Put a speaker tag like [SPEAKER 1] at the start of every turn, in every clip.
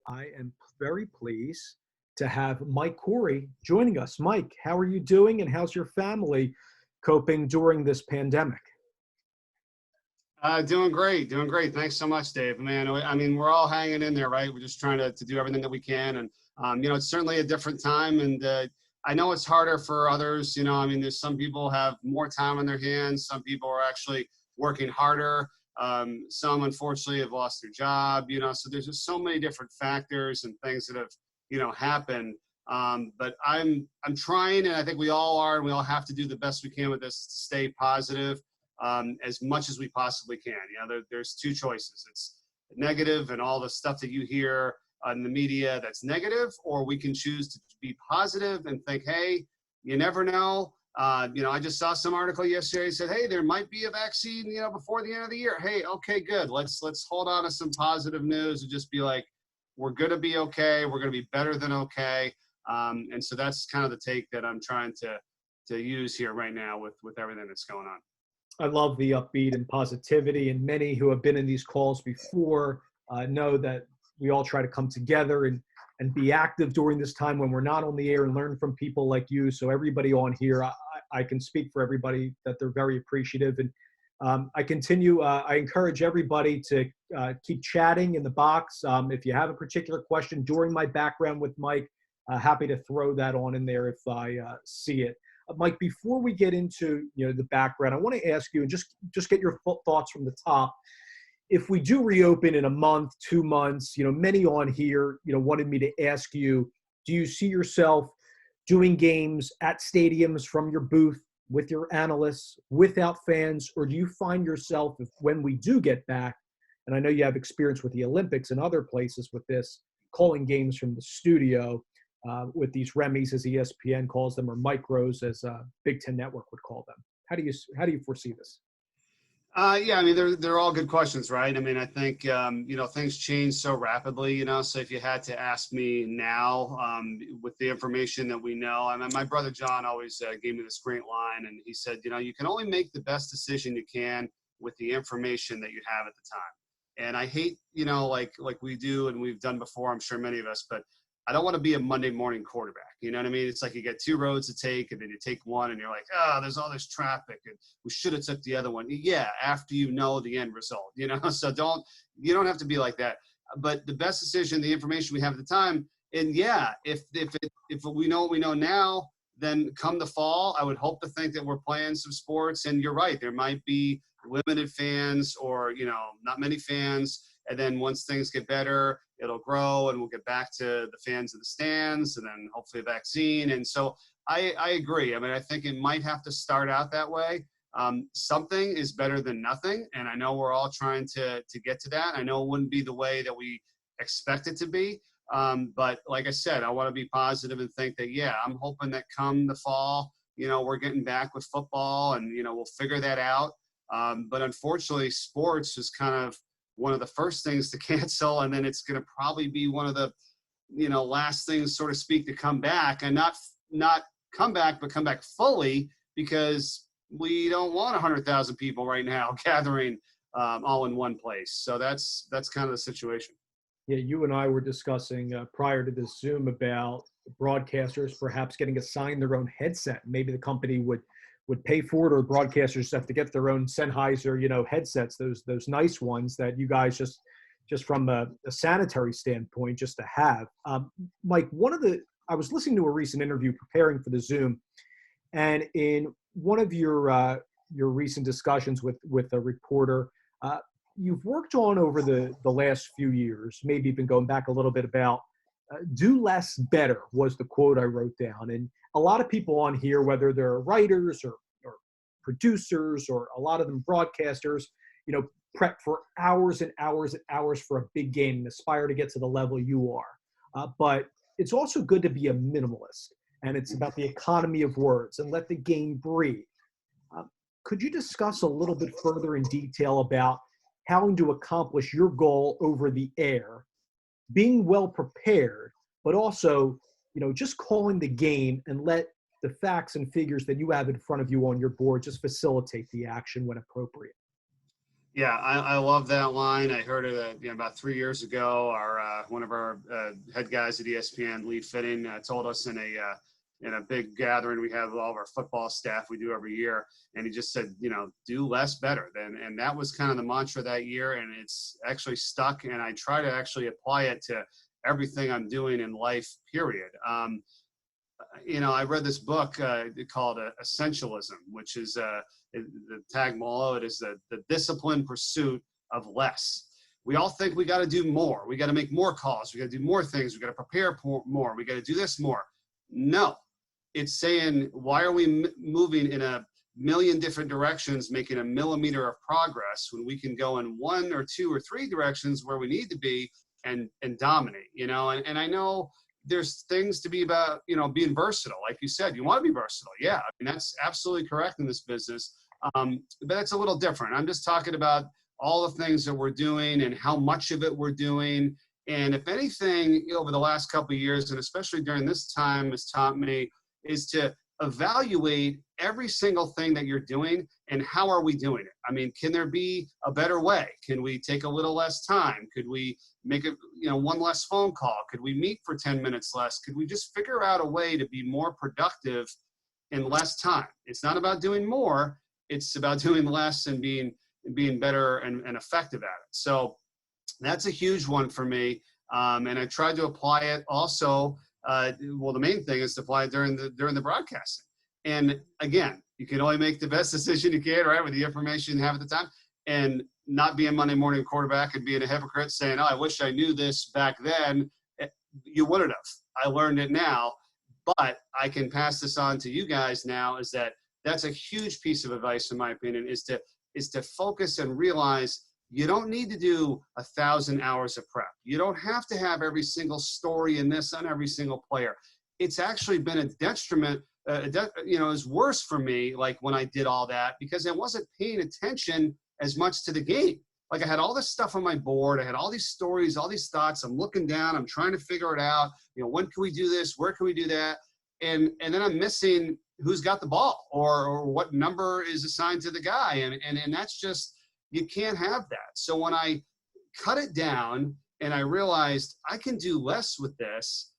[SPEAKER 1] I am very pleased to have Mike Corey joining us. Mike, how are you doing, and how's your family coping during this pandemic?
[SPEAKER 2] Doing great, doing great. Thanks so much, Dave. Man, I mean, we're all hanging in there, right? We're just trying to do everything that we can. And, it's certainly a different time. And I know it's harder for others. I mean, there's some people have more time on their hands. Some people are actually working harder. Some, unfortunately, have lost their job, so there's just so many different factors and things that have, happened. But I'm trying, and I think we all are, and we all have to do the best we can with this to stay positive. As much as we possibly can. There's two choices. It's negative and all the stuff that you hear in the media that's negative, or we can choose to be positive and think, hey, you never know. I just saw some article yesterday that said, hey, there might be a vaccine, before the end of the year. Hey, okay, good. Let's hold on to some positive news and just be like, we're going to be okay. We're going to be better than okay. And so that's kind of the take that I'm trying to use here right now with everything that's going on.
[SPEAKER 1] I love the upbeat and positivity, and many who have been in these calls before know that we all try to come together and be active during this time when we're not on the air and learn from people like you. So everybody on here, I can speak for everybody that they're very appreciative. And I encourage everybody to keep chatting in the box. If you have a particular question during my background with Mike, happy to throw that on in there if I see it. Mike, before we get into the background, I want to ask you and just get your thoughts from the top. If we do reopen in a month, 2 months, many on here, wanted me to ask you, do you see yourself doing games at stadiums from your booth with your analysts, without fans, or do you find yourself, when we do get back, and I know you have experience with the Olympics and other places with this, calling games from the studio? With these Remy's, as ESPN calls them, or micros, as Big Ten Network would call them. How do you foresee this?
[SPEAKER 2] Yeah, I mean, they're all good questions, right? I mean, I think, things change so rapidly, so if you had to ask me now with the information that we know, I mean, my brother John always gave me this great line, and he said, you can only make the best decision you can with the information that you have at the time. And I hate, like we do and we've done before, I'm sure many of us, but I don't want to be a Monday morning quarterback. You know what I mean? It's like you get two roads to take, and then you take one and you're like, oh, there's all this traffic and we should have took the other one. Yeah, after you know the end result, so you don't have to be like that. But the best decision, the information we have at the time, and yeah, if we know what we know now, then come the fall, I would hope to think that we're playing some sports. And you're right, there might be limited fans or, not many fans. And then once things get better, it'll grow and we'll get back to the fans in the stands and then hopefully a vaccine. And so I agree. I mean, I think it might have to start out that way. Something is better than nothing. And I know we're all trying to get to that. I know it wouldn't be the way that we expect it to be. But like I said, I want to be positive and think that, yeah, I'm hoping that come the fall, we're getting back with football and, we'll figure that out. But unfortunately, sports is kind of one of the first things to cancel, and then it's going to probably be one of the, last things, so to speak, to come back, and not come back, but come back fully, because we don't want 100,000 people right now gathering all in one place. So that's kind of the situation.
[SPEAKER 1] Yeah, you and I were discussing prior to this Zoom about broadcasters perhaps getting assigned their own headset. Maybe the company would pay for it, or broadcasters have to get their own Sennheiser, headsets, those nice ones that you guys just from a sanitary standpoint, just to have. Mike, I was listening to a recent interview preparing for the Zoom, and in one of your recent discussions with a reporter, you've worked on over the last few years, maybe even going back a little bit, about do less better was the quote I wrote down. And a lot of people on here, whether they're writers or producers or a lot of them broadcasters, prep for hours and hours and hours for a big game and aspire to get to the level you are. But it's also good to be a minimalist, and it's about the economy of words and let the game breathe. Could you discuss a little bit further in detail about how to accomplish your goal over the air, being well prepared, but also, just calling the game and let the facts and figures that you have in front of you on your board just facilitate the action when appropriate?
[SPEAKER 2] Yeah, I love that line. I heard it about 3 years ago. Our one of our head guys at ESPN, Lead Fitting, told us in a big gathering we have with all of our football staff we do every year, and he just said, do less better. And that was kind of the mantra that year, and it's actually stuck. And I try to actually apply it to everything I'm doing in life. Period. I read this book called Essentialism, which is the tag below it is the disciplined pursuit of less. We all think we got to do more. We got to make more calls. We got to do more things. We got to prepare more. We got to do this more. No, it's saying, why are we moving in a million different directions, making a millimeter of progress when we can go in one or two or three directions where we need to be and dominate, and I know there's things to be about, being versatile. Like you said, you want to be versatile. Yeah, I mean, that's absolutely correct in this business. But it's a little different. I'm just talking about all the things that we're doing and how much of it we're doing. And if anything, over the last couple of years, and especially during this time, has taught me is to evaluate every single thing that you're doing and how are we doing it? I mean, can there be a better way? Can we take a little less time? Could we make one less phone call? Could we meet for 10 minutes less? Could we just figure out a way to be more productive in less time? It's not about doing more. It's about doing less and being better and effective at it. So that's a huge one for me. And I tried to apply it also. The main thing is to apply it during the broadcasting. And again, you can only make the best decision you can, right, with the information you have at the time, and not be a Monday morning quarterback and being a hypocrite saying, oh, I wish I knew this back then. You wouldn't have. I learned it now, but I can pass this on to you guys now, is that's a huge piece of advice, in my opinion, is to focus and realize you don't need to do 1,000 hours of prep. You don't have to have every single story in this on every single player. It's actually been a detriment. It was worse for me, like when I did all that, because I wasn't paying attention as much to the game. Like I had all this stuff on my board. I had all these stories, all these thoughts. I'm looking down. I'm trying to figure it out. When can we do this? Where can we do that? And then I'm missing who's got the ball or what number is assigned to the guy. And that's just, you can't have that. So when I cut it down and I realized I can do less with this,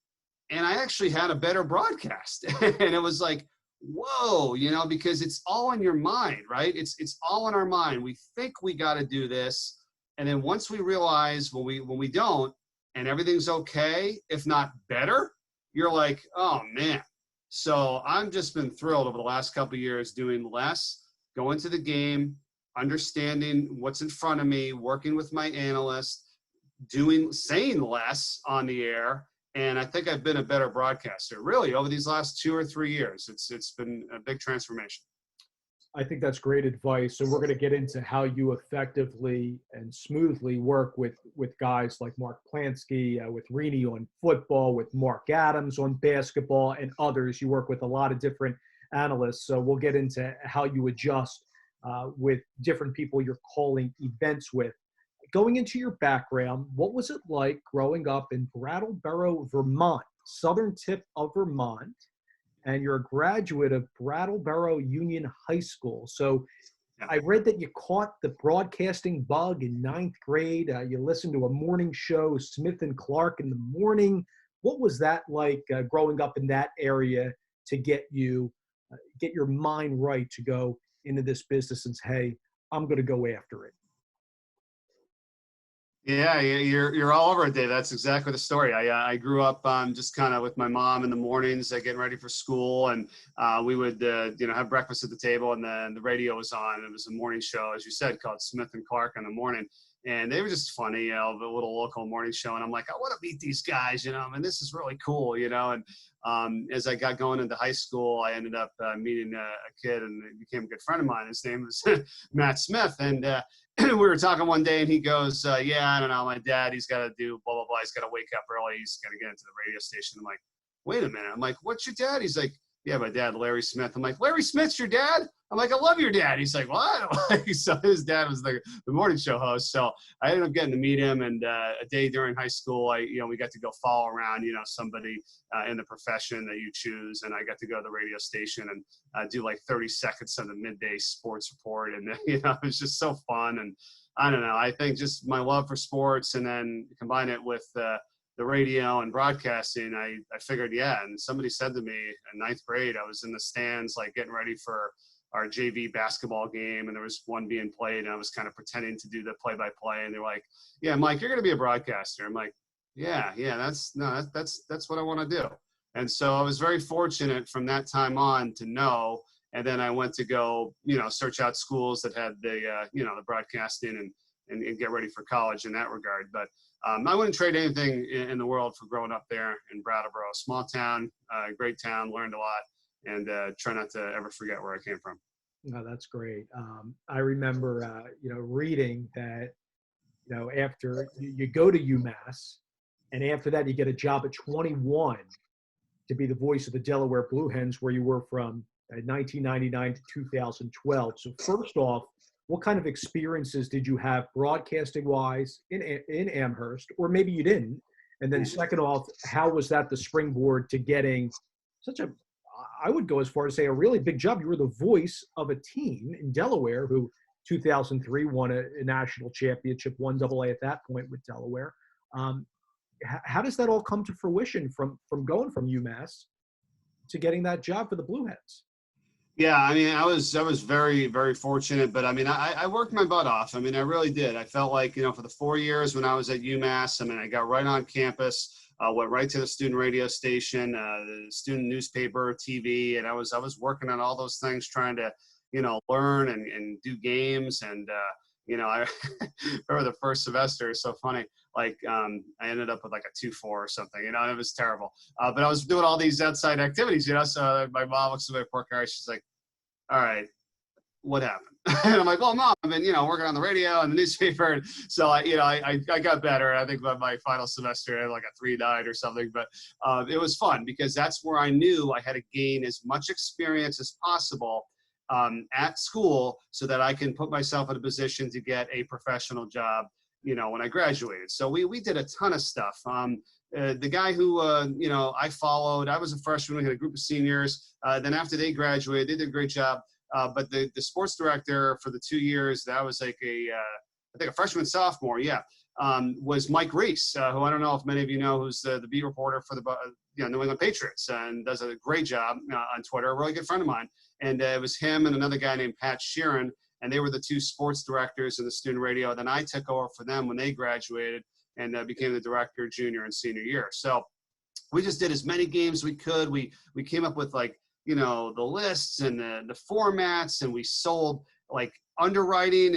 [SPEAKER 2] and I actually had a better broadcast. And it was like, whoa, because it's all in your mind, right? It's all in our mind. We think we got to do this. And then once we realize when we don't, and everything's okay, if not better, you're like, oh man. So I've just been thrilled over the last couple of years doing less, going to the game, understanding what's in front of me, working with my analyst, saying less on the air. And I think I've been a better broadcaster, really, over these last 2 or 3 years. It's been a big transformation.
[SPEAKER 1] I think that's great advice. And we're going to get into how you effectively and smoothly work with guys like Mark Plansky, with Rini on football, with Mark Adams on basketball, and others. You work with a lot of different analysts. So we'll get into how you adjust with different people you're calling events with. Going into your background, what was it like growing up in Brattleboro, Vermont, southern tip of Vermont, and you're a graduate of Brattleboro Union High School. So I read that you caught the broadcasting bug in 9th grade. You listened to a morning show, Smith and Clark in the morning. What was that like growing up in that area to get your mind right to go into this business and say, hey, I'm going to go after it?
[SPEAKER 2] Yeah, you're all over it, Dave. That's exactly the story. I grew up just kind of with my mom in the mornings, getting ready for school, and we would have breakfast at the table, and then the radio was on. It was a morning show, as you said, called Smith and Clark in the morning, and they were just funny, the little local morning show. And I'm like, I want to meet these guys, and this is really cool, And as I got going into high school, I ended up meeting a kid, and he became a good friend of mine. His name was Matt Smith, and we were talking one day, and he goes, yeah, I don't know, my dad, he's got to do blah, blah, blah. He's got to wake up early. He's got to get into the radio station. I'm like, wait a minute. I'm like, what's your dad? He's like, yeah, my dad, Larry Smith. I'm like, Larry Smith's your dad? I'm like, I love your dad. He's like, what? So his dad was the morning show host. So I ended up getting to meet him. And a day during high school, we got to go follow around, somebody in the profession that you choose. And I got to go to the radio station and do like 30 seconds of the midday sports report. And, it was just so fun. And I don't know. I think just my love for sports, and then combine it with the radio and broadcasting, I figured, yeah. And somebody said to me in ninth grade, I was in the stands, like getting ready for our JV basketball game, and there was one being played, and I was kind of pretending to do the play-by-play, and they're like, "Yeah, Mike, you're going to be a broadcaster." I'm like, "Yeah, that's what I want to do." And so I was very fortunate from that time on to know. And then I went to go, search out schools that had the the broadcasting and get ready for college in that regard. But I wouldn't trade anything in the world for growing up there in Brattleboro, small town, great town, learned a lot, and try not to ever forget where I came from.
[SPEAKER 1] No, that's great. I remember, reading that, after you go to UMass, and after that you get a job at 21 to be the voice of the Delaware Blue Hens, where you were from 1999 to 2012. So first off, what kind of experiences did you have broadcasting-wise in Amherst, or maybe you didn't? And then second off, how was that the springboard to getting such a, I would go as far as say, a really big job? You were the voice of a team in Delaware who 2003 won a national championship, 1AA at that point with Delaware. How does that all come to fruition from going from UMass to getting that job for the Blue Hens?
[SPEAKER 2] Yeah, I mean, I was very, very fortunate, but I mean, I worked my butt off. I mean, I really did. I felt like, for the 4 years when I was at UMass, I mean, I got right on campus, went right to the student radio station, the student newspaper, TV, and I was working on all those things, trying to, learn and do games. And, I remember the first semester, it's so funny. Like, I ended up with like a 2.4 or something, and it was terrible. But I was doing all these outside activities, so my mom looks at my poor guy. She's like, "All right, what happened?" And I'm like, "Well, Mom, I've been, working on the radio and the newspaper." And so I got better. I think by my final semester, I had like a 3.9 or something. But it was fun because that's where I knew I had to gain as much experience as possible at school so that I can put myself in a position to get a professional job, when I graduated. So we did a ton of stuff. The guy who, I followed, I was a freshman, we had a group of seniors. Then after they graduated, they did a great job. But the sports director for the 2 years, that was like I think a freshman, sophomore, was Mike Reese, who I don't know if many of you know, who's the beat reporter for the New England Patriots, and does a great job on Twitter, a really good friend of mine. And it was him and another guy named Pat Sheeran, and they were the two sports directors in the student radio. Then I took over for them when they graduated and became the director junior and senior year. So we just did as many games as we could. We came up with the lists and the formats, and we sold like underwriting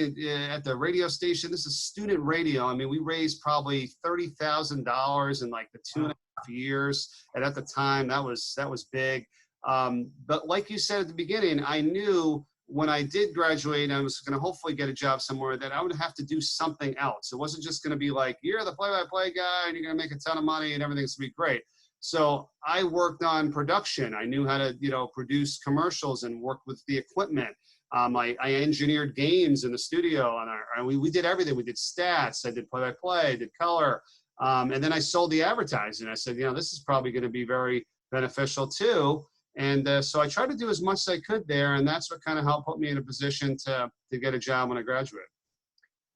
[SPEAKER 2] at the radio station. This is student radio. I mean, we raised probably $30,000 in like the 2.5 years. And at the time that was big. But like you said at the beginning, I knew when I did graduate and I was going to hopefully get a job somewhere that I would have to do something else. It wasn't just going to be like, you're the play-by-play guy and you're going to make a ton of money and everything's going to be great. So I worked on production. I knew how to, produce commercials and work with the equipment. I engineered games in the studio, and we did everything. We did stats. I did play-by-play. I did color. And then I sold the advertising. I said, this is probably going to be very beneficial too. And so I tried to do as much as I could there, and that's what kind of helped put me in a position to get a job when I graduated.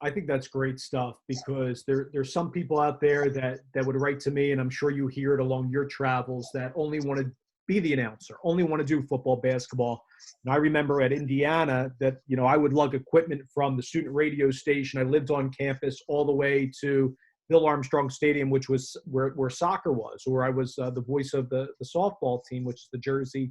[SPEAKER 1] I think that's great stuff, because there's some people out there that would write to me, and I'm sure you hear it along your travels, that only want to be the announcer, only want to do football, basketball. And I remember at Indiana that, I would lug equipment from the student radio station. I lived on campus all the way to Bill Armstrong Stadium, which was where soccer was, where I was the voice of the softball team, which is the jersey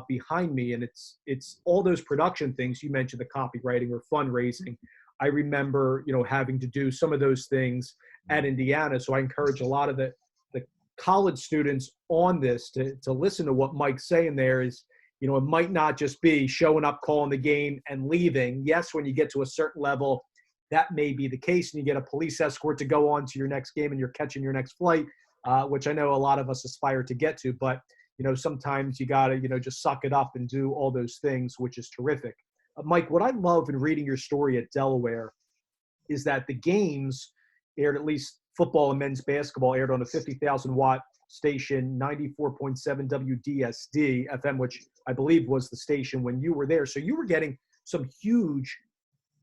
[SPEAKER 1] behind me. And it's all those production things. You mentioned the copywriting or fundraising. I remember, having to do some of those things at Indiana. So I encourage a lot of the college students on this to listen to what Mike's saying there is, it might not just be showing up, calling the game, and leaving. Yes, when you get to a certain level, that may be the case, and you get a police escort to go on to your next game and you're catching your next flight, which I know a lot of us aspire to get to. But, sometimes you got to, just suck it up and do all those things, which is terrific. Mike, what I love in reading your story at Delaware is that the games aired, at least football and men's basketball, aired on a 50,000-watt station, 94.7 WDSD FM, which I believe was the station when you were there. So you were getting some huge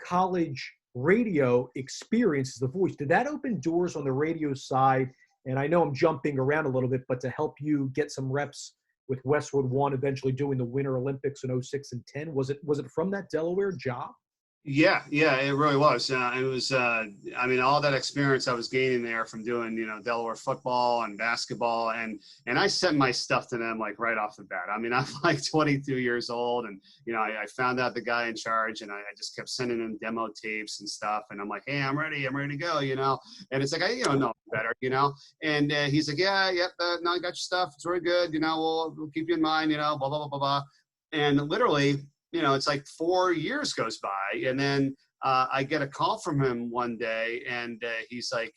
[SPEAKER 1] college radio experience as the voice. Did that open doors on the radio side? And I know I'm jumping around a little bit, but to help you get some reps with Westwood One, eventually doing the Winter Olympics in '06 and '10, was it from that Delaware job?
[SPEAKER 2] Yeah, it really was. It was, I mean, all that experience I was gaining there from doing, Delaware football and basketball, and I sent my stuff to them like right off the bat. I mean, I'm like 22 years old, and I found out the guy in charge, and I just kept sending him demo tapes and stuff, and I'm like, hey, I'm ready to go, and it's like I know better, and he's like, no, I got your stuff, it's really good, we'll keep you in mind, blah blah blah blah blah, and literally. It's like 4 years goes by, and then I get a call from him one day, and he's like,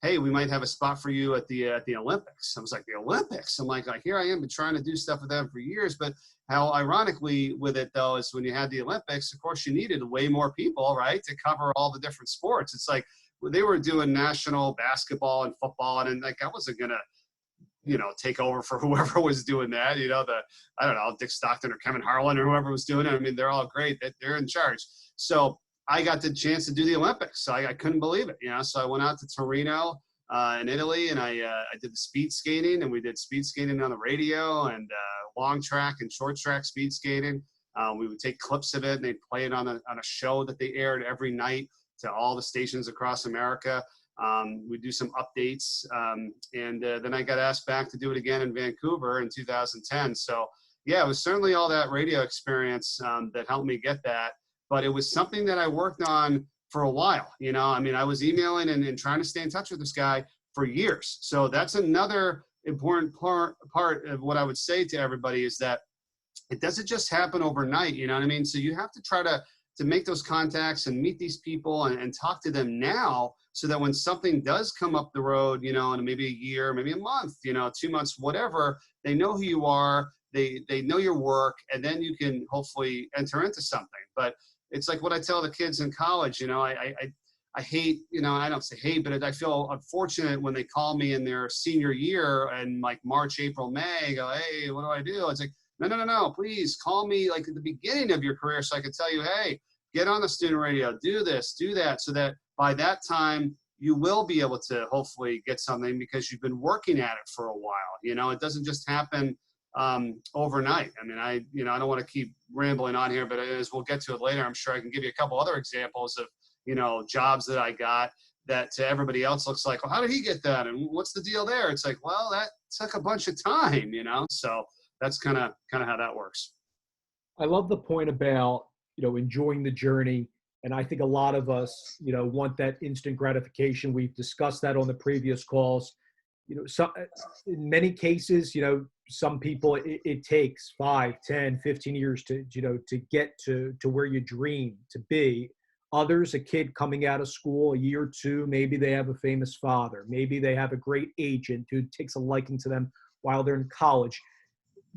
[SPEAKER 2] "Hey, we might have a spot for you at the Olympics." I was like, "The Olympics?" I'm like, here I am, been trying to do stuff with them for years. But how ironically with it though is when you had the Olympics, of course, you needed way more people, right, to cover all the different sports. It's like they were doing national basketball and football, and like I wasn't gonna take over for whoever was doing that, I don't know, Dick Stockton or Kevin Harlan or whoever was doing it. I mean, they're all great. They're in charge. So I got the chance to do the Olympics. So I couldn't believe it, So I went out to Torino in Italy, and I did the speed skating, and we did speed skating on the radio, and long track and short track speed skating. We would take clips of it, and they'd play it on a show that they aired every night to all the stations across America. We do some updates, and then I got asked back to do it again in Vancouver in 2010. So yeah, it was certainly all that radio experience that helped me get that, but it was something that I worked on for a while. I mean, I was emailing and trying to stay in touch with this guy for years. So that's another important part of what I would say to everybody is that it doesn't just happen overnight. You know what I mean? So you have to try to make those contacts and meet these people and talk to them now, so that when something does come up the road, in maybe a year, maybe a month, 2 months, whatever, they know who you are, they know your work, and then you can hopefully enter into something. But it's like what I tell the kids in college, I hate, I don't say hate, but I feel unfortunate when they call me in their senior year and like March, April, May, go, hey, what do I do? It's like, no, please call me like at the beginning of your career so I can tell you, hey, get on the student radio, do this, do that, so that by that time you will be able to hopefully get something because you've been working at it for a while. It doesn't just happen overnight. I mean, I don't want to keep rambling on here, but as we'll get to it later, I'm sure I can give you a couple other examples of, jobs that I got that to everybody else looks like, well, how did he get that? And what's the deal there? It's like, well, that took a bunch of time, so that's kind of how that works.
[SPEAKER 1] I love the point about, enjoying the journey. And I think a lot of us, want that instant gratification. We've discussed that on the previous calls. In many cases, some people, it takes 5, 10, 15 years to get to where you dream to be. Others, a kid coming out of school, a year or two, maybe they have a famous father. Maybe they have a great agent who takes a liking to them while they're in college.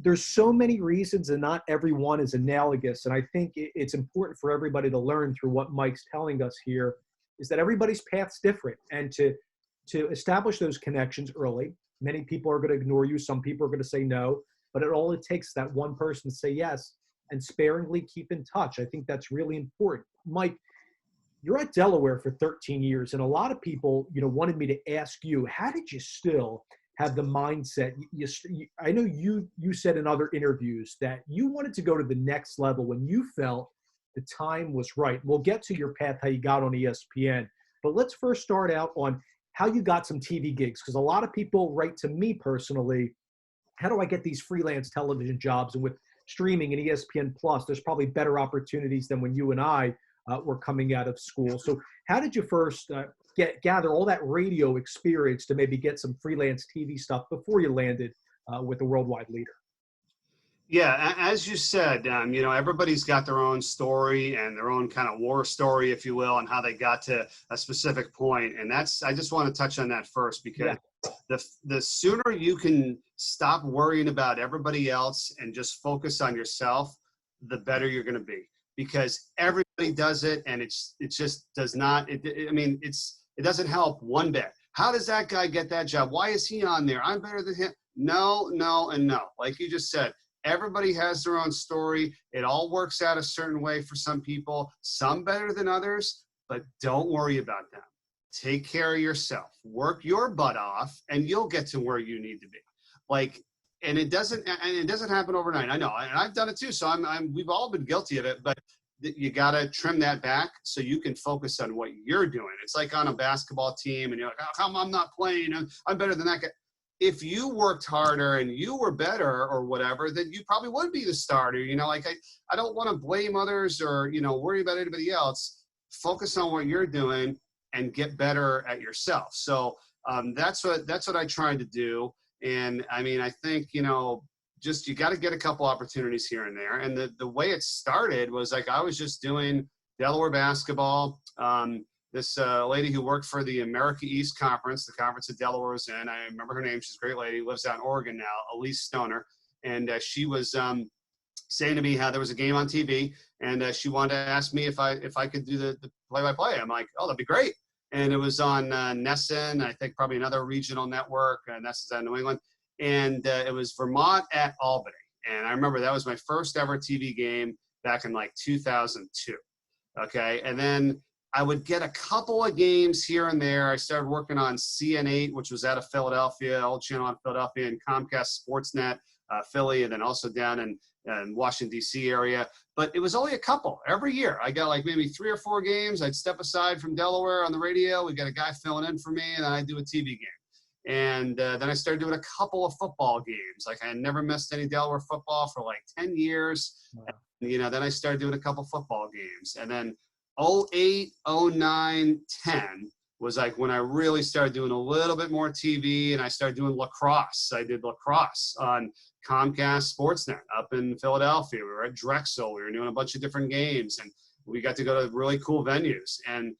[SPEAKER 1] There's so many reasons, and not every one is analogous. And I think it's important for everybody to learn through what Mike's telling us here is that everybody's path's different, and to establish those connections early. Many people are going to ignore you. Some people are going to say no, but it takes that one person to say yes and sparingly keep in touch. I think that's really important. Mike, you're at Delaware for 13 years, and a lot of people, wanted me to ask you, how did you still have the mindset? I know you said in other interviews that you wanted to go to the next level when you felt the time was right. We'll get to your path, how you got on ESPN, but let's first start out on how you got some TV gigs, because a lot of people write to me personally, how do I get these freelance television jobs? And with streaming and ESPN Plus, there's probably better opportunities than when you and I were coming out of school. So how did you first gather all that radio experience to maybe get some freelance TV stuff before you landed with the worldwide leader?
[SPEAKER 2] Yeah, as you said, everybody's got their own story and their own kind of war story, if you will, and how they got to a specific point. And I just want to touch on that first, because the sooner you can stop worrying about everybody else and just focus on yourself, the better you're going to be, because everybody does it. And it just does not, it doesn't help one bit. How does that guy get that job? Why is he on there? I'm better than him. No, and no. Like you just said, everybody has their own story. It all works out a certain way for some people, some better than others. but don't worry about them. Take care of yourself, work your butt off, and you'll get to where you need to be. Like, and it doesn't happen overnight. I know, and I've done it too. So we've all been guilty of it, but you got to trim that back so you can focus on what you're doing. It's like on a basketball team and you're like, how come I'm not playing? I'm better than that guy. If you worked harder and you were better or whatever, then you probably would be the starter. Like I don't want to blame others or, worry about anybody else. Focus on what you're doing and get better at yourself. So that's what I tried to do. And I mean, I think, just you got to get a couple opportunities here and there. And the way it started was like I was just doing Delaware basketball. This lady who worked for the America East Conference, the conference that Delaware was in, I remember her name. She's a great lady, lives out in Oregon now, Elise Stoner. And she was saying to me how there was a game on TV, and she wanted to ask me if I could do the play-by-play. I'm like, oh, that'd be great. And it was on Nesson, I think probably another regional network. Nesson's out in New England. And it was Vermont at Albany. And I remember that was my first ever TV game back in like 2002. Okay. And then I would get a couple of games here and there. I started working on CN8, which was out of Philadelphia, old channel in Philadelphia, and Comcast Sportsnet, Philly, and then also down in Washington, D.C. area. But it was only a couple every year. I got like maybe 3 or 4 games. I'd step aside from Delaware on the radio. We got a guy filling in for me, and then I'd do a TV game. And then I started doing a couple of football games. Like I had never missed any Delaware football for like 10 years. Wow. And, then I started doing a couple football games. And then 08, 09, 10 was like when I really started doing a little bit more TV, and I started doing lacrosse. I did lacrosse on Comcast Sportsnet up in Philadelphia. We were at Drexel. We were doing a bunch of different games, and we got to go to really cool venues. And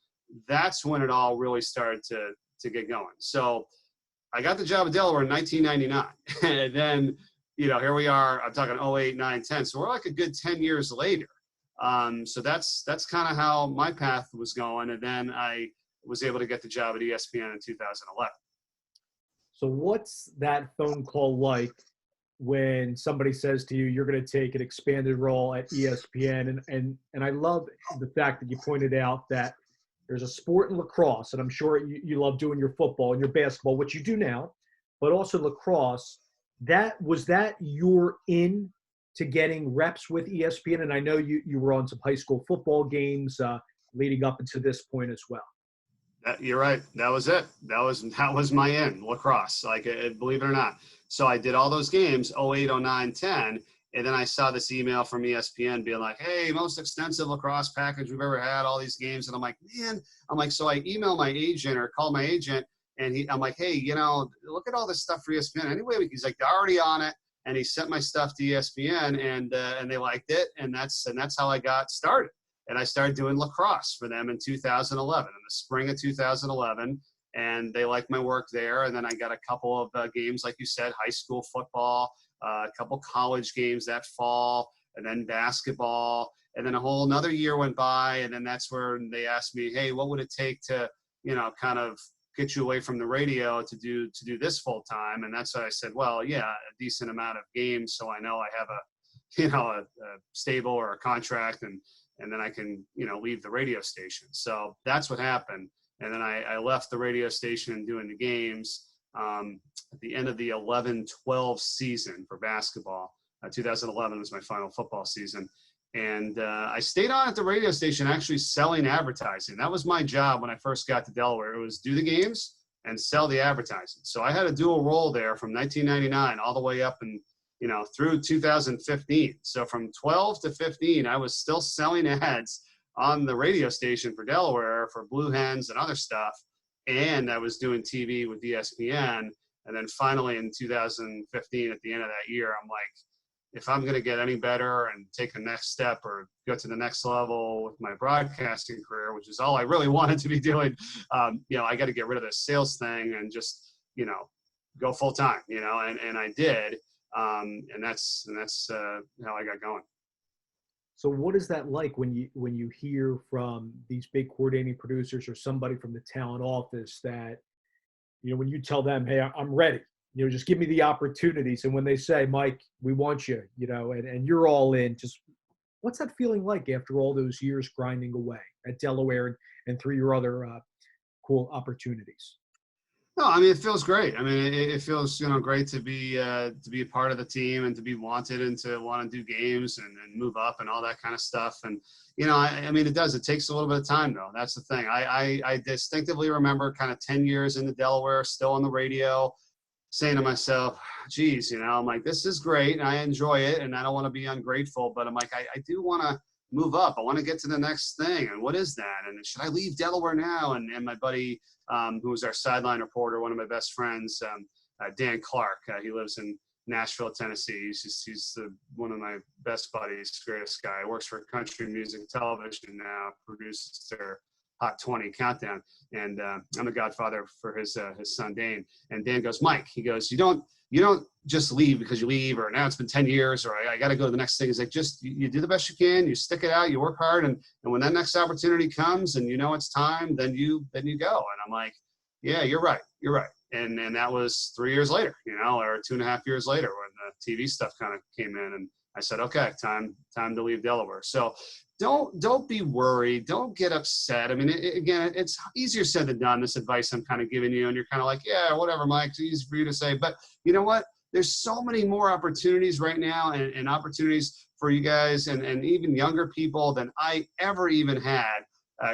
[SPEAKER 2] that's when it all really started to get going. So I got the job at Delaware in 1999. And then, here we are. I'm talking 08, 9, 10. So we're like a good 10 years later. So that's kind of how my path was going. And then I was able to get the job at ESPN in 2011.
[SPEAKER 1] So what's that phone call like when somebody says to you, you're going to take an expanded role at ESPN? And I love the fact that you pointed out that there's a sport in lacrosse, and I'm sure you love doing your football and your basketball, which you do now, but also lacrosse. Was that your in to getting reps with ESPN? And I know you were on some high school football games leading up into this point as well.
[SPEAKER 2] You're right. That was it. That was my in, lacrosse, believe it or not. So I did all those games, 08, 09, 10. And then I saw this email from ESPN being like, hey, most extensive lacrosse package we've ever had, all these games. And I'm like, man, so I emailed my agent or called my agent, and I'm like, hey, look at all this stuff for ESPN. Anyway, he's like, they're already on it. And he sent my stuff to ESPN, and they liked it. And that's how I got started. And I started doing lacrosse for them in 2011, in the spring of 2011. And they liked my work there. And then I got a couple of games, like you said, high school football, a couple college games that fall, and then basketball. And then a whole another year went by. And then that's where they asked me, hey, what would it take to, kind of get you away from the radio to do this full time? And that's why I said, well, yeah, a decent amount of games. So I know I have a stable or a contract, and then I can, leave the radio station. So that's what happened. And then I left the radio station doing the games at the end of the 11-12 season for basketball. 2011 was my final football season. And I stayed on at the radio station actually selling advertising. That was my job when I first got to Delaware. It was do the games and sell the advertising. So I had a dual role there from 1999 all the way up and through 2015. So from 12 to 15, I was still selling ads on the radio station for Delaware for Blue Hens and other stuff. And I was doing TV with ESPN. And then finally in 2015, at the end of that year, I'm like, if I'm going to get any better and take the next step or go to the next level with my broadcasting career, which is all I really wanted to be doing, I got to get rid of this sales thing and just, go full time, and I did. And that's how I got going.
[SPEAKER 1] So what is that like when you hear from these big coordinating producers or somebody from the talent office that, when you tell them, hey, I'm ready, just give me the opportunities. And when they say, Mike, we want you, and you're all in, just what's that feeling like after all those years grinding away at Delaware? and through your other cool opportunities.
[SPEAKER 2] No, I mean, it feels great. I mean, it feels, great to be a part of the team and to be wanted and to want to do games and move up and all that kind of stuff. And, I mean, it does. It takes a little bit of time, though. That's the thing. I distinctively remember kind of 10 years into Delaware, still on the radio, saying to myself, geez, I'm like, this is great and I enjoy it and I don't want to be ungrateful, but I'm like, I do want to move up. I want to get to the next thing. And what is that? And should I leave Delaware now? And my buddy, who was our sideline reporter, one of my best friends, Dan Clark, he lives in Nashville, Tennessee. He's one of my best buddies, greatest guy. He works for Country Music Television now, produces their Hot 20 countdown. And I'm the godfather for his son, Dane. And Dan goes, Mike, he goes, you don't just leave because you leave, or now it's been 10 years, or I got to go to the next thing. It's like, just you do the best you can, you stick it out, you work hard. And when that next opportunity comes and it's time, then you go. And I'm like, yeah, you're right. And that was 3 years later, or 2.5 years later when the TV stuff kind of came in, and I said, okay, time to leave Delaware. So don't be worried. Don't get upset. I mean, again, it's easier said than done, this advice I'm kind of giving you. And you're kind of like, yeah, whatever, Mike, it's easy for you to say. But you know what? There's so many more opportunities right now and opportunities for you guys and even younger people than I ever even had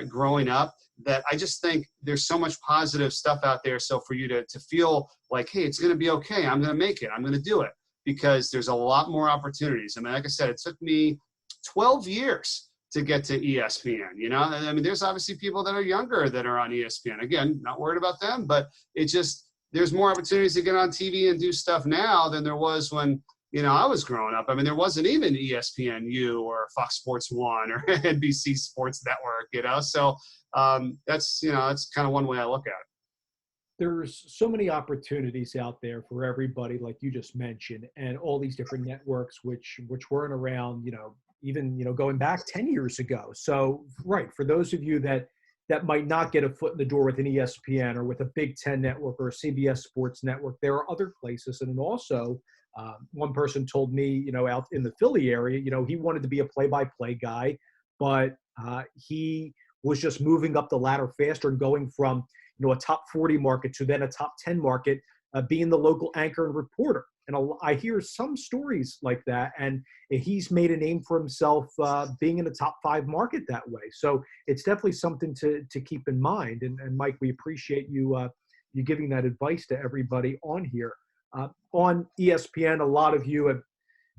[SPEAKER 2] growing up, that I just think there's so much positive stuff out there. So for you to feel like, hey, it's going to be okay. I'm going to make it. I'm going to do it, because there's a lot more opportunities. I mean, like I said, it took me 12 years to get to ESPN, I mean, there's obviously people that are younger that are on ESPN. Again, not worried about them, but there's more opportunities to get on TV and do stuff now than there was when, I was growing up. I mean, there wasn't even ESPNU or Fox Sports 1 or NBC Sports Network, so that's kind of one way I look at it.
[SPEAKER 1] There's so many opportunities out there for everybody, like you just mentioned, and all these different networks, which weren't around, even, going back 10 years ago. So, right, for those of you that might not get a foot in the door with an ESPN or with a Big Ten network or a CBS Sports Network, there are other places. And also, one person told me, out in the Philly area, he wanted to be a play-by-play guy, but he was just moving up the ladder faster and going from, a top 40 market to then a top 10 market, being the local anchor and reporter. And I hear some stories like that, and he's made a name for himself being in a top 5 market that way. So it's definitely something to keep in mind. And Mike, we appreciate you giving that advice to everybody on here. On ESPN, a lot of you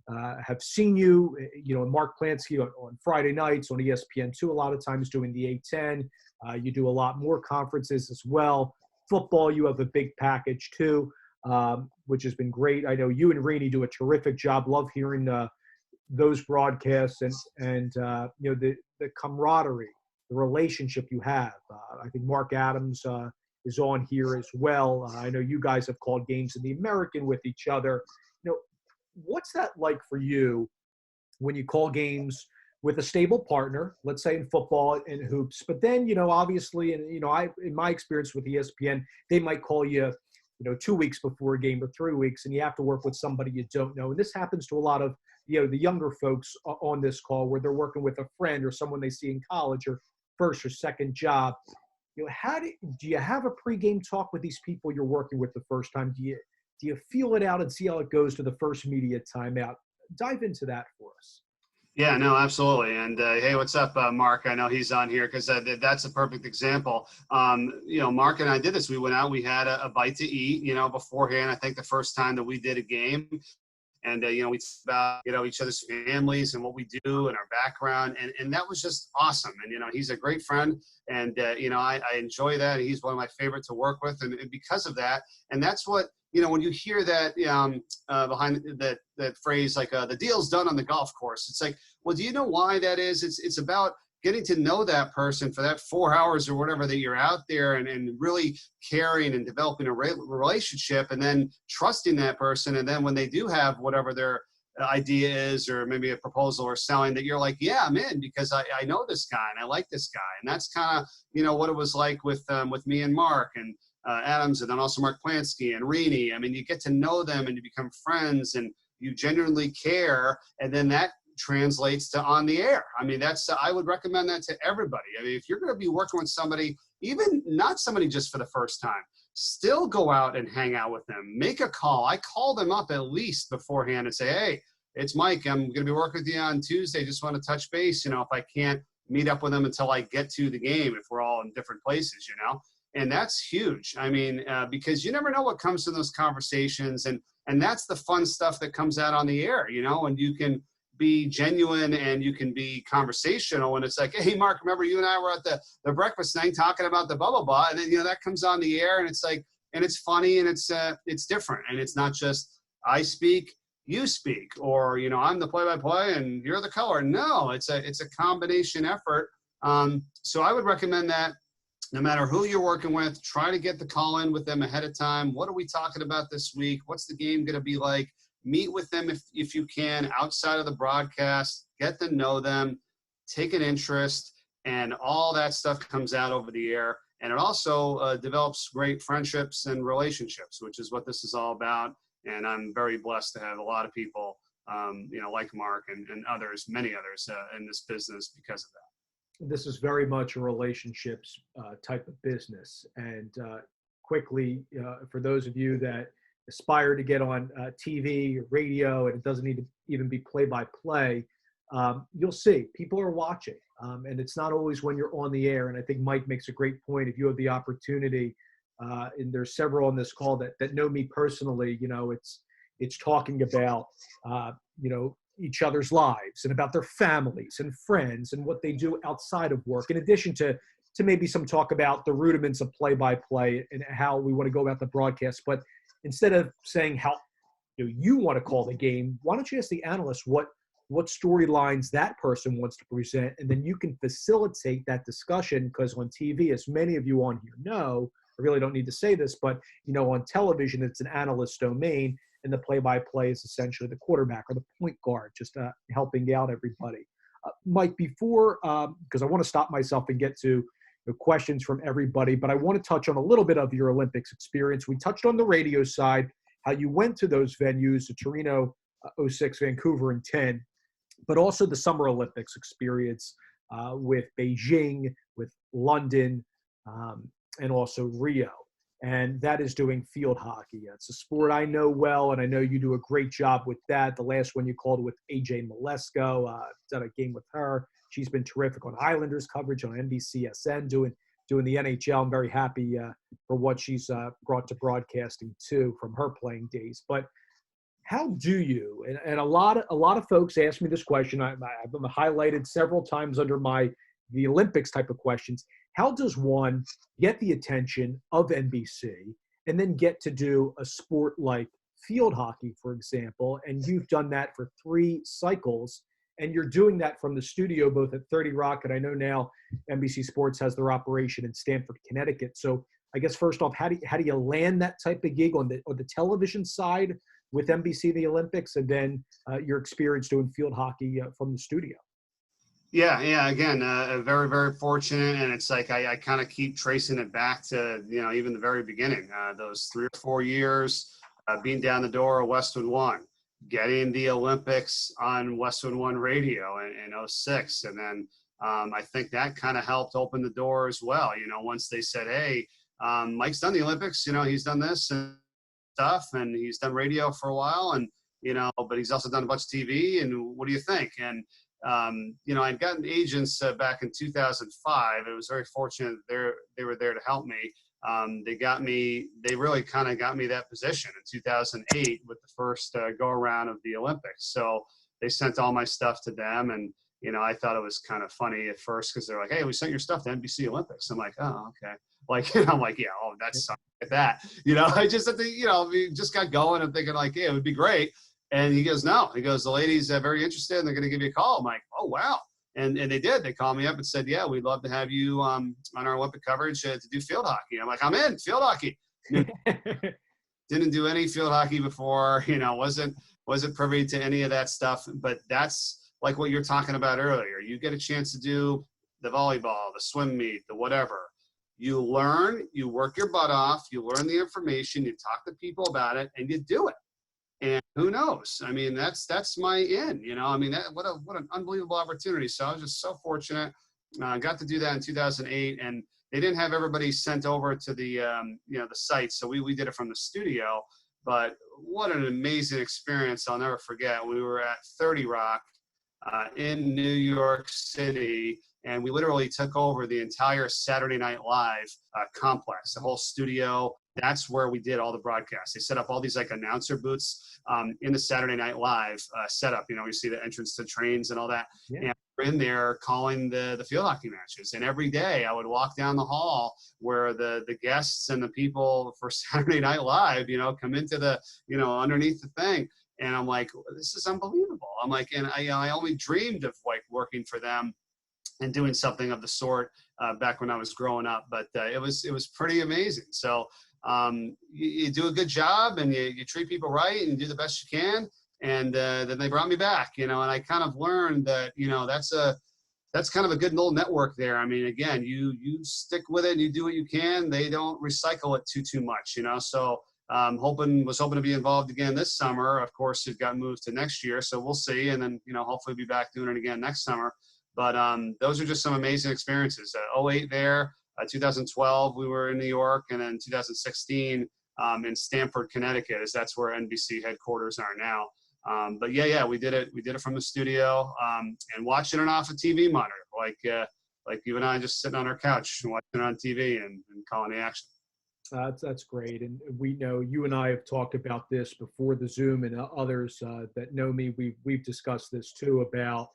[SPEAKER 1] have seen you, Mark Plansky on Friday nights on ESPN2, a lot of times doing the A10. You do a lot more conferences as well. Football, you have a big package too, which has been great. I know you and Rini do a terrific job. Love hearing those broadcasts and the camaraderie, the relationship you have. I think Mark Adams is on here as well. I know you guys have called games in the American with each other. What's that like for you when you call games with a stable partner, let's say in football and hoops, but then, obviously, and, in my experience with ESPN, they might call you, 2 weeks before a game or 3 weeks, and you have to work with somebody you don't know. And this happens to a lot of, the younger folks on this call, where they're working with a friend or someone they see in college or first or second job. How do you have a pregame talk with these people you're working with the first time? Do you feel it out and see how it goes to the first media timeout? Dive into that for us.
[SPEAKER 2] Yeah, no, absolutely. And hey, what's up, Mark? I know he's on here because that's a perfect example. Mark and I did this. We went out, we had a bite to eat, beforehand. I think the first time that we did a game. And, we talked about, each other's families and what we do and our background. And that was just awesome. And, he's a great friend. And, I enjoy that. He's one of my favorite to work with. And because of that, and that's what, when you hear that behind that phrase, like the deal's done on the golf course, it's like, well, do you know why that is? It's about getting to know that person for that 4 hours or whatever that you're out there and really caring and developing a relationship and then trusting that person. And then when they do have whatever their idea is, or maybe a proposal or selling, that you're like, yeah, I'm in because I know this guy and I like this guy. And that's kind of, what it was like with me and Mark and Adams, and then also Mark Plansky and Rini. I mean, you get to know them and you become friends and you genuinely care. And then that translates to on the air. I mean, I would recommend that to everybody. I mean, if you're going to be working with somebody, even not somebody just for the first time, still go out and hang out with them. Make a call. I call them up at least beforehand and say, hey, it's Mike. I'm going to be working with you on Tuesday. Just want to touch base. You know, if I can't meet up with them until I get to the game, if we're all in different places, you know, and that's huge. I mean, because you never know what comes from those conversations, and that's the fun stuff that comes out on the air, you know, and you can be genuine and you can be conversational. And it's like, hey, Mark, remember you and I were at the breakfast thing talking about the blah, blah, blah. And then, you know, that comes on the air and it's like, and it's funny and it's different. And it's not just I speak, you speak, or, you know, I'm the play-by-play and you're the color. No, it's a combination effort. So I would recommend that no matter who you're working with, try to get the call in with them ahead of time. What are we talking about this week? What's the game going to be like? Meet with them if you can outside of the broadcast, get to know them, take an interest, and all that stuff comes out over the air. And it also develops great friendships and relationships, which is what this is all about. And I'm very blessed to have a lot of people, you know, like Mark and others, many others in this business because of that.
[SPEAKER 1] This is very much a relationships type of business. And quickly, for those of you that aspire to get on TV, radio, and it doesn't need to even be play-by-play, you'll see people are watching. And it's not always when you're on the air. And I think Mike makes a great point. If you have the opportunity, and there's several on this call that know me personally, you know, it's talking about, you know, each other's lives and about their families and friends and what they do outside of work, in addition to maybe some talk about the rudiments of play-by-play and how we want to go about the broadcast. But instead of saying how you want to call the game, why don't you ask the analyst what storylines that person wants to present, and then you can facilitate that discussion. Because on TV, as many of you on here know, I really don't need to say this, but you know, on television, it's an analyst domain, and the play-by-play is essentially the quarterback or the point guard, just helping out everybody. Mike, before, because I want to stop myself and get to questions from everybody, but I want to touch on a little bit of your Olympics experience. We touched on the radio side, how you went to those venues, the Torino 06, Vancouver in 10, but also the Summer Olympics experience with Beijing, with London, and also Rio. And that is doing field hockey. It's a sport I know well, and I know you do a great job with that. The last one you called with AJ Malesko, done a game with her. She's been terrific on Islanders coverage on NBCSN, doing the NHL. I'm very happy for what she's brought to broadcasting too from her playing days. But how do you? And a lot of folks ask me this question. I've been highlighted several times under the Olympics type of questions. How does one get the attention of NBC and then get to do a sport like field hockey, for example? And you've done that for 3 cycles. And you're doing that from the studio, both at 30 Rock, and I know now NBC Sports has their operation in Stamford, Connecticut. So I guess first off, how do you land that type of gig on the television side with NBC the Olympics, and then your experience doing field hockey from the studio?
[SPEAKER 2] Yeah. Again, very, very fortunate, and it's like I kind of keep tracing it back to, you know, even the very beginning, those 3 or 4 years being down the door of Westwood One, getting the Olympics on Westwood One radio in 06. And then I think that kind of helped open the door as well. You know, once they said, hey, Mike's done the Olympics, you know, he's done this and stuff, and he's done radio for a while, and, you know, but he's also done a bunch of TV, and what do you think? And, you know, I'd gotten agents back in 2005. It was very fortunate they were there to help me. They really kind of got me that position in 2008 with the first go around of the Olympics. So they sent all my stuff to them, and, you know, I thought it was kind of funny at first because they're like, hey, we sent your stuff to NBC Olympics. I'm like, oh, okay. Like, you know, I'm like, yeah, oh, that's like that. You know, I just, you know, we just got going. I'm thinking like, yeah, it would be great. And he goes, no. He goes, the ladies are very interested, and they're going to give you a call. I'm like, oh, wow. And they did. They called me up and said, yeah, we'd love to have you on our Olympic coverage to do field hockey. I'm like, I'm in, field hockey. Didn't do any field hockey before, you know, wasn't privy to any of that stuff. But that's like what you're talking about earlier. You get a chance to do the volleyball, the swim meet, the whatever. You learn, you work your butt off, you learn the information, you talk to people about it, and you do it. And who knows? I mean, that's my in, I mean, what an unbelievable opportunity. So I was just so fortunate. Got to do that in 2008, and they didn't have everybody sent over to the, the site. So we did it from the studio, but what an amazing experience. I'll never forget. We were at 30 Rock in New York City, and we literally took over the entire Saturday Night Live complex, the whole studio. That's where we did all the broadcasts. They set up all these like announcer booths in the Saturday Night Live setup. You see the entrance to trains and all that.
[SPEAKER 1] Yeah.
[SPEAKER 2] And we're in there calling the field hockey matches. And every day I would walk down the hall where the guests and the people for Saturday Night Live, come into the, underneath the thing. And I'm like, this is unbelievable. I'm like, and I only dreamed of like working for them and doing something of the sort back when I was growing up. But it was pretty amazing. So you do a good job, and you treat people right, and you do the best you can. And then they brought me back, and I kind of learned that, that's kind of a good little network there. I mean, again, you stick with it and you do what you can. They don't recycle it too much, So was hoping to be involved again this summer. Of course, it got moved to next year, so we'll see. And then, hopefully be back doing it again next summer. But those are just some amazing experiences. 2008 there, 2012 we were in New York, and then 2016 in Stamford, Connecticut, as that's where NBC headquarters are now. But yeah, we did it from the studio and watching it off a TV monitor, like you and I just sitting on our couch and watching it on TV and calling the action.
[SPEAKER 1] That's great. And we know you and I have talked about this before the Zoom, and others that know me, we've discussed this too, about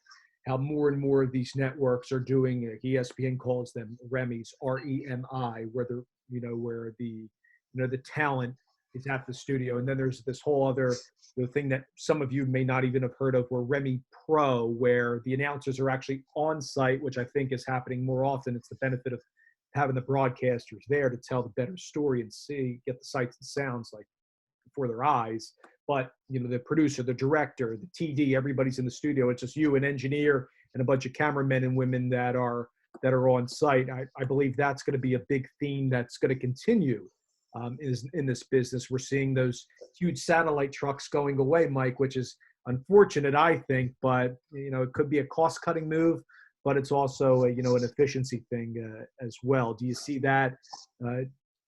[SPEAKER 1] how more and more of these networks are doing, ESPN calls them Remy's, REMI, where the talent is at the studio. And then there's this whole other thing that some of you may not even have heard of, where Remy Pro, where the announcers are actually on site, which I think is happening more often. It's the benefit of having the broadcasters there to tell the better story and get the sights and sounds like before their eyes. But, the producer, the director, the TD, everybody's in the studio. It's just you, an engineer, and a bunch of cameramen and women that are on site. I believe that's going to be a big theme that's going to continue in this business. We're seeing those huge satellite trucks going away, Mike, which is unfortunate, I think, but, it could be a cost-cutting move, but it's also, an efficiency thing as well. Do you see that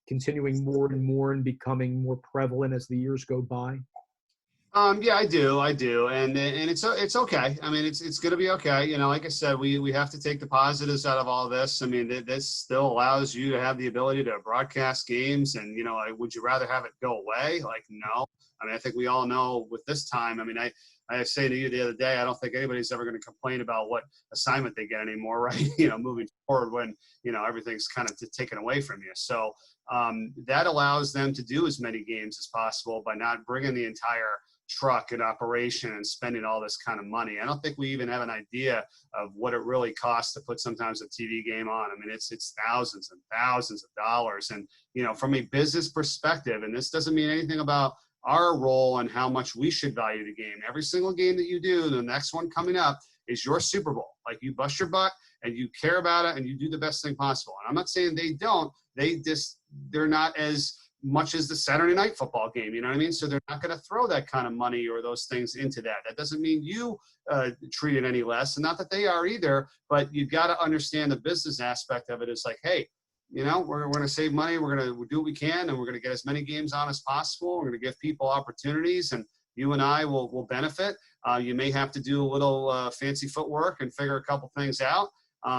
[SPEAKER 1] continuing more and more and becoming more prevalent as the years go by?
[SPEAKER 2] Yeah, I do. And it's okay. I mean, it's going to be okay. Like I said, we have to take the positives out of all this. I mean, this still allows you to have the ability to broadcast games, and, would you rather have it go away? Like, no. I mean, I think we all know with this time, I mean, I say to you the other day, I don't think anybody's ever going to complain about what assignment they get anymore, right? Moving forward when, everything's kind of taken away from you. So that allows them to do as many games as possible by not bringing the entire truck in operation and spending all this kind of money. I don't think we even have an idea of what it really costs to put sometimes a TV game on. I mean, it's thousands and thousands of dollars. And, from a business perspective, and this doesn't mean anything about our role and how much we should value the game. Every single game that you do, the next one coming up is your Super Bowl. Like, you bust your butt and you care about it and you do the best thing possible. And I'm not saying they don't. They're not as much as the Saturday night football game, you know what I mean? So they're not going to throw that kind of money or those things into that. That doesn't mean you treat it any less, and not that they are either, but you've got to understand the business aspect of it. It's like, hey, we're going to save money. We're going to do what we can, and we're going to get as many games on as possible. We're going to give people opportunities, and you and I will benefit. You may have to do a little fancy footwork and figure a couple things out.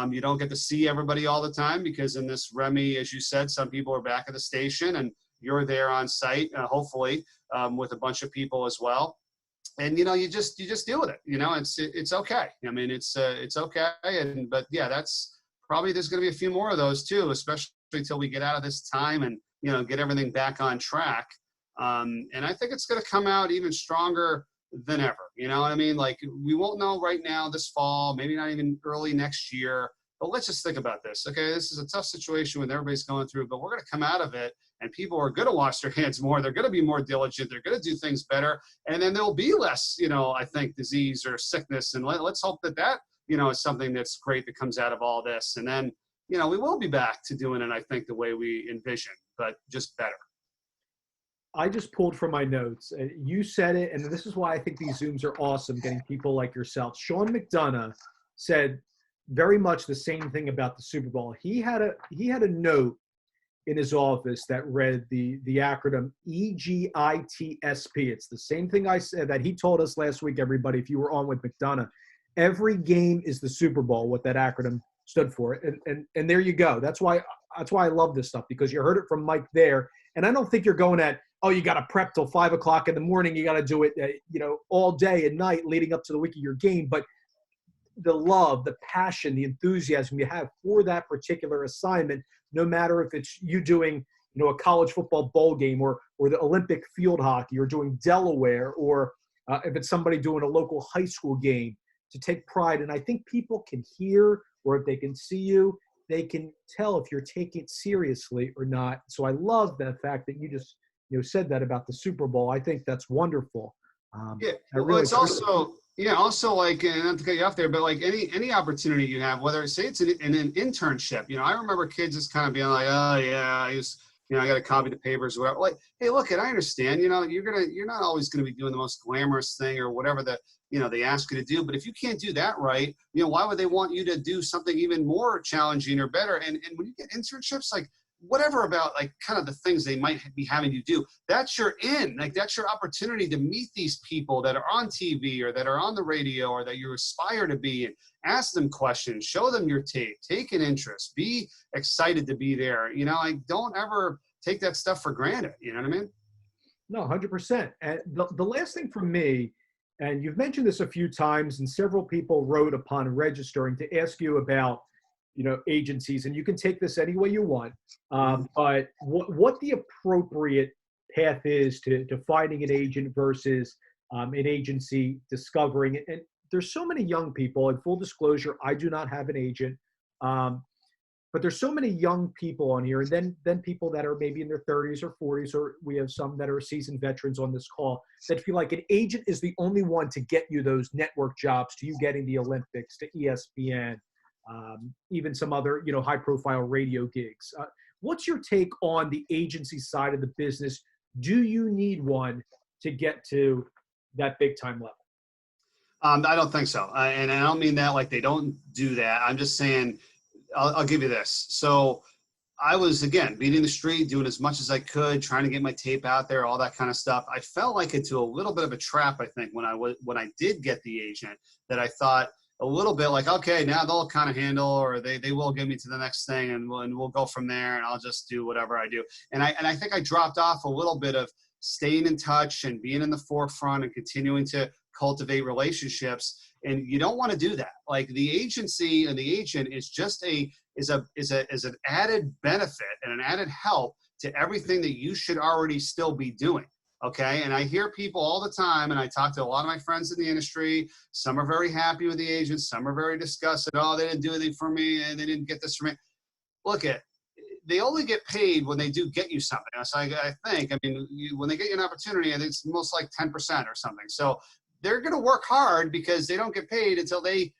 [SPEAKER 2] You don't get to see everybody all the time because in this Remy, as you said, some people are back at the station, and you're there on site, hopefully, with a bunch of people as well. And, you just deal with it. It's okay. I mean, it's okay. But yeah, that's probably, there's going to be a few more of those too, especially until we get out of this time and, get everything back on track. And I think it's going to come out even stronger than ever. You know what I mean? Like, we won't know right now this fall, maybe not even early next year. But let's just think about this. Okay, this is a tough situation when everybody's going through, but we're going to come out of it, and people are going to wash their hands more. They're going to be more diligent. They're going to do things better, and then there'll be less, I think, disease or sickness. And let's hope that is something that's great that comes out of all this. And then, we will be back to doing it, I think, the way we envision, but just better.
[SPEAKER 1] I just pulled from my notes. You said it, and this is why I think these Zooms are awesome, getting people like yourself. Sean McDonough said very much the same thing about the Super Bowl. He had a note in his office that read the acronym EGITSP. It's the same thing I said that he told us last week, everybody, if you were on with McDonough. Every game is the Super Bowl, what that acronym stood for. And there you go. That's why I love this stuff, because you heard it from Mike there. And I don't think you're going at, oh, you got to prep till 5 o'clock in the morning. You got to do it, all day and night leading up to the week of your game. But the love, the passion, the enthusiasm you have for that particular assignment, no matter if it's you doing, a college football bowl game or the Olympic field hockey or doing Delaware, or if it's somebody doing a local high school game, to take pride. And I think people can hear, or if they can see you, they can tell if you're taking it seriously or not. So I love the fact that you just said that about the Super Bowl. I think that's wonderful.
[SPEAKER 2] Yeah,
[SPEAKER 1] well,
[SPEAKER 2] well, it's also like, and not to cut you off there, but like any opportunity you have, whether say it's an internship. I remember kids just kind of being like, oh yeah, I got to copy the papers or whatever. Like, hey, look, I understand. You're not always gonna be doing the most glamorous thing or whatever that they ask you to do. But if you can't do that right, why would they want you to do something even more challenging or better? And when you get internships, like, whatever about like kind of the things they might be having you do, that's your that's your opportunity to meet these people that are on TV or that are on the radio or that you aspire to be, and ask them questions, show them your tape, take an interest, be excited to be there. Like, don't ever take that stuff for granted. You know what I mean?
[SPEAKER 1] No, 100%. And the last thing from me, and you've mentioned this a few times, and several people wrote upon registering to ask you about agencies, and you can take this any way you want. But what the appropriate path is to finding an agent versus an agency discovering it. And there's so many young people, and full disclosure, I do not have an agent. But there's so many young people on here, and then people that are maybe in their 30s or 40s, or we have some that are seasoned veterans on this call, that feel like an agent is the only one to get you those network jobs, to you getting the Olympics, to ESPN, even some other, high-profile radio gigs. What's your take on the agency side of the business? Do you need one to get to that big-time level?
[SPEAKER 2] I don't think so. And I don't mean that like they don't do that. I'm just saying, I'll give you this. So I was, again, beating the street, doing as much as I could, trying to get my tape out there, all that kind of stuff. I fell like into a little bit of a trap, I think, when I did get the agent, that I thought a little bit like, okay, now they'll kind of handle, or they will get me to the next thing, and we'll go from there, and I'll just do whatever I do. And I think I dropped off a little bit of staying in touch and being in the forefront and continuing to cultivate relationships. And you don't want to do that. Like, the agency and the agent is just is an added benefit and an added help to everything that you should already still be doing. Okay. And I hear people all the time, and I talk to a lot of my friends in the industry. Some are very happy with the agents. Some are very disgusted. Oh, they didn't do anything for me, and they didn't get this for me. Look, they only get paid when they do get you something. So I think, when they get you an opportunity, I think it's most like 10% or something. So they're going to work hard because they don't get paid until they,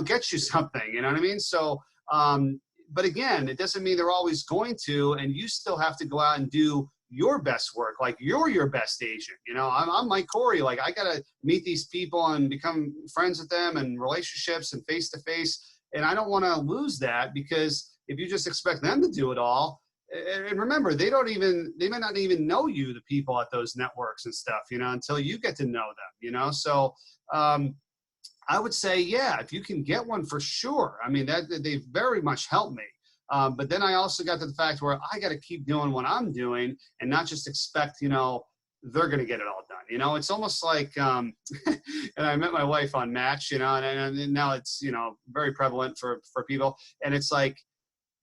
[SPEAKER 2] get you something, you know what I mean? So, but again, it doesn't mean they're always going to, and you still have to go out and do your best work. Like, you're your best agent. I'm Mike Corey. Like, I got to meet these people and become friends with them, and relationships and face to face. And I don't want to lose that, because if you just expect them to do it all, and remember, they may not even know you, the people at those networks and stuff, until you get to know them, So I would say, yeah, if you can get one, for sure. That they've very much helped me. But then I also got to the fact where I got to keep doing what I'm doing, and not just expect, they're going to get it all done. It's almost like, and I met my wife on Match, and now it's, very prevalent for people. And it's like,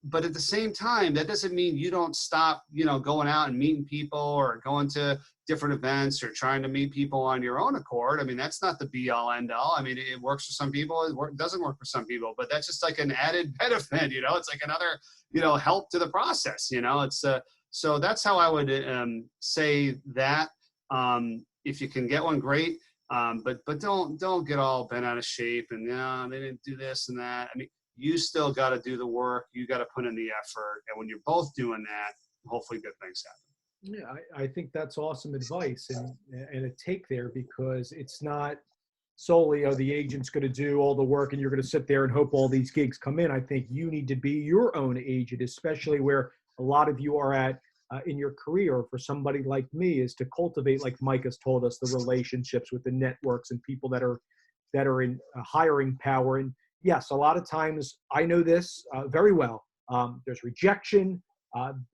[SPEAKER 2] but at the same time, that doesn't mean you don't stop, going out and meeting people, or going to different events, or trying to meet people on your own accord. That's not the be all end all. It works for some people. It doesn't work for some people, but that's just like an added benefit, it's like another, help to the process, it's so that's how I would say that. If you can get one, great. But don't get all bent out of shape and they didn't do this and that. You still got to do the work. You got to put in the effort. And when you're both doing that, hopefully good things happen.
[SPEAKER 1] Yeah, I think that's awesome advice and a take there, because it's not solely, oh, the agent's going to do all the work and you're going to sit there and hope all these gigs come in. I think you need to be your own agent, especially where a lot of you are at in your career. For somebody like me, is to cultivate, like Mike has told us, the relationships with the networks and people that are in hiring power. And yes, a lot of times I know this very well. There's rejection.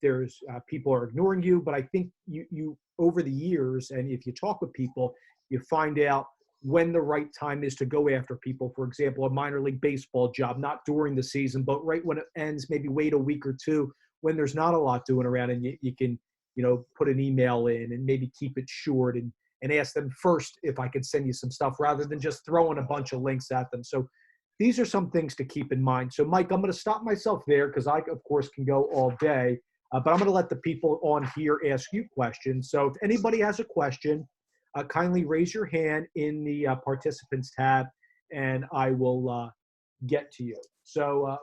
[SPEAKER 1] There's people are ignoring you, but I think you over the years, and if you talk with people, you find out when the right time is to go after people. For example, a minor league baseball job, not during the season, but right when it ends, maybe wait a week or two when there's not a lot doing around, and you can, put an email in and maybe keep it short and ask them first if I could send you some stuff rather than just throwing a bunch of links at them. So these are some things to keep in mind. So Mike, I'm going to stop myself there because I, of course, can go all day, but I'm going to let the people on here ask you questions. So if anybody has a question, kindly raise your hand in the participants tab, and I will get to you. So,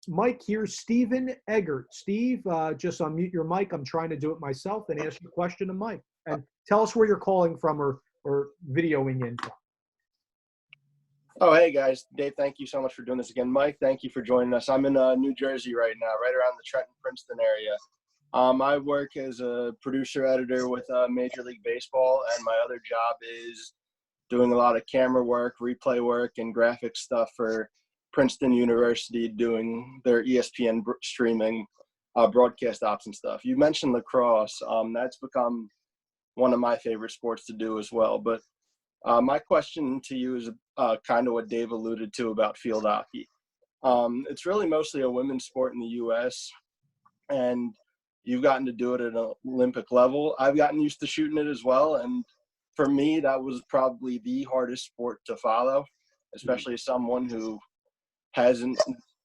[SPEAKER 1] Mike, here's Stephen Eggert. Steve, just unmute your mic. I'm trying to do it myself and ask your question to Mike. And tell us where you're calling from or videoing in from.
[SPEAKER 3] Oh, hey, guys. Dave, thank you so much for doing this again. Mike, thank you for joining us. I'm in New Jersey right now, right around the Trenton-Princeton area. I work as a producer editor with Major League Baseball, and my other job is doing a lot of camera work, replay work, and graphic stuff for Princeton University, doing their ESPN streaming broadcast ops and stuff. You mentioned lacrosse. That's become one of my favorite sports to do as well. But my question to you is kind of what Dave alluded to about field hockey. It's really mostly a women's sport in the U.S., and you've gotten to do it at an Olympic level. I've gotten used to shooting it as well, and for me, that was probably the hardest sport to follow, especially as someone who hasn't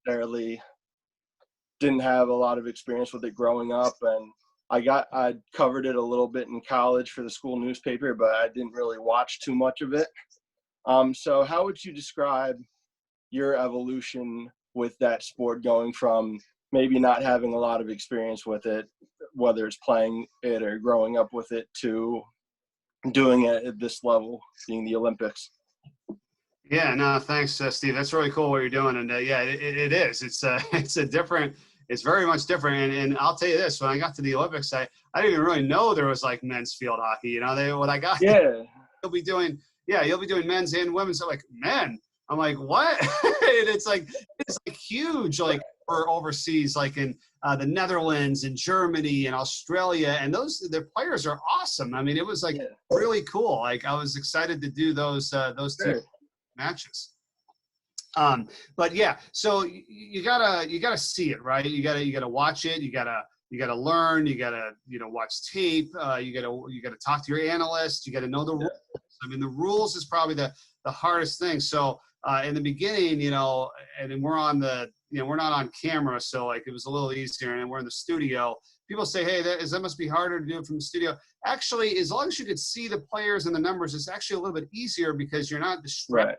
[SPEAKER 3] necessarily didn't have a lot of experience with it growing up. And I covered it a little bit in college for the school newspaper, but I didn't really watch too much of it. So how would you describe your evolution with that sport, going from maybe not having a lot of experience with it, whether it's playing it or growing up with it, to doing it at this level, being the Olympics?
[SPEAKER 2] Yeah, no, thanks, Steve. That's really cool what you're doing. And yeah, it is. It's very much different. And I'll tell you this, when I got to the Olympics, I didn't even really know there was like men's field hockey. When I got
[SPEAKER 3] Yeah.
[SPEAKER 2] you'll be doing men's and women's. I'm like, men. I'm like, what? And it's like huge, like for overseas, like in the Netherlands and Germany and Australia. And their players are awesome. I mean, it was like really cool. Like I was excited to do those two matches. But yeah, so you gotta see it, right? You gotta watch it. You gotta learn. You gotta watch tape. You gotta talk to your analyst. You gotta know the rules. I mean, the rules is probably the hardest thing. So in the beginning, and then we're on we're not on camera, so like it was a little easier, and we're in the studio. People say, hey, that must be harder to do it from the studio. Actually, as long as you could see the players and the numbers, it's actually a little bit easier because you're not distracted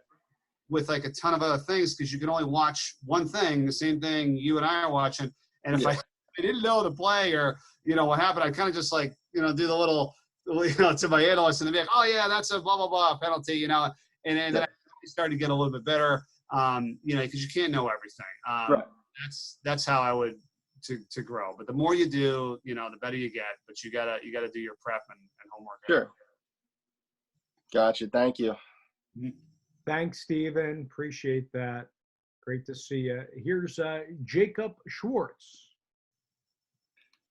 [SPEAKER 2] with like a ton of other things, because you can only watch one thing, the same thing you and I are watching. And if I didn't know the play or, what happened, I'd kind of just like, do the little, to my analyst in the back, oh yeah, that's a blah, blah, blah penalty, and then I started to get a little bit better, because you can't know everything. That's how I would to grow. But the more you do, the better you get, but you gotta do your prep and homework.
[SPEAKER 3] Sure. Gotcha. Thank you.
[SPEAKER 2] Mm-hmm.
[SPEAKER 1] Thanks, Stephen. Appreciate that. Great to see you. Here's Jacob Schwartz.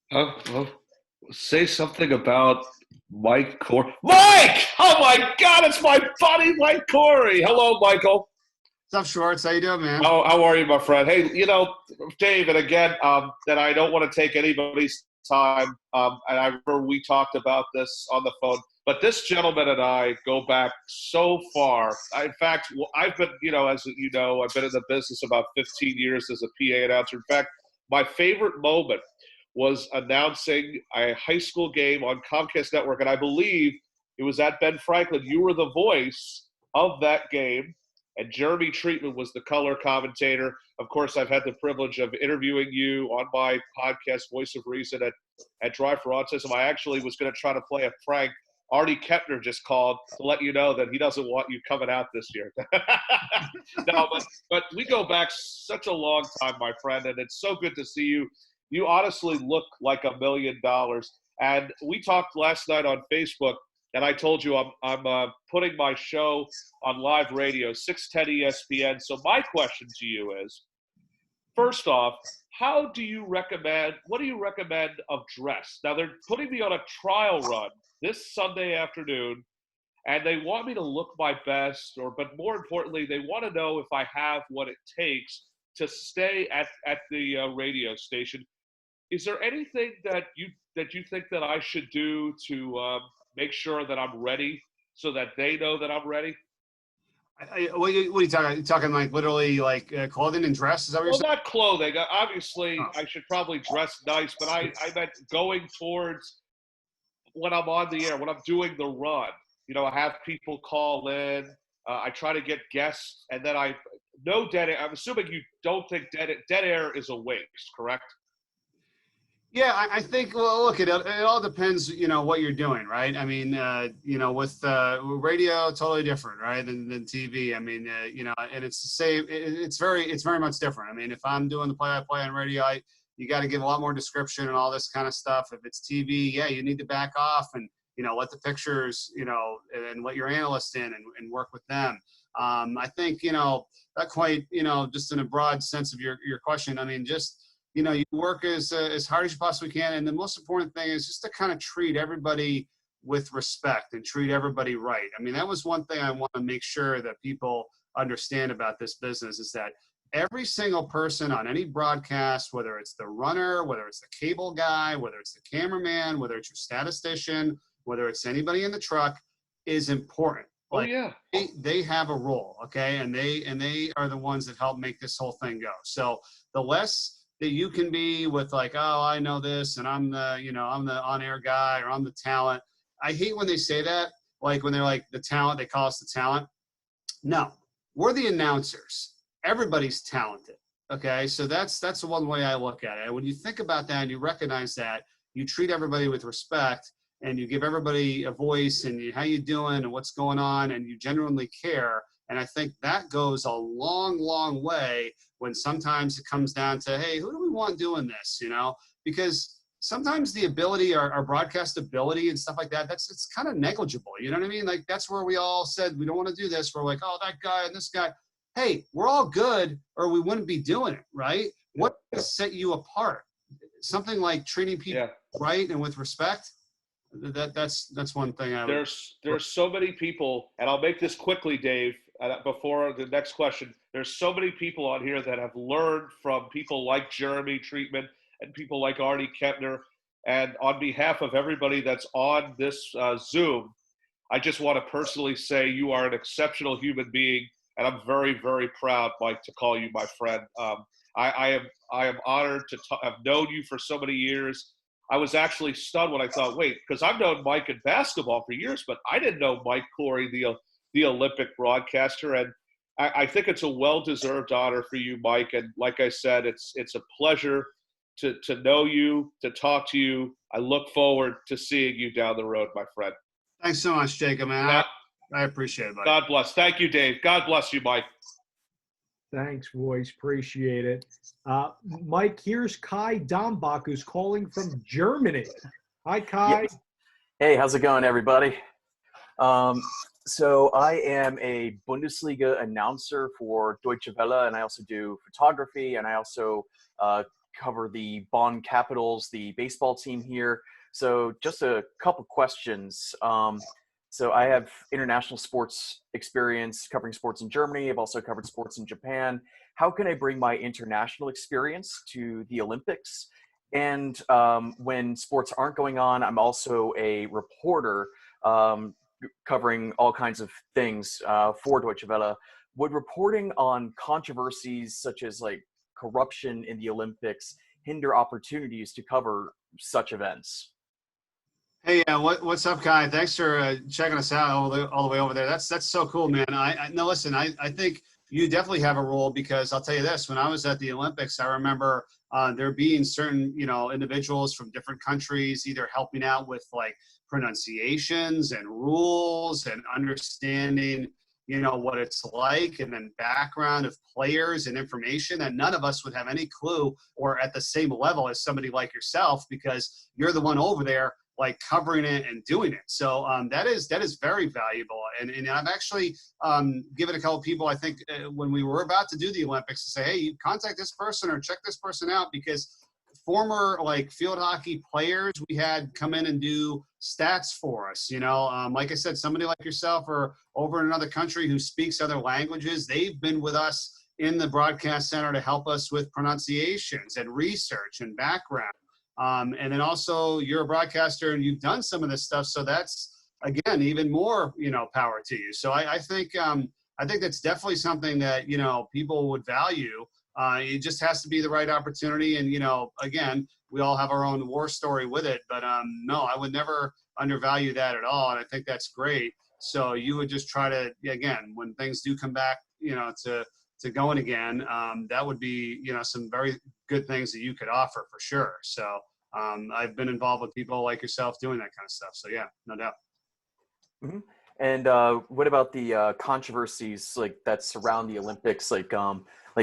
[SPEAKER 4] Well, say something about Mike Corey. Mike! Oh my God, it's my buddy Mike Corey. Hello, Michael.
[SPEAKER 2] What's up, Schwartz? How you doing, man?
[SPEAKER 4] How are you, my friend? Hey, Dave, and again, that I don't want to take anybody's time. And I remember we talked about this on the phone. But this gentleman and I go back so far. In fact, I've been, as you know, I've been in the business about 15 years as a PA announcer. In fact, my favorite moment was announcing a high school game on Comcast Network, and I believe it was at Ben Franklin. You were the voice of that game, and Jeremy Treatment was the color commentator. Of course, I've had the privilege of interviewing you on my podcast, Voice of Reason, at Drive for Autism. I actually was going to try to play a prank. Artie Kepner just called to let you know that he doesn't want you coming out this year. No, but we go back such a long time, my friend, and it's so good to see you. You honestly look like $1 million. And we talked last night on Facebook, and I told you I'm putting my show on live radio, 610 ESPN. So my question to you is, first off, what do you recommend of dress? Now, they're putting me on a trial run this Sunday afternoon, and they want me to look my best, but more importantly, they want to know if I have what it takes to stay at the radio station. Is there anything that you think that I should do to make sure that I'm ready, so that they know that I'm ready?
[SPEAKER 2] What are you talking? Are you talking like literally like clothing and dress? Is that what you're saying?
[SPEAKER 4] Well, not clothing. Obviously, I should probably dress nice, but I meant going towards when I'm on the air, when I'm doing the run. You know, I have people call in. I try to get guests, and then no dead air. I'm assuming you don't think dead air is a waste, correct?
[SPEAKER 2] Yeah, I think, well, look, it all depends, what you're doing, right? I mean, with radio, totally different, right, than TV. I mean, and it's the same. It's very much different. I mean, if I'm doing the play-by-play on radio, you got to give a lot more description and all this kind of stuff. If it's TV, yeah, you need to back off and, let the pictures, and let your analysts in and work with them. I think, not quite, just in a broad sense of your question. I mean, just, you work as hard as you possibly can. And the most important thing is just to kind of treat everybody with respect and treat everybody right. I mean, that was one thing I want to make sure that people understand about this business, is that every single person on any broadcast, whether it's the runner, whether it's the cable guy, whether it's the cameraman, whether it's your statistician, whether it's anybody in the truck, is important. Like,
[SPEAKER 4] yeah.
[SPEAKER 2] They have a role, okay? And they are the ones that help make this whole thing go. So the less that you can be with like, oh, I know this, and I'm the on-air guy, or I'm the talent. I hate when they say that, like when they're like the talent, they call us the talent. No, we're the announcers. Everybody's talented, okay? So that's the one way I look at it. And when you think about that and you recognize that, you treat everybody with respect, and you give everybody a voice, and how you doing and what's going on, and you genuinely care. And I think that goes a long, long way when sometimes it comes down to, hey, who do we want doing this, Because sometimes the ability, our broadcast ability and stuff like that, it's kind of negligible, you know what I mean? Like, that's where we all said we don't want to do this. We're like, oh, that guy and this guy. Hey, we're all good, or we wouldn't be doing it, right? What set you apart? Something like treating people right and with respect. That's one thing.
[SPEAKER 4] There's so many people, and I'll make this quickly, Dave, before the next question. There's so many people on here that have learned from people like Jeremy Treatment and people like Artie Kepner. And on behalf of everybody that's on this Zoom, I just want to personally say you are an exceptional human being, and I'm very, very proud, Mike, to call you my friend. I am honored to have known you for so many years. I was actually stunned when I thought, wait, because I've known Mike in basketball for years, but I didn't know Mike Corey, the Olympic broadcaster. And I think it's a well-deserved honor for you, Mike. And like I said, it's a pleasure to know you, to talk to you. I look forward to seeing you down the road, my friend.
[SPEAKER 2] Thanks so much, Jacob, man. I appreciate it, buddy.
[SPEAKER 4] God bless. Thank you, Dave. God bless you, Mike.
[SPEAKER 1] Thanks, Voice. Appreciate it. Mike, here's Kai Dombach, who's calling from Germany. Hi, Kai.
[SPEAKER 5] Yes. Hey, how's it going, everybody? So I am a Bundesliga announcer for Deutsche Welle, and I also do photography, and I also cover the Bonn Capitals, the baseball team here. So just a couple questions. So I have international sports experience covering sports in Germany. I've also covered sports in Japan. How can I bring my international experience to the Olympics? And when sports aren't going on, I'm also a reporter covering all kinds of things for Deutsche Welle. Would reporting on controversies such as like corruption in the Olympics hinder opportunities to cover such events?
[SPEAKER 2] Hey, what's up, Kai? Thanks for checking us out all the way over there. That's so cool, man. No, listen, I think you definitely have a role, because I'll tell you this: when I was at the Olympics, I remember there being certain individuals from different countries either helping out with like pronunciations and rules and understanding what it's like, and then background of players and information that none of us would have any clue or at the same level as somebody like yourself, because you're the one over there like covering it and doing it. So that is very valuable. And I've actually given a couple of people, I think when we were about to do the Olympics, to say, hey, you contact this person or check this person out, because former like field hockey players we had come in and do stats for us. Like I said, somebody like yourself or over in another country who speaks other languages, they've been with us in the broadcast center to help us with pronunciations and research and background. And then also you're a broadcaster and you've done some of this stuff. So that's, again, even more, power to you. So I think that's definitely something that, people would value. It just has to be the right opportunity. And, again, we all have our own war story with it, but no, I would never undervalue that at all. And I think that's great. So you would just try to, again, when things do come back, to going again, that would be, some very good things that you could offer for sure. So I've been involved with people like yourself doing that kind of stuff. So yeah, no doubt.
[SPEAKER 5] Mm-hmm. And what about the controversies like that surround the Olympics? Like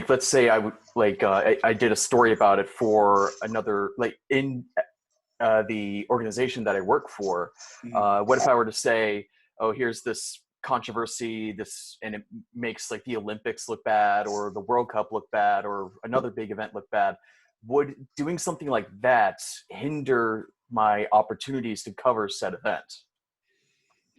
[SPEAKER 5] let's say I would I did a story about it for another in the organization that I work for.
[SPEAKER 2] Mm-hmm.
[SPEAKER 5] What if I were to say, oh, here's this controversy, and it makes like the Olympics look bad or the World Cup look bad or another big event look bad? Would doing something like that hinder my opportunities to cover said event?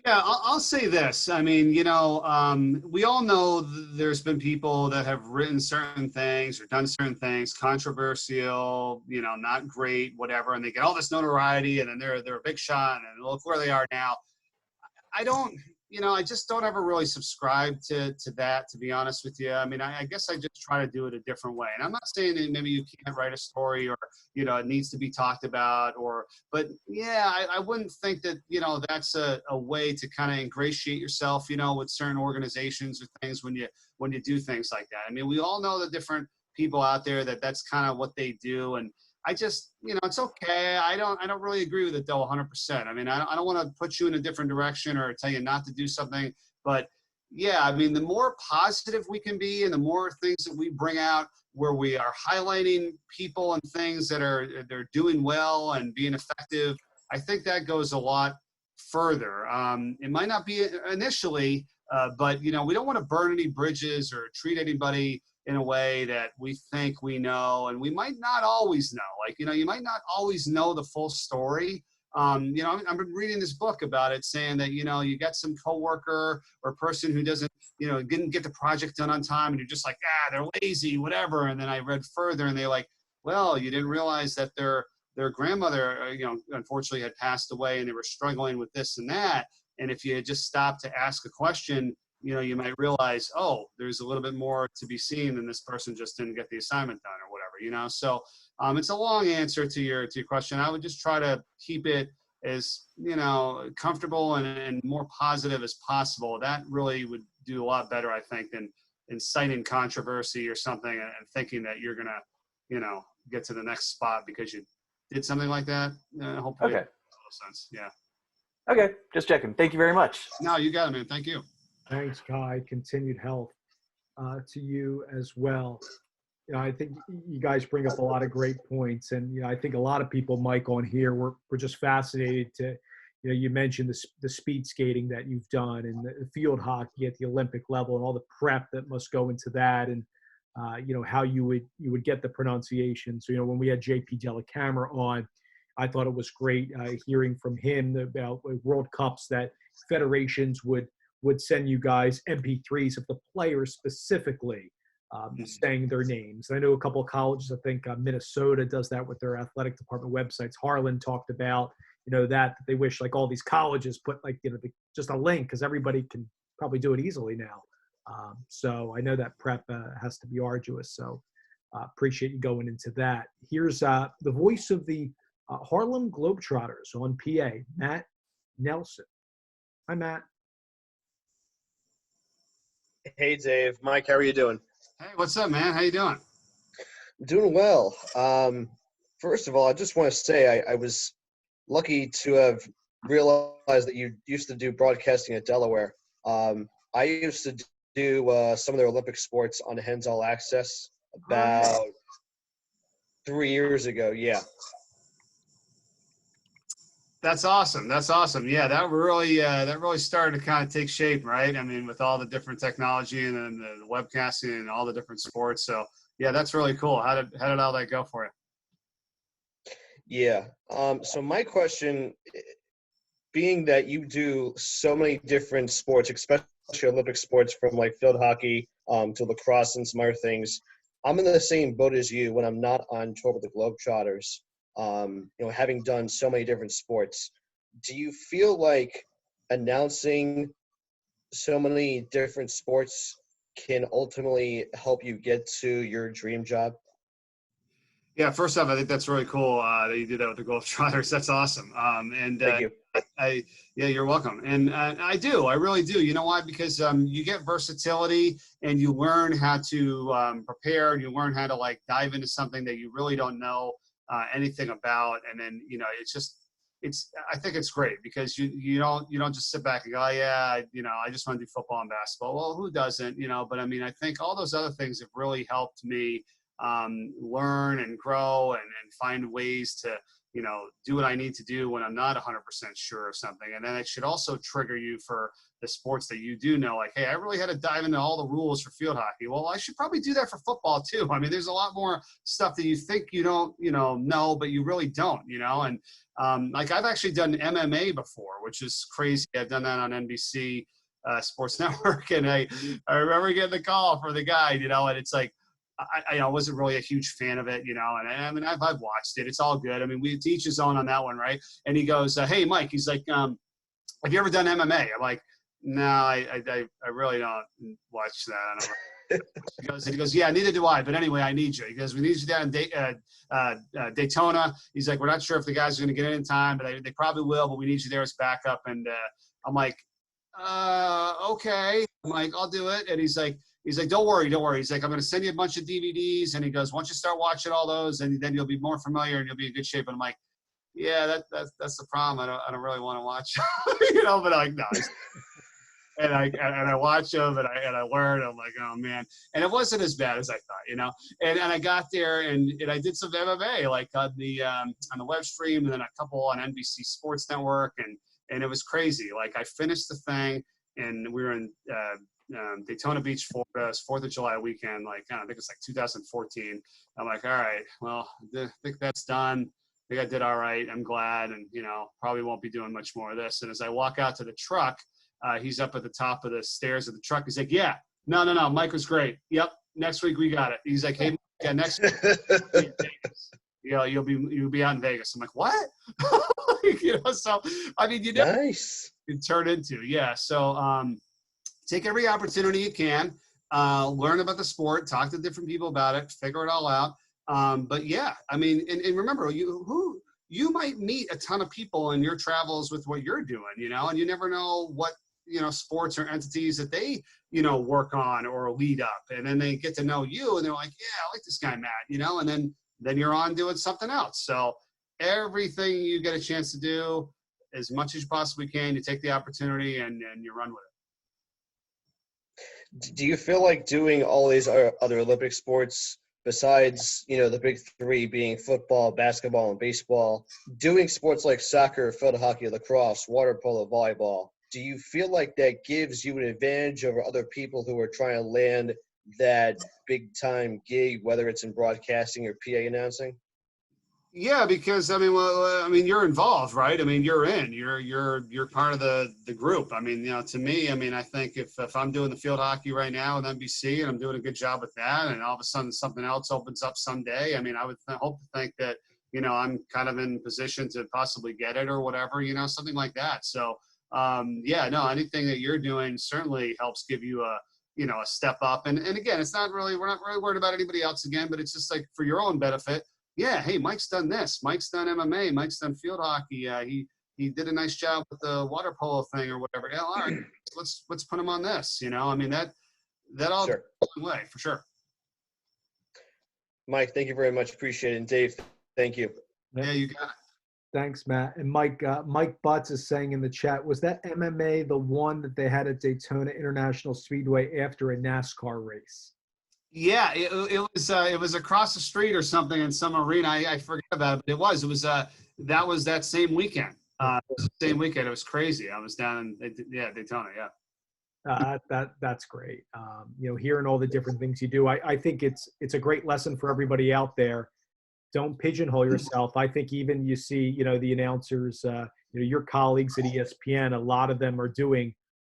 [SPEAKER 2] Yeah, I'll say this. I mean, we all know there's been people that have written certain things or done certain things, controversial, not great, whatever, and they get all this notoriety, and then they're a big shot, and look where they are now. I just don't ever really subscribe to that, to be honest with you. I mean, I guess I just try to do it a different way. And I'm not saying that maybe you can't write a story or, it needs to be talked about but yeah, I wouldn't think that, that's a way to kind of ingratiate yourself, with certain organizations or things when you do things like that. I mean, we all know the different people out there that's kind of what they do. And I just, it's okay. I don't really agree with it though, 100%. I mean, I don't want to put you in a different direction or tell you not to do something, but yeah, I mean, the more positive we can be and the more things that we bring out where we are highlighting people and things that they're doing well and being effective, I think that goes a lot further. It might not be initially, but we don't want to burn any bridges or treat anybody in a way that we think we know, and we might not always know. Like, you might not always know the full story. I've been reading this book about it saying that, you got some coworker or person who doesn't, didn't get the project done on time, and you're just like, they're lazy, whatever. And then I read further and they're like, well, you didn't realize that their grandmother, unfortunately had passed away and they were struggling with this and that. And if you had just stopped to ask a question, you might realize, oh, there's a little bit more to be seen than this person just didn't get the assignment done or whatever, So it's a long answer to your question. I would just try to keep it as, comfortable and more positive as possible. That really would do a lot better, I think, than inciting controversy or something and thinking that you're going to, get to the next spot because you did something like that. Hopefully
[SPEAKER 5] Okay.
[SPEAKER 2] it makes a little sense. Yeah.
[SPEAKER 5] Okay. Just checking. Thank you very much.
[SPEAKER 2] No, you got it, man. Thank you.
[SPEAKER 1] Thanks, Kai. Continued health to you as well. I think you guys bring up a lot of great points, and I think a lot of people, Mike, on here, we're just fascinated to, you mentioned the speed skating that you've done and the field hockey at the Olympic level and all the prep that must go into that, and how you would get the pronunciation. So when we had JP Dellacamera on, I thought it was great hearing from him about World Cups that federations would send you guys MP3s of the players specifically saying their names. And I know a couple of colleges, I think Minnesota does that with their athletic department websites. Harlan talked about, that they wish like all these colleges put like, just a link because everybody can probably do it easily now. So I know that prep has to be arduous. So appreciate you going into that. Here's the voice of the Harlem Globetrotters on PA, Matt Nelson. Hi, Matt.
[SPEAKER 6] Hey, Dave. Mike, how are you doing?
[SPEAKER 2] Hey, what's up, man? How you doing?
[SPEAKER 6] Doing well. First of all, I just want to say I was lucky to have realized that you used to do broadcasting at Delaware. I used to do some of their Olympic sports on Hens All Access about 3 years ago. Yeah.
[SPEAKER 2] That's awesome. That's awesome. Yeah, that really started to kind of take shape, right? I mean, with all the different technology and then the webcasting and all the different sports. So yeah, that's really cool. How did all that go for you?
[SPEAKER 6] Yeah. So my question, being that you do so many different sports, especially Olympic sports, from like field hockey to lacrosse and some other things, I'm in the same boat as you when I'm not on tour with the Globetrotters. Having done so many different sports, do you feel like announcing so many different sports can ultimately help you get to your dream job?
[SPEAKER 2] Yeah, first off, I think that's really cool that you did that with the Globetrotters. That's awesome.
[SPEAKER 6] Thank you.
[SPEAKER 2] Yeah, you're welcome. And I really do. You know why? Because you get versatility and you learn how to prepare, and you learn how to like dive into something that you really don't know anything about. And then, I think it's great because you don't just sit back and go, oh, yeah, I just want to do football and basketball. Well, who doesn't, but I mean, I think all those other things have really helped me learn and grow and find ways to, do what I need to do when I'm not 100% sure of something. And then it should also trigger you for the sports that you do know, like, hey, I really had to dive into all the rules for field hockey. Well, I should probably do that for football too. I mean, there's a lot more stuff that you think you don't, know, but you really don't, and like I've actually done MMA before, which is crazy. I've done that on NBC Sports Network. And I remember getting the call for the guy, and it's like, I wasn't really a huge fan of it, and I mean, I've watched it. It's all good. I mean, we teach his own on that one, right? And he goes, hey, Mike, he's like, have you ever done MMA? I'm like, no, I really don't watch that. I don't know. He goes, yeah, neither do I. But anyway, I need you. He goes, we need you down in Daytona. He's like, we're not sure if the guys are going to get in time, but they probably will, but we need you there as backup. And I'm like, okay. I'm like, I'll do it. And he's like, don't worry. He's like, I'm going to send you a bunch of DVDs. And he goes, once you start watching all those, and then you'll be more familiar and you'll be in good shape. And I'm like, yeah, that's the problem. I don't really want to watch, but I'm like, no. And I watch them and I learn. I'm like, oh man. And it wasn't as bad as I thought, And I got there and I did some MMA like on the web stream, and then a couple on NBC Sports Network, and it was crazy. Like I finished the thing, and we were in Daytona Beach, Florida. It was 4th of July weekend. Like I think it's like 2014. I'm like, all right, well, I think that's done. I think I did all right. I'm glad, and probably won't be doing much more of this. And as I walk out to the truck, he's up at the top of the stairs of the truck. He's like, yeah, no, Mike was great. Yep, next week we got it. He's like, hey, yeah, next week, you'll be out in Vegas. I'm like, what? So I mean,
[SPEAKER 6] Nice.
[SPEAKER 2] can turn into, yeah. So take every opportunity you can, learn about the sport, talk to different people about it, figure it all out. But yeah, I mean, and remember, you might meet a ton of people in your travels with what you're doing, and you never know what, sports or entities that they, work on or lead up. And then they get to know you and they're like, yeah, I like this guy, Matt, and then you're on doing something else. So everything you get a chance to do, as much as you possibly can, you take the opportunity and you run with it.
[SPEAKER 6] Do you feel like doing all these other Olympic sports, besides, the big three being football, basketball, and baseball, doing sports like soccer, field hockey, lacrosse, water polo, volleyball, do you feel like that gives you an advantage over other people who are trying to land that big-time gig, whether it's in broadcasting or PA announcing?
[SPEAKER 2] Yeah, because you're involved, right? I mean, you're part of the group. I mean, to me, I think if I'm doing the field hockey right now with NBC and I'm doing a good job with that, and all of a sudden something else opens up someday, I would hope to think that, I'm kind of in position to possibly get it or whatever, something like that. So, anything that you're doing certainly helps give you a step up. And again, we're not really worried about anybody else again, but it's just like for your own benefit. yeah, hey, Mike's done this. Mike's done MMA. Mike's done field hockey. He did a nice job with the water polo thing or whatever. Yeah, all right, let's put him on this. I mean that all
[SPEAKER 6] Sure.
[SPEAKER 2] way for sure.
[SPEAKER 6] Mike, thank you very much. Appreciate it. And Dave, thank you.
[SPEAKER 2] Yeah, you got it.
[SPEAKER 1] Thanks, Matt. And Mike Butts is saying in the chat, was that MMA the one that they had at Daytona International Speedway after a NASCAR race?
[SPEAKER 2] Yeah, it was across the street or something in some arena. I forget about it, but it was that was that same weekend. It was the same weekend. It was crazy. I was down in Daytona. Yeah.
[SPEAKER 1] That's great. Hearing all the different things you do, I think it's a great lesson for everybody out there. Don't pigeonhole yourself. I think even you see, the announcers, your colleagues at ESPN, a lot of them are doing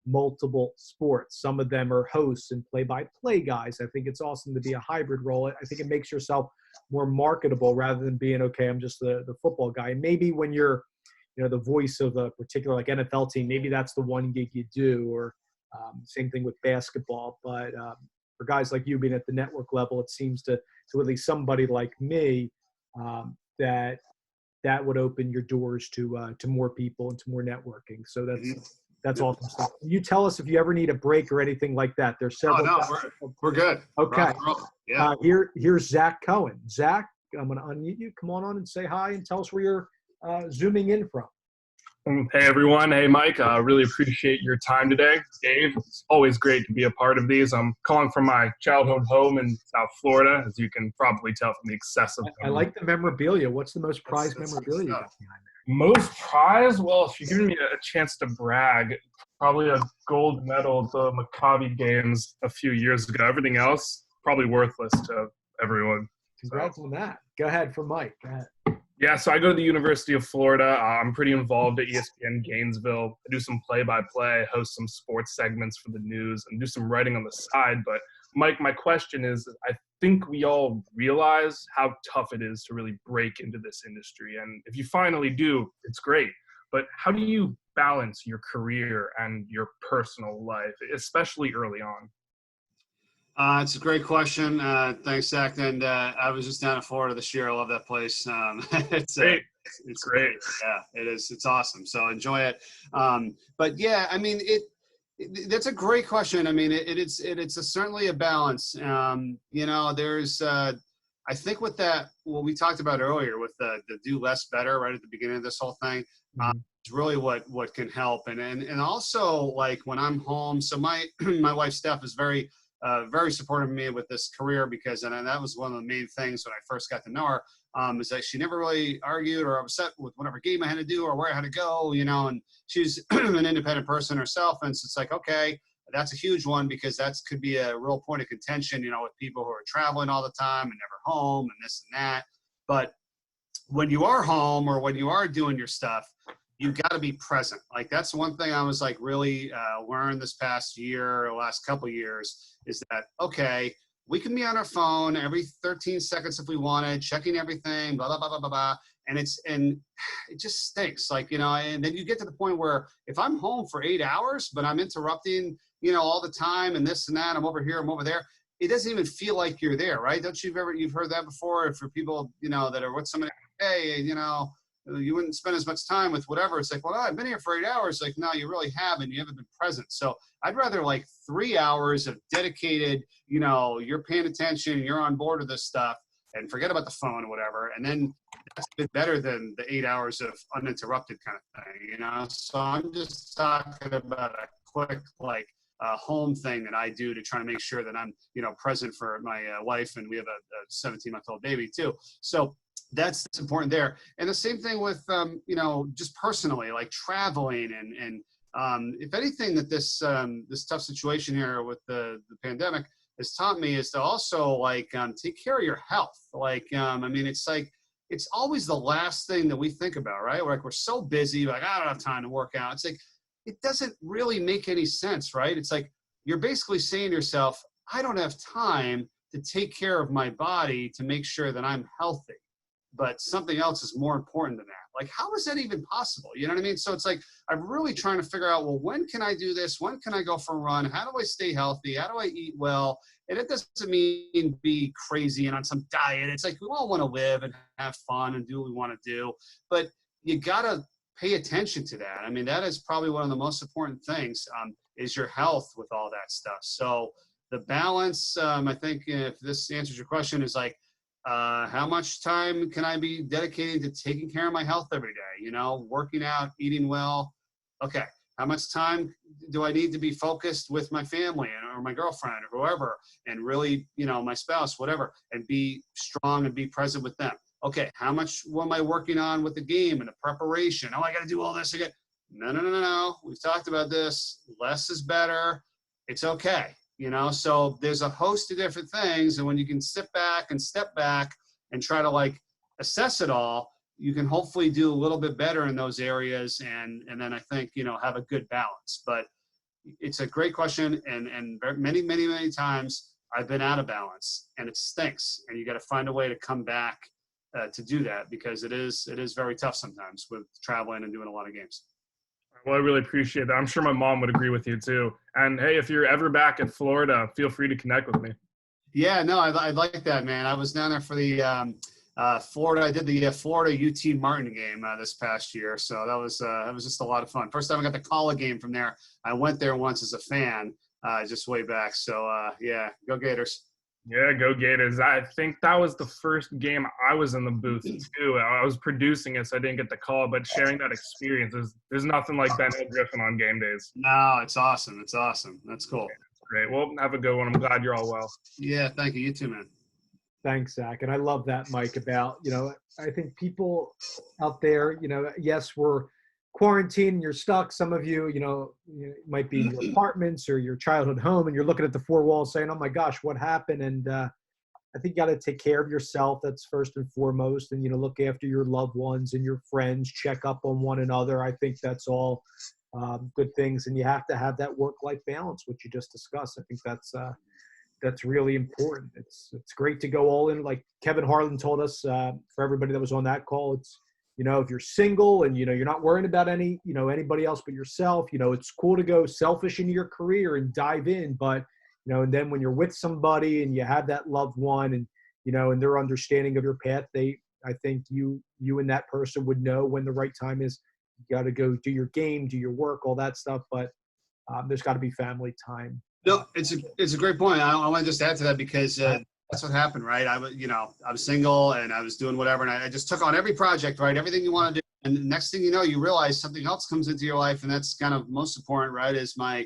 [SPEAKER 1] multiple sports. Some of them are hosts and play-by-play guys. I think it's awesome to be a hybrid role. I think it makes yourself more marketable rather than being, okay, I'm just the football guy. And maybe when you're, the voice of a particular like NFL team, maybe that's the one gig you do, or same thing with basketball. But for guys like you being at the network level, it seems to at least somebody like me, that would open your doors to more people and to more networking. So that's awesome stuff. You tell us if you ever need a break or anything like that. There's several.
[SPEAKER 2] Oh, no, we're good.
[SPEAKER 1] Okay.
[SPEAKER 2] Yeah.
[SPEAKER 1] Here's Zach Cohen. Zach, I'm going to unmute you. Come on and say hi and tell us where you're zooming in from.
[SPEAKER 7] Hey, everyone. Hey, Mike. Really appreciate your time today. Dave, it's always great to be a part of these. I'm calling from my childhood home in South Florida, as you can probably tell from the excessive.
[SPEAKER 1] I like the memorabilia. What's the most prized memorabilia you got behind there?
[SPEAKER 7] Most prized? Well, if you're giving me a chance to brag, probably a gold medal at the Maccabi games a few years ago. Everything else, probably worthless to everyone.
[SPEAKER 1] Congrats on that. Go ahead for Mike. Go ahead.
[SPEAKER 7] Yeah, so I go to the University of Florida. I'm pretty involved at ESPN Gainesville. I do some play-by-play, host some sports segments for the news, and do some writing on the side. But, Mike, my question is, I think we all realize how tough it is to really break into this industry. And if you finally do, it's great. But how do you balance your career and your personal life, especially early on?
[SPEAKER 2] It's a great question. Thanks, Zach. And I was just down in Florida this year. I love that place. It's
[SPEAKER 7] great.
[SPEAKER 2] It's great. Yeah, it is. It's awesome. So enjoy it. But yeah, I mean, that's a great question. I mean, it's certainly a balance. There's I think with that, what we talked about earlier with the do less better right at the beginning of this whole thing, it's really what can help. And also like when I'm home, so my wife Steph is very supportive of me with this career because, and that was one of the main things when I first got to know her, is that she never really argued or upset with whatever game I had to do or where I had to go, and she's an independent person herself. And so it's like, okay, that's a huge one because that could be a real point of contention, with people who are traveling all the time and never home and this and that. But when you are home or when you are doing your stuff, you got to be present. Like that's one thing I was like really learned this past year or last couple of years is that, okay, we can be on our phone every 13 seconds if we wanted, checking everything, blah, blah, blah, blah, blah, blah. And it just stinks. Like, and then you get to the point where if I'm home for 8 hours, but I'm interrupting, all the time and this and that, I'm over here, I'm over there. It doesn't even feel like you're there, right? You've heard that before for people, that are with somebody, hey, you wouldn't spend as much time with whatever. It's like, well, I've been here for 8 hours. Like, no, you really haven't. You haven't been present. So I'd rather like 3 hours of dedicated, you're paying attention, you're on board with this stuff and forget about the phone or whatever. And then that's a bit better than the 8 hours of uninterrupted kind of thing, So I'm just talking about a quick, like, home thing that I do to try to make sure that I'm, present for my wife. And we have a 17-month-old baby too. So that's important there. And the same thing with, just personally, like traveling and if anything that this tough situation here with the pandemic has taught me is to also like take care of your health. Like, it's like, it's always the last thing that we think about, right? Like we're so busy, like I don't have time to work out. It's like, it doesn't really make any sense, right? It's like, you're basically saying to yourself, I don't have time to take care of my body to make sure that I'm healthy. But something else is more important than that. Like, how is that even possible? You know what I mean? So it's like, I'm really trying to figure out, well, when can I do this? When can I go for a run? How do I stay healthy? How do I eat well? And it doesn't mean be crazy and on some diet. It's like, we all want to live and have fun and do what we want to do. But you got to pay attention to that. I mean, that is probably one of the most important things, is your health with all that stuff. So the balance, I think if this answers your question, is like, how much time can I be dedicating to taking care of my health every day? You know, working out, eating well. Okay. How much time do I need to be focused with my family or my girlfriend or whoever, and really, you know, my spouse, whatever, and be strong and be present with them? Okay. How much am I working on with the game and the preparation? Oh, I got to do all this again. No. We've talked about this. Less is better. It's okay. You know, so there's a host of different things. And when you can sit back and step back and try to like assess it all, you can hopefully do a little bit better in those areas. And then I think, you know, have a good balance. But it's a great question. And many times I've been out of balance and it stinks. And you got to find a way to come back to do that, because it is very tough sometimes with traveling and doing a lot of games.
[SPEAKER 7] Well, I really appreciate that. I'm sure my mom would agree with you too. And hey, if you're ever back in Florida, feel free to connect with me.
[SPEAKER 2] Yeah, no, I like that, man. I was down there for the Florida. I did the Florida UT Martin game this past year, so that was just a lot of fun. First time I got to call a game from there. I went there once as a fan, just way back. So yeah, go Gators.
[SPEAKER 7] Yeah, go Gators. I think that was the first game I was in the booth too. I was producing it, so I didn't get the call, but sharing that experience there's nothing like Ben Hill Griffin on game days.
[SPEAKER 2] No, it's awesome. It's awesome. That's cool.
[SPEAKER 7] Great. Well, have a good one. I'm glad you're all well.
[SPEAKER 2] Yeah, thank you. You too, man.
[SPEAKER 1] Thanks, Zach. And I love that, Mike, about, you know, I think people out there, you know, yes, we're quarantined, you're stuck. Some of you, you know, it might be your apartments or your childhood home, and you're looking at the four walls saying, oh my gosh, what happened? And I think you got to take care of yourself. That's first and foremost. And, you know, look after your loved ones and your friends, check up on one another. I think that's all good things. And you have to have that work-life balance, which you just discussed. I think that's really important. It's great to go all in. Like Kevin Harlan told us, for everybody that was on that call, it's, you know, if you're single and, you know, you're not worrying about anybody else but yourself, you know, it's cool to go selfish into your career and dive in. But, you know, and then when you're with somebody and you have that loved one and, you know, and their understanding of your path, I think you and that person would know when the right time is. You got to go do your game, do your work, all that stuff. But there's got to be family time.
[SPEAKER 2] No, it's a great point. I want to just add to that, because that's what happened, right? I was single and I was doing whatever, and I just took on every project, right? Everything you want to do. And the next thing you know, you realize something else comes into your life, and that's kind of most important, right? Is my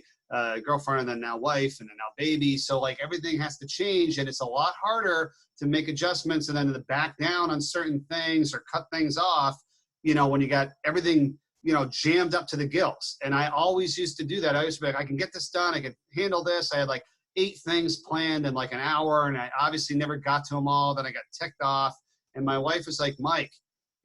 [SPEAKER 2] girlfriend, and then now wife, and then now baby. So like everything has to change, and it's a lot harder to make adjustments and then to back down on certain things or cut things off, you know, when you got everything, you know, jammed up to the gills. And I always used to do that. I used to be like, I can get this done. I can handle this. I had like 8 things planned in like an hour, and I obviously never got to them all. Then I got ticked off. And my wife was like, Mike,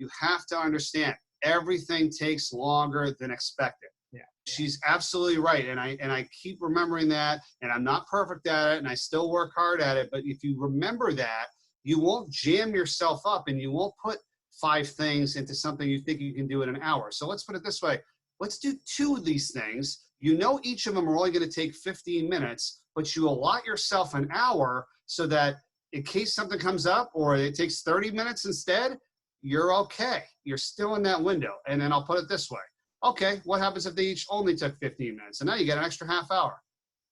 [SPEAKER 2] you have to understand, everything takes longer than expected.
[SPEAKER 1] Yeah.
[SPEAKER 2] She's absolutely right. And I keep remembering that, and I'm not perfect at it, and I still work hard at it. But if you remember that, you won't jam yourself up, and you won't put 5 things into something you think you can do in an hour. So let's put it this way. Let's do 2 of these things. You know, each of them are only going to take 15 minutes, but you allot yourself an hour so that in case something comes up or it takes 30 minutes instead, you're okay. You're still in that window. And then I'll put it this way. Okay, what happens if they each only took 15 minutes? And now you get an extra half hour.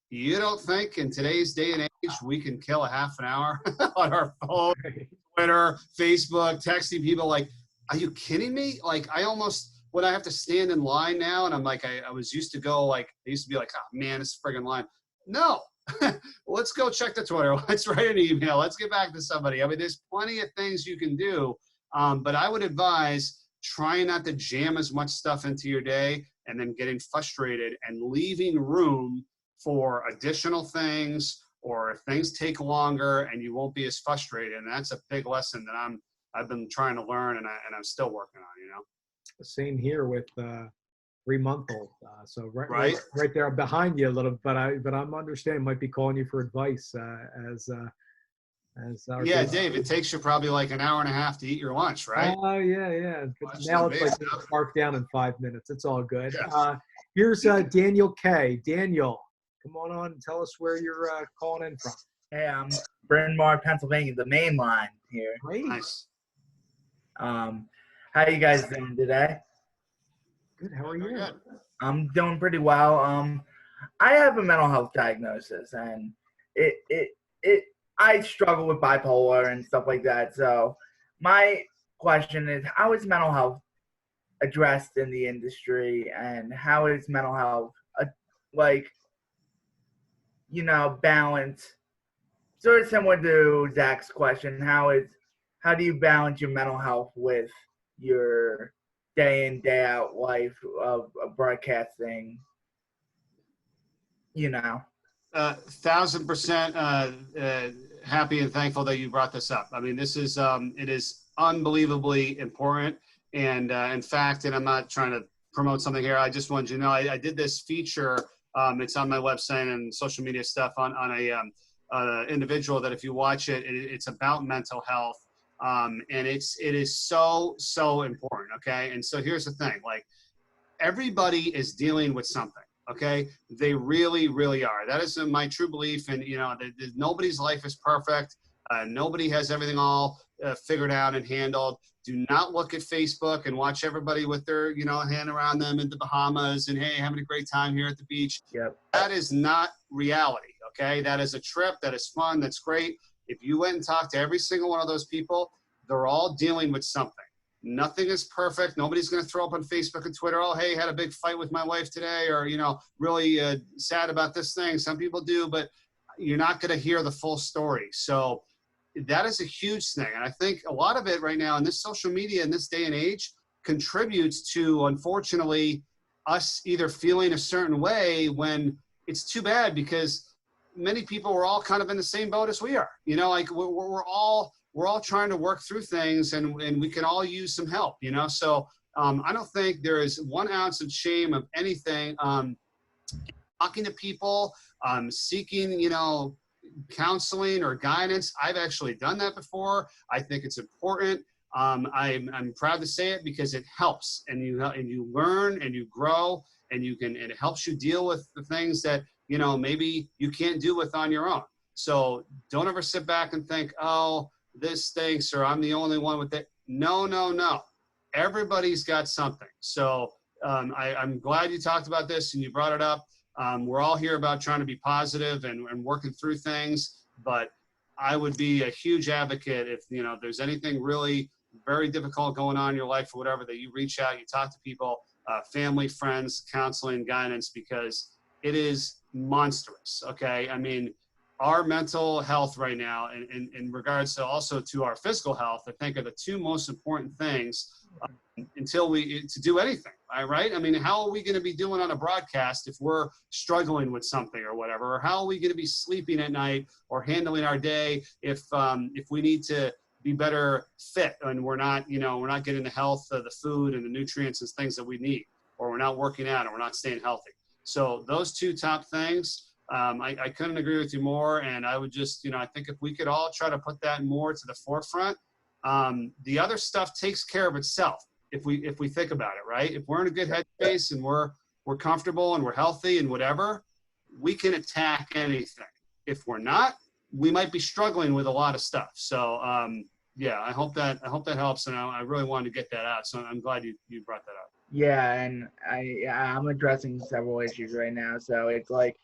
[SPEAKER 2] You don't think in today's day and age we can kill a half an hour on our phone, Twitter, Facebook, texting people? Like, are you kidding me? Like, when I have to stand in line now, and I'm like, I was used to go, like, I used to be like, oh man, this friggin' line. No, let's go check the Twitter. Let's write an email. Let's get back to somebody. I mean, there's plenty of things you can do. But I would advise trying not to jam as much stuff into your day and then getting frustrated and leaving room for additional things, or if things take longer and you won't be as frustrated. And that's a big lesson that I've been trying to learn, and I'm still working on, you know.
[SPEAKER 1] Same here with 3-month-old. So right there, I'm behind you a little, but I'm understanding. Might be calling you for advice as As our
[SPEAKER 2] Yeah,
[SPEAKER 1] base-
[SPEAKER 2] Dave, it takes you probably like an hour and a half to eat your lunch, right?
[SPEAKER 1] Oh, yeah. But
[SPEAKER 2] Watch
[SPEAKER 1] now
[SPEAKER 2] the
[SPEAKER 1] it's like
[SPEAKER 2] base.
[SPEAKER 1] scarf down in 5 minutes. It's all good.
[SPEAKER 2] Yeah.
[SPEAKER 1] Here's Daniel K. Daniel, come on and tell us where you're calling in from.
[SPEAKER 8] Hey, I'm Bryn Mawr, Pennsylvania, the main line here.
[SPEAKER 1] Great.
[SPEAKER 2] Nice.
[SPEAKER 8] How you guys doing today?
[SPEAKER 1] Good. How are
[SPEAKER 2] Very
[SPEAKER 1] you?
[SPEAKER 2] good.
[SPEAKER 8] I'm doing pretty well. I have a mental health diagnosis, and I struggle with bipolar and stuff like that. So my question is, how is mental health addressed in the industry, and how is mental health balanced? Sort of similar to Zach's question, how do you balance your mental health with your day in, day out life of broadcasting?
[SPEAKER 2] 1,000% happy and thankful that you brought this up. I mean, this is it is unbelievably important. And in fact, and I'm not trying to promote something here, I just wanted you to know I did this feature. It's on my website and social media stuff on a individual that if you watch it, it's about mental health. And it is so important. Okay. And so here's the thing, like everybody is dealing with something. Okay. They really, really are. That is my true belief. And nobody's life is perfect. Nobody has everything all figured out and handled. Do not look at Facebook and watch everybody with their, hand around them in the Bahamas and, hey, having a great time here at the beach.
[SPEAKER 8] Yep.
[SPEAKER 2] That is not reality, okay? That is a trip. That is fun. That's great. If you went and talked to every single one of those people, they're all dealing with something. Nothing is perfect. Nobody's going to throw up on Facebook and Twitter, oh, hey, had a big fight with my wife today, or, really sad about this thing. Some people do, but you're not going to hear the full story. So that is a huge thing. And I think a lot of it right now in this social media in this day and age contributes to, unfortunately, us either feeling a certain way when it's too bad because many people are all kind of in the same boat as we are. Like we're all trying to work through things and we can all use some help, So I don't think there is 1 ounce of shame of anything. Talking to people, seeking, counseling or guidance. I've actually done that before. I think it's important. I'm proud to say it because it helps, and you learn and you grow, and it helps you deal with the things that maybe you can't do with on your own. So don't ever sit back and think, oh, this stinks, or I'm the only one with it. No. Everybody's got something. So I'm glad you talked about this and you brought it up. We're all here about trying to be positive and working through things, but I would be a huge advocate if, there's anything really very difficult going on in your life or whatever, that you reach out, you talk to people, family, friends, counseling, guidance, because it is monstrous. Okay. I mean, our mental health right now in regards to also to our physical health, I think are the 2 most important things to do anything. Right? I mean, how are we going to be doing on a broadcast if we're struggling with something or whatever? Or how are we going to be sleeping at night or handling our day if we need to be better fit and we're not getting the health of the food and the nutrients and things that we need, or we're not working out and we're not staying healthy. So those 2 top things, I couldn't agree with you more. And I would just, I think if we could all try to put that more to the forefront, the other stuff takes care of itself. If we think about it, right? If we're in a good headspace and we're comfortable and we're healthy and whatever, we can attack anything. If we're not, we might be struggling with a lot of stuff. So yeah, I hope that helps, and I really wanted to get that out. So I'm glad you brought that up.
[SPEAKER 8] Yeah, and I'm addressing several issues right now, so it's like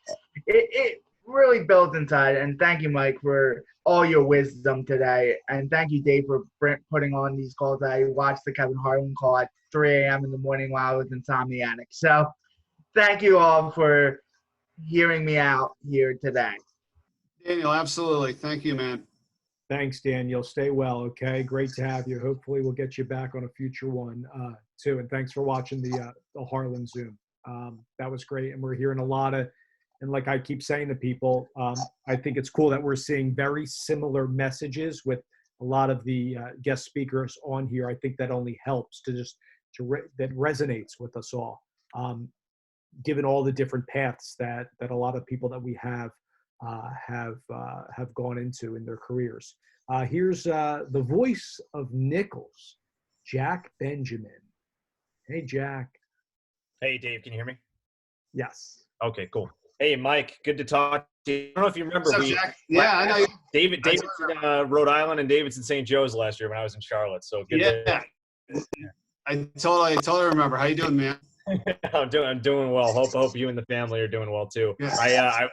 [SPEAKER 8] it really builds inside. And thank you, Mike, for all your wisdom today, and thank you, Dave, for putting on these calls. I watched the Kevin Harlan call at 3 a.m. in the morning while I was insomniac. So thank you all for hearing me out here today.
[SPEAKER 2] Daniel, absolutely. Thank you, man.
[SPEAKER 1] Thanks, Daniel. Stay well, okay? Great to have you. Hopefully we'll get you back on a future one, too. And thanks for watching the Harlan Zoom. That was great. And we're hearing a lot of, and like I keep saying to people, I think it's cool that we're seeing very similar messages with a lot of the guest speakers on here. I think that only helps that resonates with us all, given all the different paths that a lot of people that we have have gone into in their careers. Here's the voice of Nichols, Jack Benjamin. Hey, Jack.
[SPEAKER 9] Hey, Dave, can you hear me?
[SPEAKER 1] Yes.
[SPEAKER 9] Okay, cool. Hey, Mike, good to talk to you. I don't know if you remember.
[SPEAKER 2] What's up, Jack? Yeah, I know you.
[SPEAKER 9] David's in Rhode Island and David's in St. Joe's last year when I was in Charlotte. So good.
[SPEAKER 2] Yeah, I totally remember. How you doing, man?
[SPEAKER 9] I'm doing well. Hope you and the family are doing well too.
[SPEAKER 2] Yeah.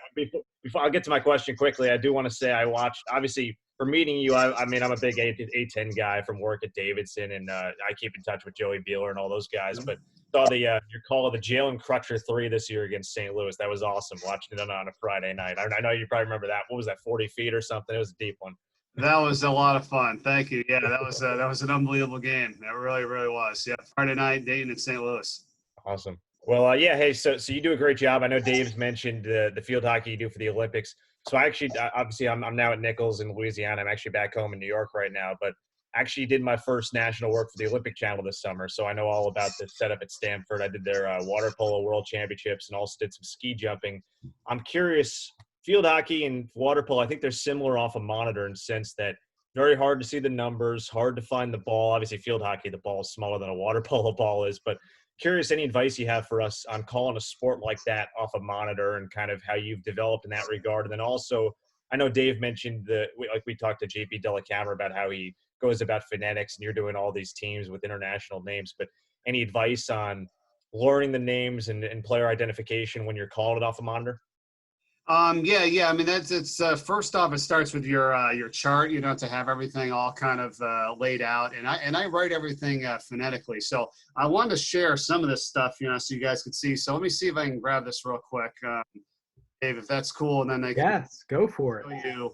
[SPEAKER 9] Before I'll get to my question quickly, I do want to say I watched, obviously for meeting you. I'm a big A10 guy from work at Davidson, and I keep in touch with Joey Beeler and all those guys. But saw your call of the Jalen Crutcher 3 this year against St. Louis. That was awesome. Watching it on a Friday night. I know you probably remember that. What was that? 40 feet or something? It was a deep one.
[SPEAKER 2] That was a lot of fun. Thank you. Yeah, that was an unbelievable game. That really was. Yeah, Friday night, Dayton and St. Louis.
[SPEAKER 9] Awesome. Well, yeah. Hey, so you do a great job. I know Dave's mentioned the field hockey you do for the Olympics. So I actually, obviously, I'm now at Nichols in Louisiana. I'm actually back home in New York right now, but actually did my first national work for the Olympic Channel this summer. So I know all about the setup at Stanford. I did their water polo world championships and also did some ski jumping. I'm curious, field hockey and water polo, I think they're similar off a monitor in the sense that very hard to see the numbers, hard to find the ball. Obviously, field hockey, the ball is smaller than a water polo ball is, but curious any advice you have for us on calling a sport like that off a monitor and kind of how you've developed in that regard. And then also, I know Dave mentioned we talked to JP Delacamera about how he goes about phonetics and you're doing all these teams with international names, but any advice on learning the names and player identification when you're calling it off a monitor?
[SPEAKER 2] Yeah. I mean, it's first off, it starts with your chart, to have everything all kind of laid out, and I write everything phonetically. So I wanted to share some of this stuff, so you guys could see. So let me see if I can grab this real quick, Dave, if that's cool, and then I can
[SPEAKER 1] go for it.
[SPEAKER 2] Show you.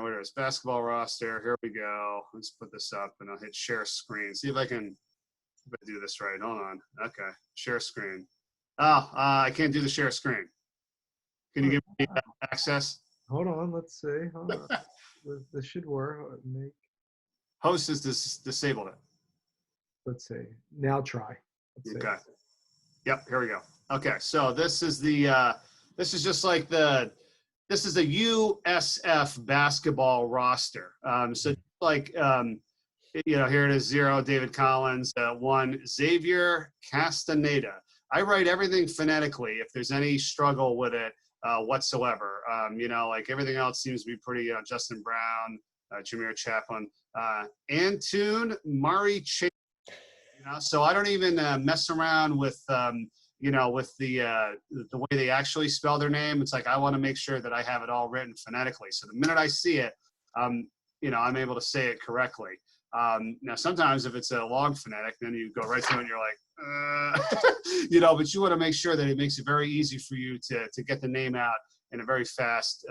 [SPEAKER 2] What it is, basketball roster. Here we go. Let's put this up, and I'll hit share screen. See if I can do this right. Hold on. Okay, share screen. I can't do the share screen. Can you give me access?
[SPEAKER 1] Hold on, let's see. Hold on. This should work.
[SPEAKER 2] Host has disabled it.
[SPEAKER 1] Let's see. Now try.
[SPEAKER 2] Okay. Yep. Here we go. Okay. So this is this is just like this is a USF basketball roster. So like here it is 0 David Collins, 1 Xavier Castaneda. I write everything phonetically if there's any struggle with it whatsoever. Like everything else seems to be pretty, Justin Brown, Jameer Chaplin, Antune Mari Chase. So I don't even mess around with, with the way they actually spell their name. It's like I want to make sure that I have it all written phonetically. So the minute I see it, I'm able to say it correctly. Now, sometimes if it's a long phonetic, then you go right to it and you're like, but you want to make sure that it makes it very easy for you to get the name out in a very fast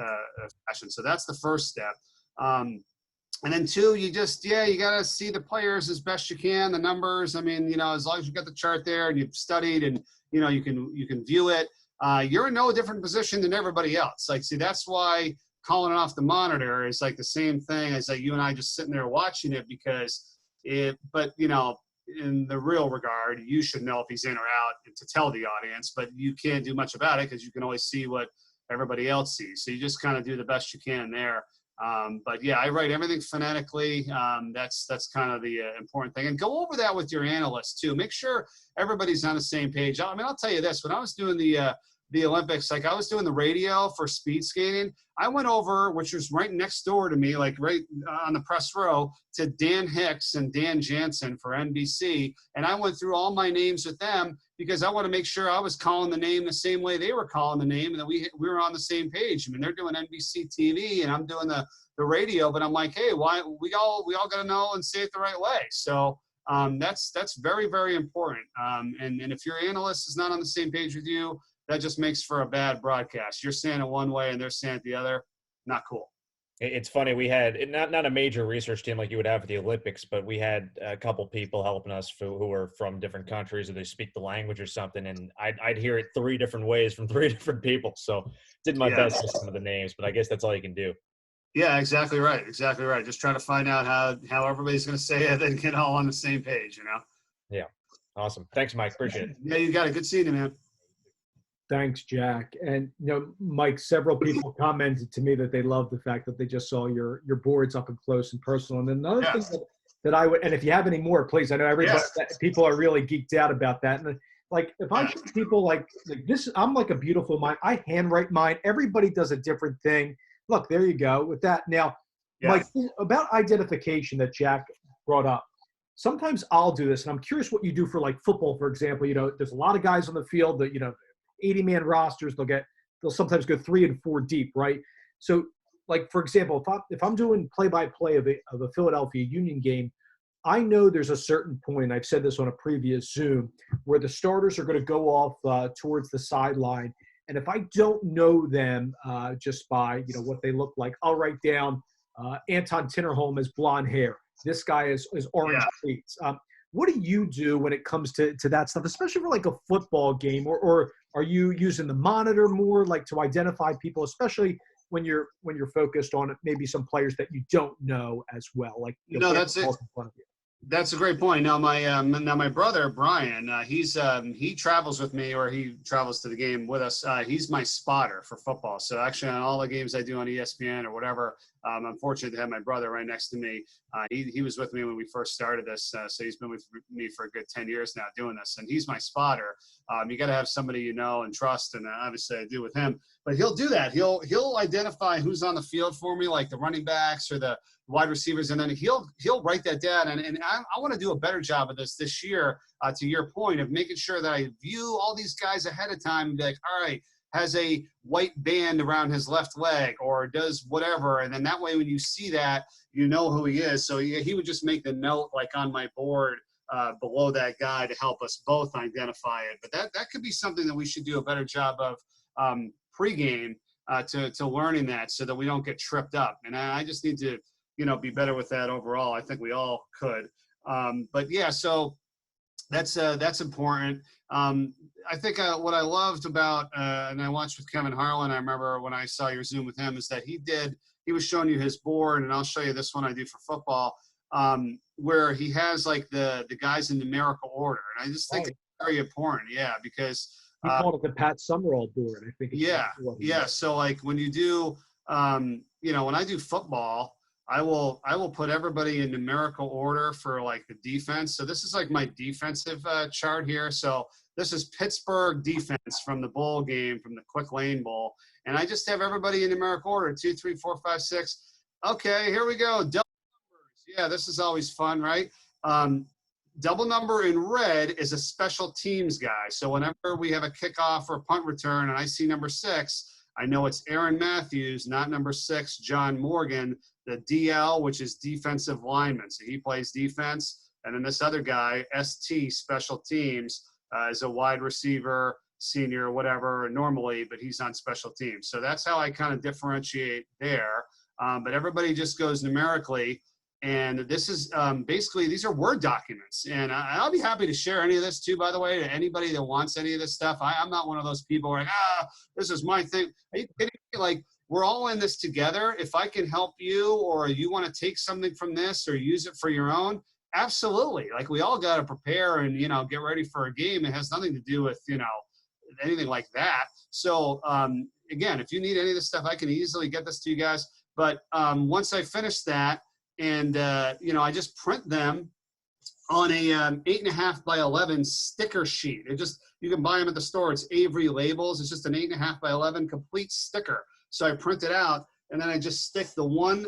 [SPEAKER 2] fashion. So that's the first step. And then 2, you just, you got to see the players as best you can, the numbers. I mean, as long as you've got the chart there and you've studied and, you can view it, you're in no different position than everybody else. Like, see, that's why calling it off the monitor is like the same thing as like you and I just sitting there watching it in the real regard, you should know if he's in or out and to tell the audience, but you can't do much about it because you can always see what everybody else sees. So you just kind of do the best you can there. But yeah, I write everything phonetically. That's kind of the important thing. And go over that with your analysts too. Make sure everybody's on the same page. I mean, I'll tell you this, when I was doing the Olympics, like I was doing the radio for speed skating, I went over, which was right next door to me, like right on the press row, to Dan Hicks and Dan Jansen for NBC. And I went through all my names with them because I want to make sure I was calling the name the same way they were calling the name and that we were on the same page. I mean, they're doing NBC TV and I'm doing the radio, but I'm like, hey, why we all got to know and say it the right way. So that's very, very important. And if your analyst is not on the same page with you, that just makes for a bad broadcast. You're saying it one way and they're saying it the other. Not cool.
[SPEAKER 9] It's funny. We had not a major research team like you would have for the Olympics, but we had a couple people helping us who were from different countries or they speak the language or something. And I'd hear it 3 different ways from 3 different people. So did my best with some of the names, but I guess that's all you can do.
[SPEAKER 2] Yeah, exactly right. Exactly right. Just try to find out how everybody's going to say it and get all on the same page,
[SPEAKER 9] Yeah. Awesome. Thanks, Mike. Appreciate it.
[SPEAKER 2] Yeah, you got it. Good seeing you, man.
[SPEAKER 1] Thanks, Jack. And Mike, several people commented to me that they love the fact that they just saw your boards up and close and personal. And then another thing that I would, and if you have any more, please. I know everybody, people are really geeked out about that. And like, if I show people like this, I'm like a beautiful mind. I handwrite mine. Everybody does a different thing. Look, there you go with that. Now, Mike, about identification that Jack brought up. Sometimes I'll do this, and I'm curious what you do for like football, for example. There's a lot of guys on the field that 80-man rosters. They'll sometimes go 3 and 4 deep, right? So, like for example, if I'm doing play-by-play of a Philadelphia Union game, I know there's a certain point. I've said this on a previous Zoom where the starters are going to go off towards the sideline, and if I don't know them just by what they look like, I'll write down Anton Tinnerholm has blonde hair. This guy is orange cleats. What do you do when it comes to that stuff, especially for like a football game, or are you using the monitor more like to identify people, especially when you're focused on maybe some players that you don't know as well? Like
[SPEAKER 2] that's it. That's a great point. Now my brother Brian, he travels with me, or he travels to the game with us. He's my spotter for football. So actually, on all the games I do on ESPN or whatever, I'm fortunate to have my brother right next to me. He was with me when we first started this, so he's been with me for a good 10 years now doing this, and he's my spotter. You got to have somebody and trust, and obviously I do with him. But he'll do that. He'll identify who's on the field for me, like the running backs or the wide receivers, and then he'll write that down. And I want to do a better job of this year, to your point, of making sure that I view all these guys ahead of time and be like, all right, has a white band around his left leg or does whatever. And then that way when you see that, you know who he is. So he would just make the note like on my board below that guy to help us both identify it. But that could be something that we should do a better job of pregame to learning that, so that we don't get tripped up. And I just need to be better with that overall. I think we all could. But yeah, so that's important. I think what I loved about, and I watched with Kevin Harlan, I remember when I saw your Zoom with him, is that he was showing you his board, and I'll show you this one I do for football, where he has like the guys in numerical order. And I just think it's very important. Yeah. Because
[SPEAKER 1] he called it the Pat Summerall board, I think.
[SPEAKER 2] Yeah. So like when you do, when I do football, I will put everybody in numerical order for like the defense. So this is like my defensive chart here. So this is Pittsburgh defense from the bowl game, from the Quick Lane Bowl. And I just have everybody in numerical order, 2, 3, 4, 5, 6. Okay, here we go. Double numbers. Yeah, this is always fun, right? Double number in red is a special teams guy. So whenever we have a kickoff or a punt return and I see number 6, I know it's Aaron Matthews, not number 6, John Morgan, the DL, which is defensive lineman. So he plays defense. And then this other guy, ST, special teams, is a wide receiver, senior, whatever, normally, but he's on special teams. So that's how I kind of differentiate there. But everybody just goes numerically. And this is basically, these are Word documents. And I'll be happy to share any of this too, by the way, to anybody that wants any of this stuff. I'm not one of those people where this is my thing. Are you kidding me? Like, we're all in this together. If I can help you, or you want to take something from this or use it for your own, absolutely. Like, we all got to prepare and, get ready for a game. It has nothing to do with, anything like that. So again, if you need any of this stuff, I can easily get this to you guys. But once I finish that, and, I just print them on a 8.5 by 11 sticker sheet. You can buy them at the store. It's Avery Labels. It's just an 8.5 by 11 complete sticker. So I print it out, and then I just stick the one,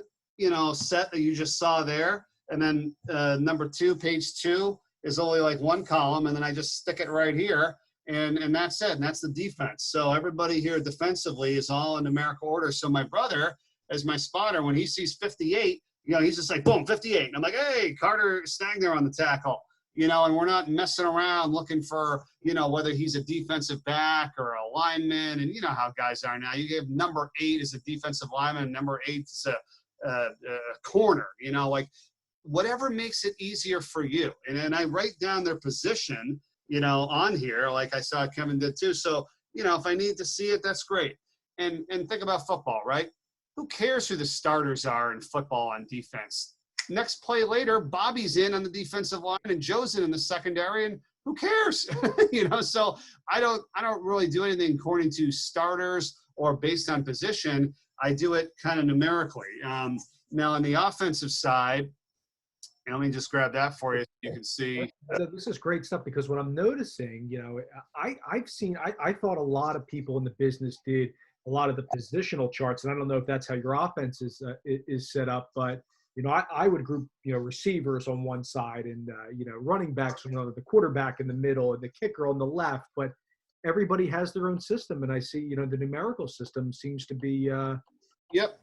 [SPEAKER 2] set that you just saw there. And then number 2, page 2 is only like one column. And then I just stick it right here, and that's it. And that's the defense. So everybody here defensively is all in numerical order. So my brother, as my spotter, when he sees 58, he's just like, boom, 58. And I'm like, hey, Carter Stagner there on the tackle, and we're not messing around looking for, whether he's a defensive back or a lineman. And you know how guys are now. You give number 8 as a defensive lineman, and number 8 is a corner, like whatever makes it easier for you. And then I write down their position, on here, like I saw Kevin did too. So, if I need to see it, that's great. And think about football, right? Who cares who the starters are in football on defense? Next play later, Bobby's in on the defensive line and Joe's in the secondary. And who cares? So I don't really do anything according to starters or based on position. I do it kind of numerically. Now on the offensive side, and let me just grab that for you so you can see.
[SPEAKER 1] This is great stuff, because what I'm noticing, I thought a lot of people in the business did a lot of the positional charts, and I don't know if that's how your offense is set up, but I would group receivers on one side and running backs on another, the quarterback in the middle, and the kicker on the left. But everybody has their own system, and I see the numerical system seems to be a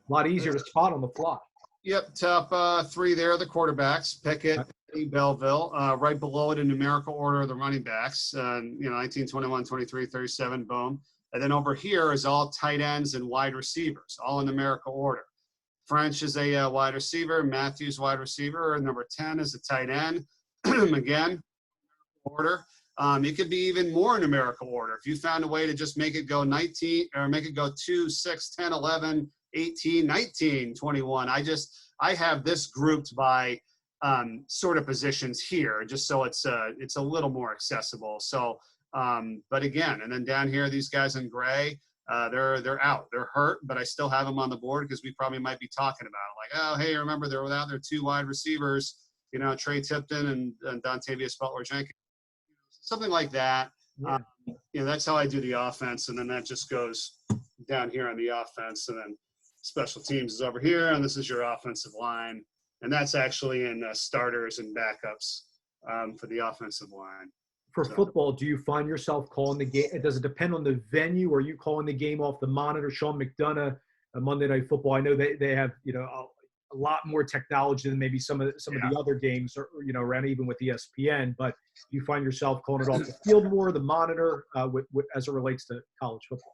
[SPEAKER 1] lot easier to spot on the fly.
[SPEAKER 2] Yep, top three there, the quarterbacks, Pickett, Belleville. Right below it in numerical order of the running backs, 19, 21, 23, 37, boom. And then over here is all tight ends and wide receivers, all in numerical order. French is a wide receiver, Matthews wide receiver, and number 10 is a tight end. Again, order. It could be even more numerical order. If you found a way to just make it go 19, or make it go 2, 6, 10, 11, 18, 19, 21. I have this grouped by sort of positions here, just so it's a little more accessible. So, but again, and then down here, these guys in gray, they're out, they're hurt, but I still have them on the board because we probably might be talking about it. Like, oh, hey, remember they're without their 2 wide receivers, Trey Tipton and Dontavius Butler-Jenkins, something like that.
[SPEAKER 1] Yeah.
[SPEAKER 2] That's how I do the offense, and then that just goes down here on the offense, and then special teams is over here, and this is your offensive line, and that's actually in starters and backups for the offensive line.
[SPEAKER 1] For football, do you find yourself calling the game? Does it depend on the venue? Or are you calling the game off the monitor? Sean McDonough, Monday Night Football, I know they have a lot more technology than maybe some of the other games, or around even with ESPN. But do you find yourself calling it off the field more, the monitor, as it relates to college football?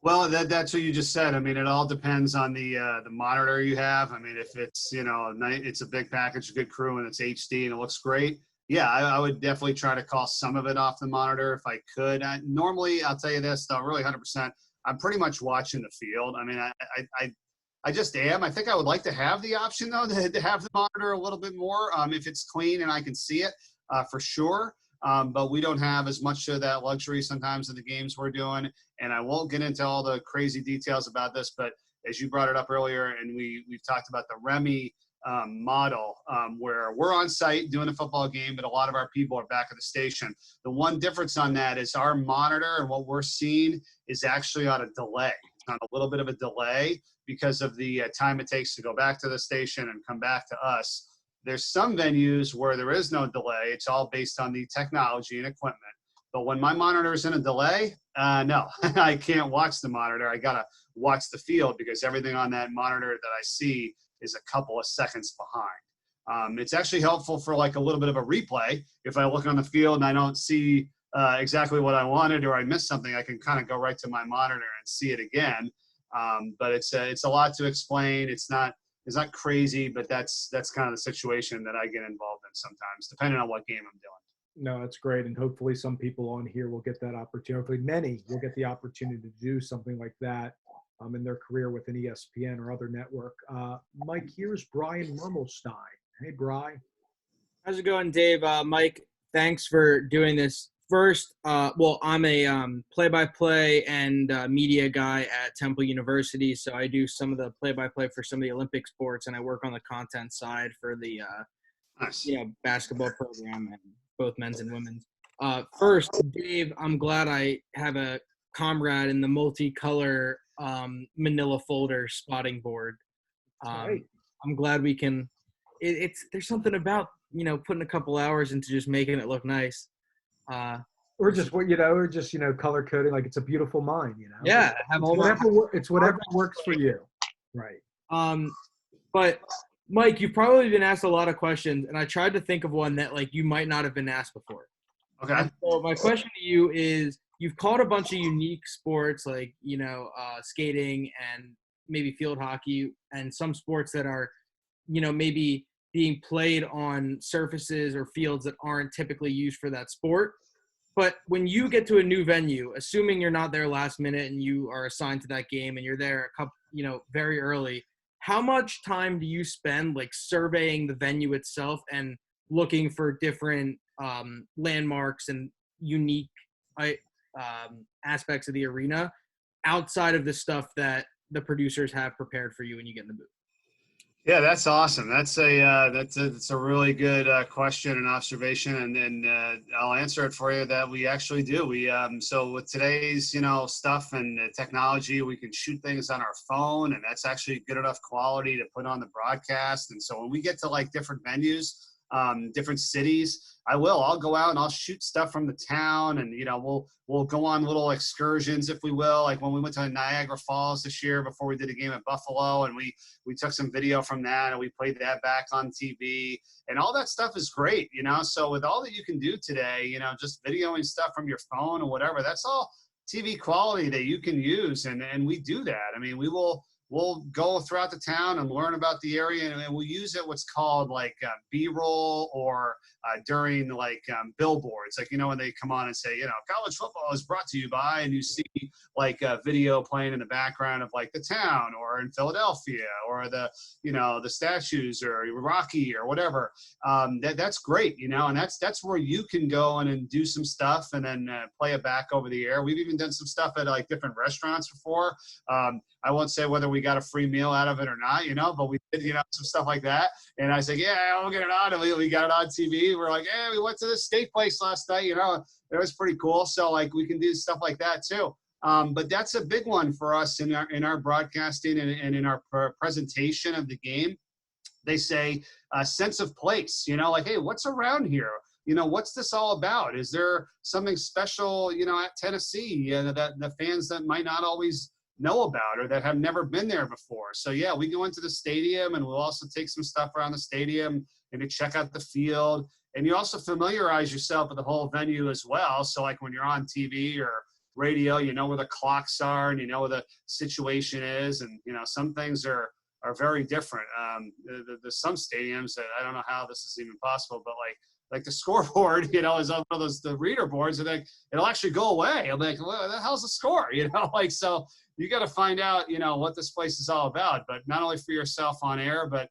[SPEAKER 2] Well, that's what you just said. I mean, it all depends on the monitor you have. I mean, if it's it's a big package, a good crew, and it's HD and it looks great, yeah, I would definitely try to call some of it off the monitor if I could. Normally, I'll tell you this, though, really 100%, I'm pretty much watching the field. I mean, I just am. I think I would like to have the option, though, to have the monitor a little bit more if it's clean and I can see it, for sure. But we don't have as much of that luxury sometimes in the games we're doing. And I won't get into all the crazy details about this, but as you brought it up earlier, and we've talked about the Remy model, where we're on site doing a football game, but a lot of our people are back at the station. The one difference on that is our monitor and what we're seeing is actually on a delay. It's on a little bit of a delay because of the time it takes to go back to the station and come back to us. There's some venues where there is no delay. It's all based on the technology and equipment. But when my monitor is in a delay, no, I can't watch the monitor. I got to watch the field because everything on that monitor that I see is a couple of seconds behind. It's actually helpful for like a little bit of a replay. If I look on the field and I don't see exactly what I wanted, or I missed something, I can kind of go right to my monitor and see it again. But it's a lot to explain. It's not crazy, but that's kind of the situation that I get involved in sometimes, depending on what game I'm doing.
[SPEAKER 1] No, that's great. And hopefully some people on here will get that opportunity. Hopefully many will get the opportunity to do something like that in their career with an ESPN or other network. Mike, here's Brian Mermelstein. Hey, Brian.
[SPEAKER 10] How's it going, Dave? Mike, thanks for doing this. First, I'm a play-by-play and media guy at Temple University, so I do some of the play-by-play for some of the Olympic sports, and I work on the content side for the basketball program, and both men's and women's. First, Dave, I'm glad I have a comrade in the multicolor manila folder spotting board. I'm glad we can. There's something about putting a couple hours into just making it look nice.
[SPEAKER 1] Or just color coding like it's a beautiful mind,
[SPEAKER 10] Yeah,
[SPEAKER 1] it's whatever works for you, right?
[SPEAKER 10] But Mike, you've probably been asked a lot of questions, and I tried to think of one that like you might not have been asked before.
[SPEAKER 2] Okay.
[SPEAKER 10] And so my question to you is: you've called a bunch of unique sports like skating and maybe field hockey, and some sports that are maybe being played on surfaces or fields that aren't typically used for that sport. But when you get to a new venue, assuming you're not there last minute and you are assigned to that game and you're there very early, how much time do you spend like surveying the venue itself and looking for different landmarks and unique aspects of the arena outside of the stuff that the producers have prepared for you when you get in the booth?
[SPEAKER 2] Yeah, that's awesome. That's a really good question and observation, and I'll answer it for you that we actually do. We so with today's stuff and technology, we can shoot things on our phone, and that's actually good enough quality to put on the broadcast. And so when we get to like different venues, different cities, I'll go out and I'll shoot stuff from the town, and we'll go on little excursions, if we will. Like when we went to Niagara Falls this year before we did a game at Buffalo, and we took some video from that and we played that back on TV, and all that stuff is great, So with all that you can do today, just videoing stuff from your phone or whatever, that's all TV quality that you can use, and we do that. I mean, we'll go throughout the town and learn about the area, and we'll use it what's called like B-roll or during like billboards, like when they come on and say college football is brought to you by, and you see like a video playing in the background of like the town or in Philadelphia or the the statues or Rocky or whatever. That's great, and that's where you can go and do some stuff and then play it back over the air. We've even done some stuff at like different restaurants before. I won't say whether we got a free meal out of it or not, but we did, some stuff like that. And I said, yeah, we'll get it on. And we got it on TV. We're like, hey, we went to this steak place last night, it was pretty cool. So like we can do stuff like that too. But that's a big one for us in our broadcasting and in our presentation of the game. They say a sense of place, like, hey, what's around here? What's this all about? Is there something special, at Tennessee that the fans that might not always know about or that have never been there before? So yeah, we go into the stadium, and we'll also take some stuff around the stadium and to check out the field. And you also familiarize yourself with the whole venue as well. So like when you're on TV or radio, where the clocks are and where the situation is. And, some things are very different. There's some stadiums that I don't know how this is even possible, but like the scoreboard, is on one of those, the reader boards, and it'll actually go away. I'm like, well, the hell's the score? So you got to find out, what this place is all about, but not only for yourself on air, but,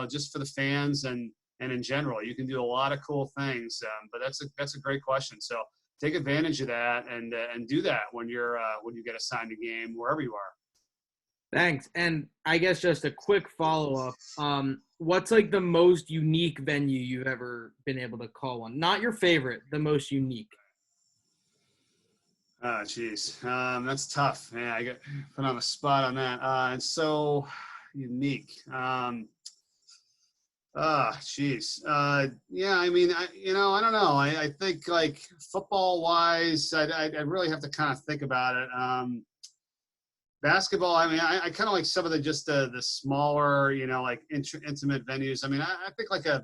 [SPEAKER 2] just for the fans and in general. You can do a lot of cool things. But that's a great question. So take advantage of that and do that when you get assigned a game wherever you are.
[SPEAKER 10] Thanks. And I guess just a quick follow-up. What's like the most unique venue you've ever been able to call on? Not your favorite, the most unique.
[SPEAKER 2] Oh, geez. That's tough. Yeah, I got put on the spot on that. It's so unique. Geez. Yeah, I mean, I don't know. I think like football wise, I really have to kind of think about it. Basketball, I mean, I kind of like some of the smaller, like intimate venues. I mean, I think like I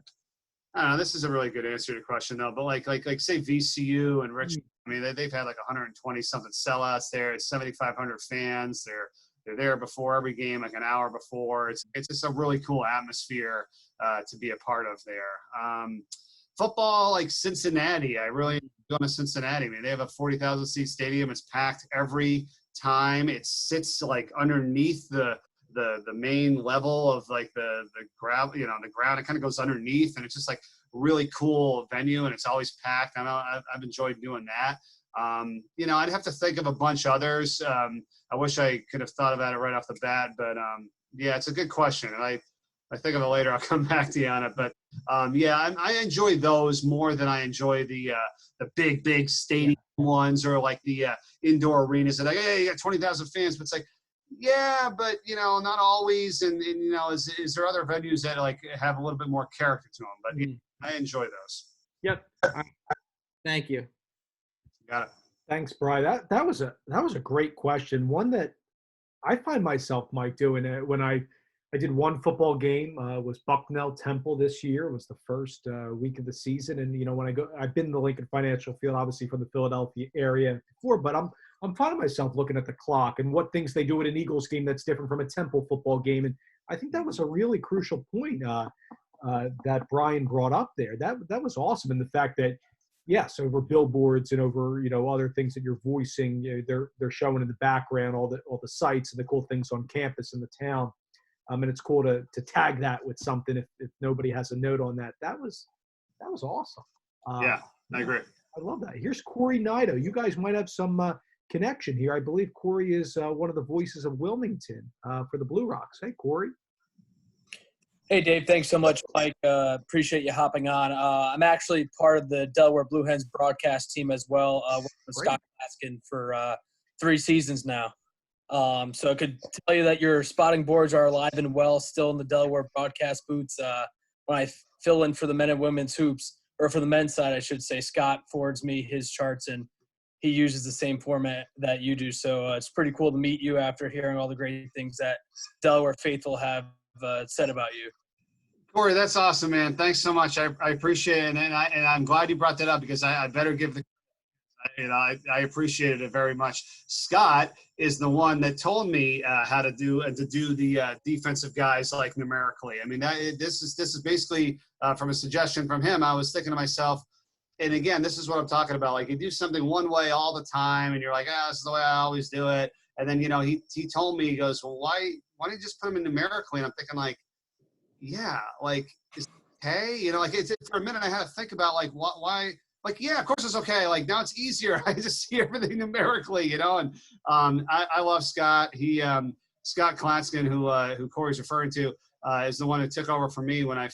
[SPEAKER 2] don't know, this is a really good answer to the question though, but like say VCU and Richmond, I mean, they've had like 120 something sellouts there. It's 7,500 fans. They're there before every game, like an hour before. It's just a really cool atmosphere to be a part of there. Football, like Cincinnati, I really go to Cincinnati. I mean, they have a 40,000 seat stadium. It's packed every time. It sits like underneath the main level of like the ground, the ground. It kind of goes underneath, and it's just like a really cool venue, and it's always packed. I know I've enjoyed doing that. I'd have to think of a bunch others. I wish I could have thought about it right off the bat, but yeah, it's a good question. And I think of it later. I'll come back to you on it. But yeah, I enjoy those more than I enjoy the big stadium ones or like the indoor arenas. And like, hey, you got 20,000 fans, but it's like, yeah, but not always. And is there other venues that like have a little bit more character to them? But yeah, I enjoy those.
[SPEAKER 10] Yep. Thank you.
[SPEAKER 2] Got it.
[SPEAKER 1] Thanks, Brian. That was a great question. One that I find myself, Mike, doing it when I did one football game, was Bucknell Temple this year. It was the first week of the season. And, when I've been in the Lincoln Financial Field, obviously from the Philadelphia area before, but I'm finding myself looking at the clock and what things they do at an Eagles game that's different from a Temple football game. And I think that was a really crucial point that Brian brought up there. That was awesome. And the fact that, yes, over billboards and over, other things that you're voicing, they're showing in the background all the sites and the cool things on campus in the town. And it's cool to tag that with something if nobody has a note on that. That was awesome.
[SPEAKER 2] Yeah, I agree.
[SPEAKER 1] I love that. Here's Corey Nido. You guys might have some connection here. I believe Corey is one of the voices of Wilmington for the Blue Rocks. Hey, Corey.
[SPEAKER 11] Hey, Dave. Thanks so much, Mike. Appreciate you hopping on. I'm actually part of the Delaware Blue Hens broadcast team as well. Working with Scott Laskin for 3 seasons now. So I could tell you that your spotting boards are alive and well still in the Delaware broadcast booths. When I fill in for the men and women's hoops, or for the men's side, I should say, Scott forwards me his charts, and he uses the same format that you do. So it's pretty cool to meet you after hearing all the great things that Delaware faithful have said about you.
[SPEAKER 2] Corey, that's awesome, man. Thanks so much. I appreciate it, and I'm glad you brought that up because I better give the. I appreciated it very much. Scott is the one that told me how to do the defensive guys like numerically. I mean, this is basically from a suggestion from him. I was thinking to myself, and again, this is what I'm talking about. Like you do something one way all the time, and you're like, this is the way I always do it. And then he told me, he goes, well, why don't you just put them in numerically? And I'm thinking like, yeah, like is it okay? Like it's for a minute I had to think about like why. Like, yeah, of course it's okay. Like now it's easier. I just see everything numerically, and I love Scott. Scott Klatskin, who Corey's referring to, is the one who took over for me when I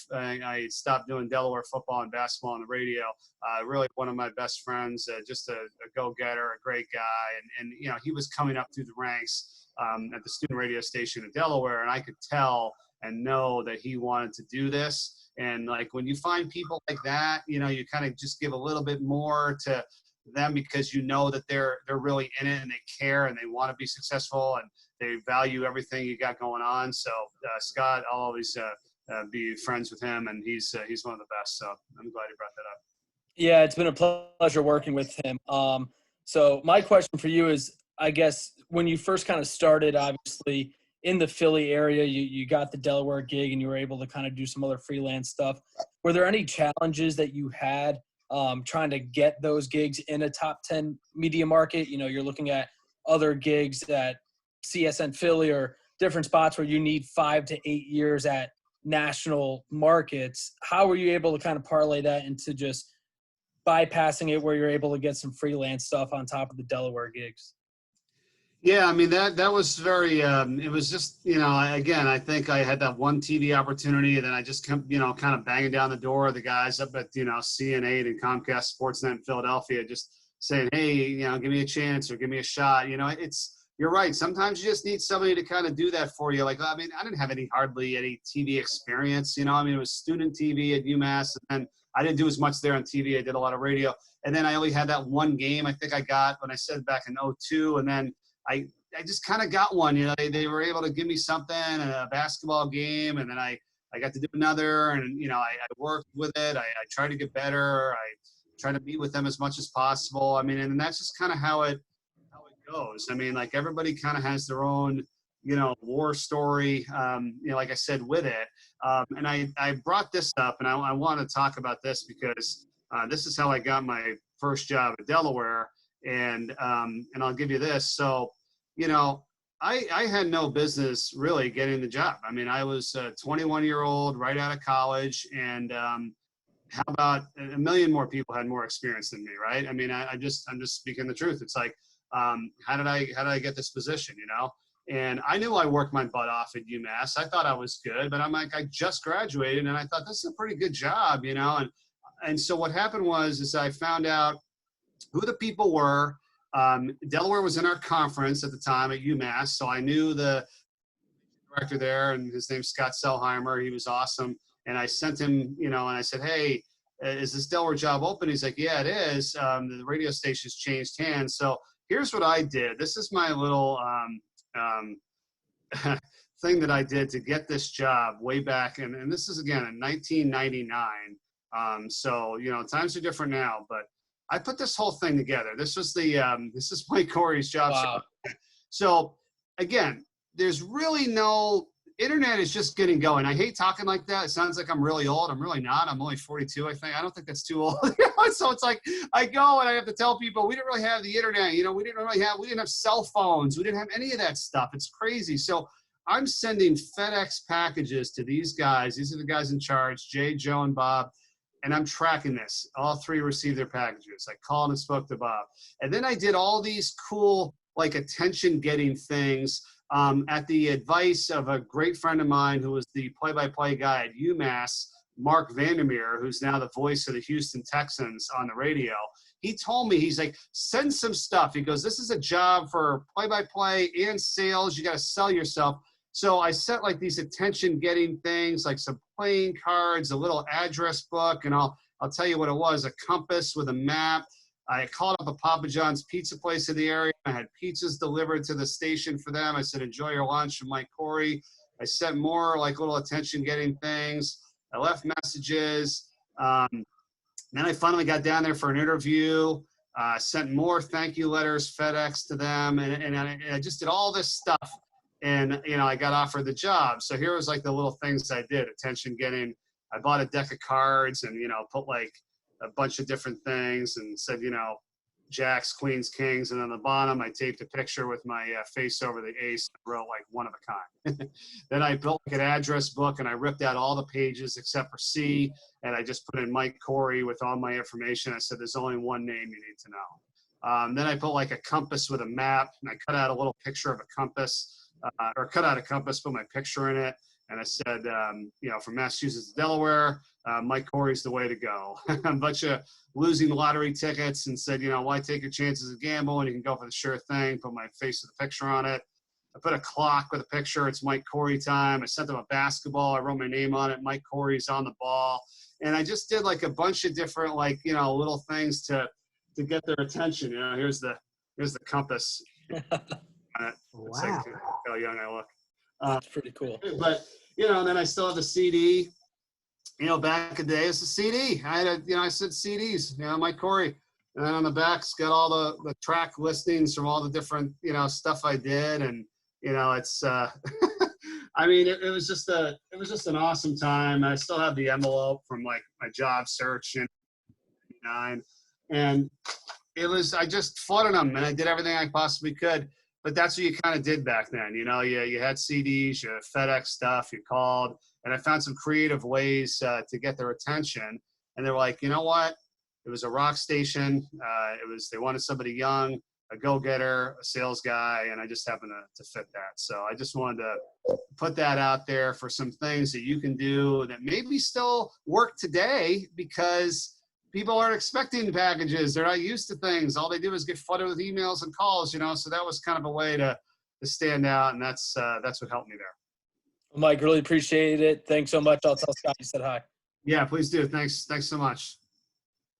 [SPEAKER 2] stopped doing Delaware football and basketball on the radio. Really one of my best friends, just a go-getter, a great guy. And he was coming up through the ranks at the student radio station in Delaware, and I could tell and know that he wanted to do this. And like when you find people like that, you kind of just give a little bit more to them because that they're really in it and they care and they want to be successful and they value everything you got going on. So Scott, I'll always be friends with him, and he's one of the best. So I'm glad you brought that up.
[SPEAKER 11] Yeah, it's been a pleasure working with him. So my question for you is, I guess when you first kind of started, obviously in the Philly area, you got the Delaware gig and you were able to kind of do some other freelance stuff. Were there any challenges that you had trying to get those gigs in a top 10 media market? You're looking at other gigs at CSN Philly or different spots where you need 5 to 8 years at national markets. How were you able to kind of parlay that into just bypassing it where you're able to get some freelance stuff on top of the Delaware gigs?
[SPEAKER 2] Yeah, I mean, that was very, it was just, again, I think I had that one TV opportunity and then I just, kind of banging down the door of the guys up at, CN8 and Comcast Sportsnet in Philadelphia, just saying, hey, give me a chance or give me a shot. You're right. Sometimes you just need somebody to kind of do that for you. Like, I mean, I didn't have hardly any TV experience, it was student TV at UMass, and I didn't do as much there on TV. I did a lot of radio. And then I only had that one game I think I got when I said back in 2002. And then I just kind of got one, they were able to give me something, a basketball game, and then I got to do another, and, I worked with it. I tried to get better. I tried to meet with them as much as possible. I mean, and that's just kind of how it goes. I mean, like everybody kind of has their own, war story, like I said, with it. And I brought this up, and I want to talk about this because this is how I got my first job at Delaware. And I'll give you this. So, I had no business really getting the job. I mean, I was a 21-year-old right out of college, and how about a million more people had more experience than me, right? I mean, I'm just speaking the truth. It's like, how did I get this position, And I knew I worked my butt off at UMass. I thought I was good, but I'm like, I just graduated, and I thought this is a pretty good job, And so what happened was I found out who the people were. Delaware was in our conference at the time at UMass, so I knew the director there, and his name's Scott Selheimer. He was awesome. And I sent him, and I said, hey, is this Delaware job open? He's like, yeah, it is. The radio station's changed hands. So here's what I did. This is my little thing that I did to get this job way back. And this is, again, in 1999. So, times are different now, but I put this whole thing together. This was this is Mike Corey's job.
[SPEAKER 11] Wow.
[SPEAKER 2] So again, there's really no internet is just getting going. I hate talking like that. It sounds like I'm really old. I'm really not. I'm only 42, I think. I don't think that's too old. So it's like I go and I have to tell people we didn't really have the internet. We didn't have cell phones. We didn't have any of that stuff. It's crazy. So I'm sending FedEx packages to these guys. These are the guys in charge, Jay, Joe, and Bob. and I'm tracking this. All 3 received their packages. I called and spoke to Bob. And then I did all these cool, like, attention-getting things at the advice of a great friend of mine who was the play-by-play guy at UMass, Mark Vandermeer, who's now the voice of the Houston Texans on the radio. He told me, he's like, send some stuff. He goes, this is a job for play-by-play and sales. You got to sell yourself. So I sent like these attention-getting things, like some playing cards, a little address book, and I'll tell you what it was, a compass with a map. I called up a Papa John's pizza place in the area. I had pizzas delivered to the station for them. I said, enjoy your lunch from Mike Corey. I sent more like little attention-getting things. I left messages. Then I finally got down there for an interview, sent more thank you letters, FedEx to them, and I just did all this stuff. And, you know, I got offered the job. So here was like the little things I did, attention getting. I bought a deck of cards and, you know, put like a bunch of different things and said, you know, jacks, queens, kings. And on the bottom, I taped a picture with my face over the ace and wrote like one of a kind. Then I built like an address book and I ripped out all the pages except for C. And I just put in Mike Corey with all my information. I said, there's only one name you need to know. Then I put like a compass with a map and I cut out a little picture of a compass. Or cut out a compass, put my picture in it, and I said, you know, from Massachusetts to Delaware, Mike Corey's the way to go. A bunch of losing lottery tickets, and said, you know, why take your chances and gamble, and you can go for the sure thing, put my face with a picture on it. I put a clock with a picture, it's Mike Corey time. I sent them a basketball, I wrote my name on it, Mike Corey's on the ball. And I just did like a bunch of different, like, you know, little things to get their attention. You know, here's the compass.
[SPEAKER 1] Wow.
[SPEAKER 2] Like how young I look.
[SPEAKER 11] That's pretty cool.
[SPEAKER 2] But, you know, and then I still have the CD. You know, back in the day, it's a CD. I said CDs, you know, Mike Corey. And then on the back, it's got all the track listings from all the different, you know, stuff I did. And, you know, it's, I mean, it was just an awesome time. I still have the envelope from like my job search in '99. And it was, I just flooded them and I did everything I possibly could. But that's what you kind of did back then. You know, you had CDs, you had FedEx stuff, you called, and I found some creative ways to get their attention. And they were like, you know what? It was a rock station. They wanted somebody young, a go-getter, a sales guy, and I just happened to fit that. So I just wanted to put that out there for some things that you can do that maybe still work today because people aren't expecting packages. They're not used to things. All they do is get flooded with emails and calls, you know, so that was kind of a way to stand out, and that's what helped me there.
[SPEAKER 11] Mike, really appreciate it. Thanks so much. I'll tell Scott you said hi.
[SPEAKER 2] Yeah, please do. Thanks so much.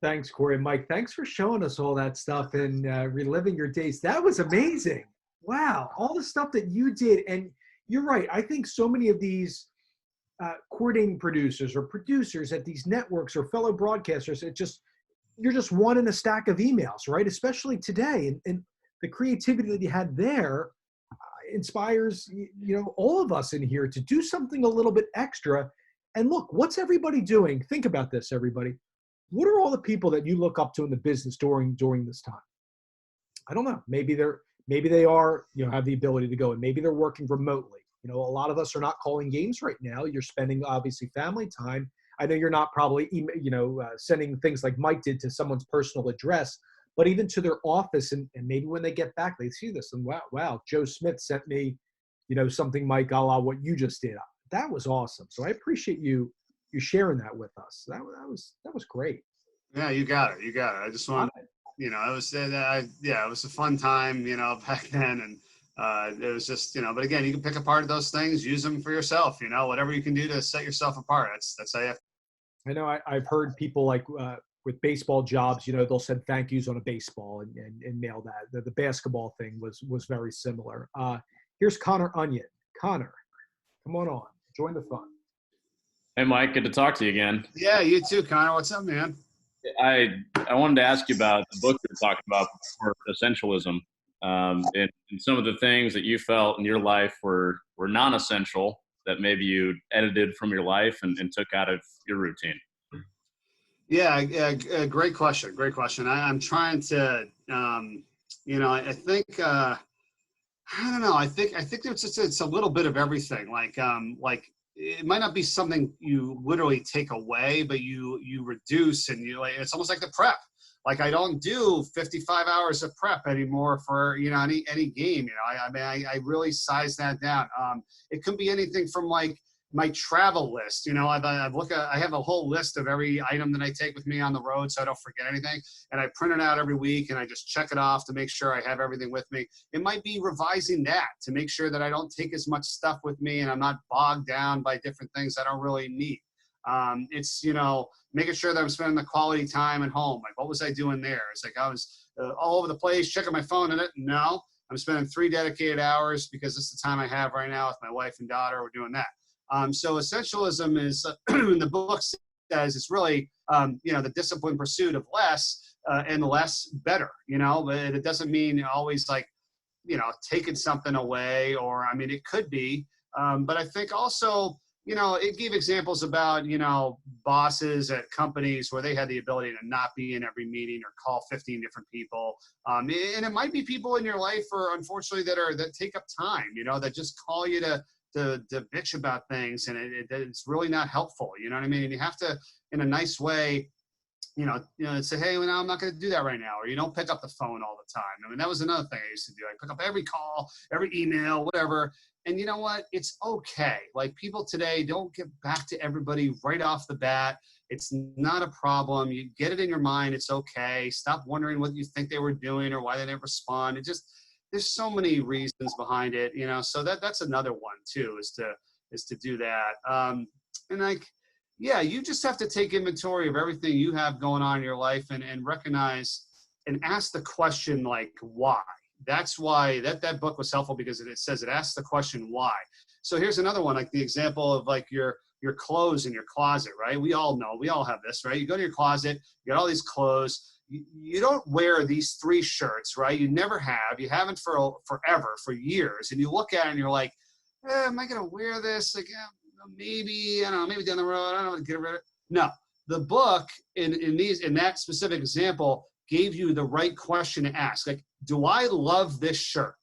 [SPEAKER 1] Thanks, Corey. Mike, thanks for showing us all that stuff and reliving your days. That was amazing. Wow, all the stuff that you did. And you're right. I think so many of these coordinating producers or producers at these networks or fellow broadcasters, you're just one in a stack of emails, right? Especially today. And the creativity that you had there inspires, you know, all of us in here to do something a little bit extra. And look, what's everybody doing? Think about this, everybody. What are all the people that you look up to in the business during this time? I don't know. Maybe they are, you know, have the ability to go, and maybe they're working remotely. You know, a lot of us are not calling games right now. You're spending, obviously, family time. I know you're not probably, you know, sending things like Mike did to someone's personal address, but even to their office. And maybe when they get back, they see this and, wow, Joe Smith sent me, you know, something, Mike, a la what you just did. That was awesome. So I appreciate you sharing that with us. That was great.
[SPEAKER 2] Yeah, you got it. I just want, you know, it was a fun time, you know, back then. And, it was just, you know, but again, you can pick apart those things, use them for yourself, you know, whatever you can do to set yourself apart. That's how you have to.
[SPEAKER 1] I know I've heard people like with baseball jobs, you know, they'll send thank yous on a baseball and mail that. The basketball thing was very similar. Here's Connor Onion. Connor, come on. Join the fun.
[SPEAKER 12] Hey, Mike, good to talk to you again.
[SPEAKER 2] Yeah, you too, Connor. What's up, man?
[SPEAKER 12] I wanted to ask you about the book you're talking about before, Essentialism. And some of the things that you felt in your life were non-essential that maybe you edited from your life and took out of your routine.
[SPEAKER 2] Yeah, great question. I'm trying to, you know, I think, I don't know. I think it's a little bit of everything. Like it might not be something you literally take away, but you reduce, and you like, it's almost like the prep. Like I don't do 55 hours of prep anymore for, any game, I really size that down. It could be anything from like my travel list. I have a whole list of every item that I take with me on the road so I don't forget anything. And I print it out every week and I just check it off to make sure I have everything with me. It might be revising that to make sure that I don't take as much stuff with me and I'm not bogged down by different things I don't really need. It's, making sure that I'm spending the quality time at home. Like, what was I doing there? It's like I was all over the place, checking my phone in it. No, I'm spending 3 dedicated hours because this is the time I have right now with my wife and daughter. We're doing that. So essentialism is, in the book says, it's really, the disciplined pursuit of less and less better, but it doesn't mean always like, taking something away or, it could be. But I think also, it gave examples about, bosses at companies where they had the ability to not be in every meeting or call 15 different people. And it might be people in your life, or unfortunately, that take up time, that just call you to bitch about things, and it's really not helpful. You know what I mean? And you have to, in a nice way, say, hey, well, no, I'm not going to do that right now. Or you don't pick up the phone all the time. That was another thing I used to do. I pick up every call, every email, whatever. And you know what? It's okay. Like, people today don't get back to everybody right off the bat. It's not a problem. You get it in your mind. It's okay. Stop wondering what you think they were doing or why they didn't respond. There's so many reasons behind it, so that's another one too, is to do that. And like, yeah, you just have to take inventory of everything you have going on in your life and recognize and ask the question, like, why? That's why that book was helpful, because it says it asks the question why. So here's another one, like the example of like your clothes in your closet, right? We all know, we all have this, right? You go to your closet, you got all these clothes. You don't wear these 3 shirts, right? You never have. You haven't for forever, for years. And you look at it and you're like, am I going to wear this? Like, maybe, I don't know, maybe down the road. I don't know, get rid of it. No, the book in that specific example gave you the right question to ask. Like, do I love this shirt?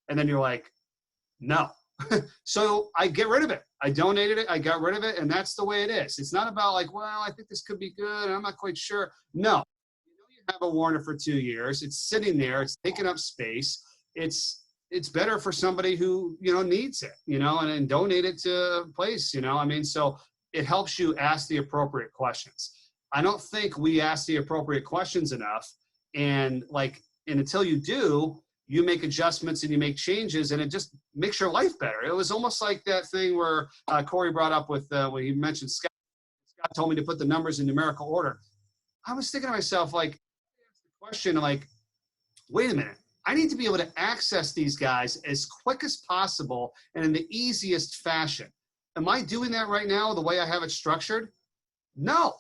[SPEAKER 2] And then you're like, no. So I get rid of it. I donated it. I got rid of it. And that's the way it is. It's not about like, well, I think this could be good. I'm not quite sure. No. Have a Warner for 2 years. It's sitting there. It's taking up space. It's better for somebody who, needs it, and donate it to a place, so it helps you ask the appropriate questions. I don't think we ask the appropriate questions enough. And until you do, you make adjustments and you make changes, and it just makes your life better. It was almost like that thing where Corey brought up with, when he mentioned Scott. Scott told me to put the numbers in numerical order. I was thinking to myself, like, question, like, wait a minute, I need to be able to access these guys as quick as possible and in the easiest fashion. Am I doing that right now the way I have it structured? No.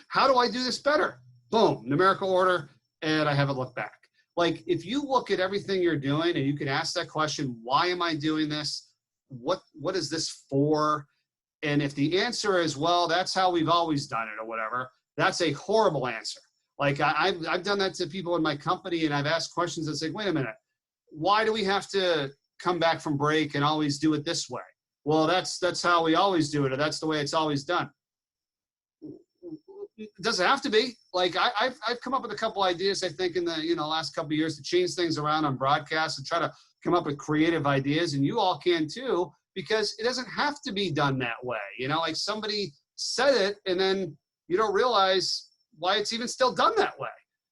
[SPEAKER 2] How do I do this better? Boom, numerical order, and I have it look back. Like, if you look at everything you're doing and you can ask that question, why am I doing this? What is this for? And if the answer is, well, that's how we've always done it or whatever, that's a horrible answer. Like, I've done that to people in my company, and I've asked questions that say, wait a minute, why do we have to come back from break and always do it this way? Well, that's how we always do it, or that's the way it's always done. It doesn't have to be. Like, I've come up with a couple ideas, I think, in the last couple of years to change things around on broadcast and try to come up with creative ideas, and you all can too, because it doesn't have to be done that way. Like, somebody said it, and then you don't realize why it's even still done that way.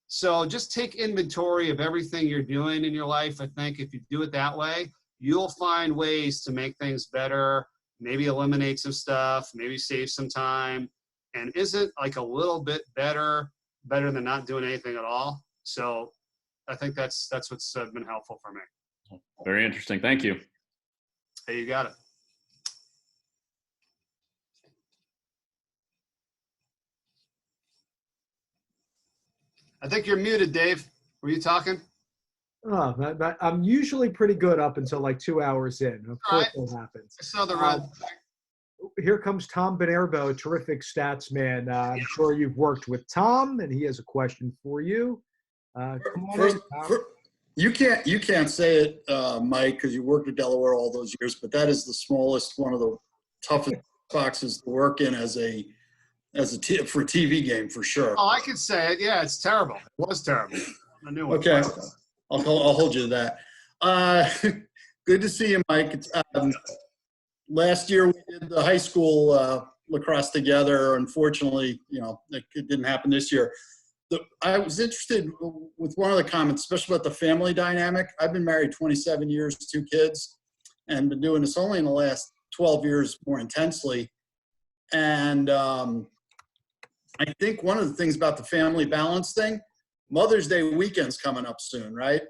[SPEAKER 2] So just take inventory of everything you're doing in your life. I think if you do it that way, you'll find ways to make things better, maybe eliminate some stuff, maybe save some time. And isn't like a little bit better than not doing anything at all? So I think that's what's been helpful for me.
[SPEAKER 12] Very interesting. Thank you.
[SPEAKER 2] Hey, you got it. I think you're muted, Dave. Were you talking?
[SPEAKER 1] Oh, I'm usually pretty good up until like 2 hours in. Of course, that happens.
[SPEAKER 2] I saw the red.
[SPEAKER 1] Here comes Tom Benerbo, a terrific stats man. I'm sure you've worked with Tom, and he has a question for you. Come on in, Tom.
[SPEAKER 13] You can't say it, Mike, because you worked at Delaware all those years, but that is the smallest one of the toughest boxes to work in as a for a TV game for sure.
[SPEAKER 2] Oh, I could say it. Yeah, it's terrible. It was terrible. I knew it.
[SPEAKER 13] Okay, I'll hold you to that. Good to see you, Mike. Last year we did the high school lacrosse together. Unfortunately, it didn't happen this year. I was interested with one of the comments, especially about the family dynamic. I've been married 27 years, 2 kids, and been doing this only in the last 12 years more intensely. And I think one of the things about the family balance thing, Mother's Day weekend's coming up soon, right?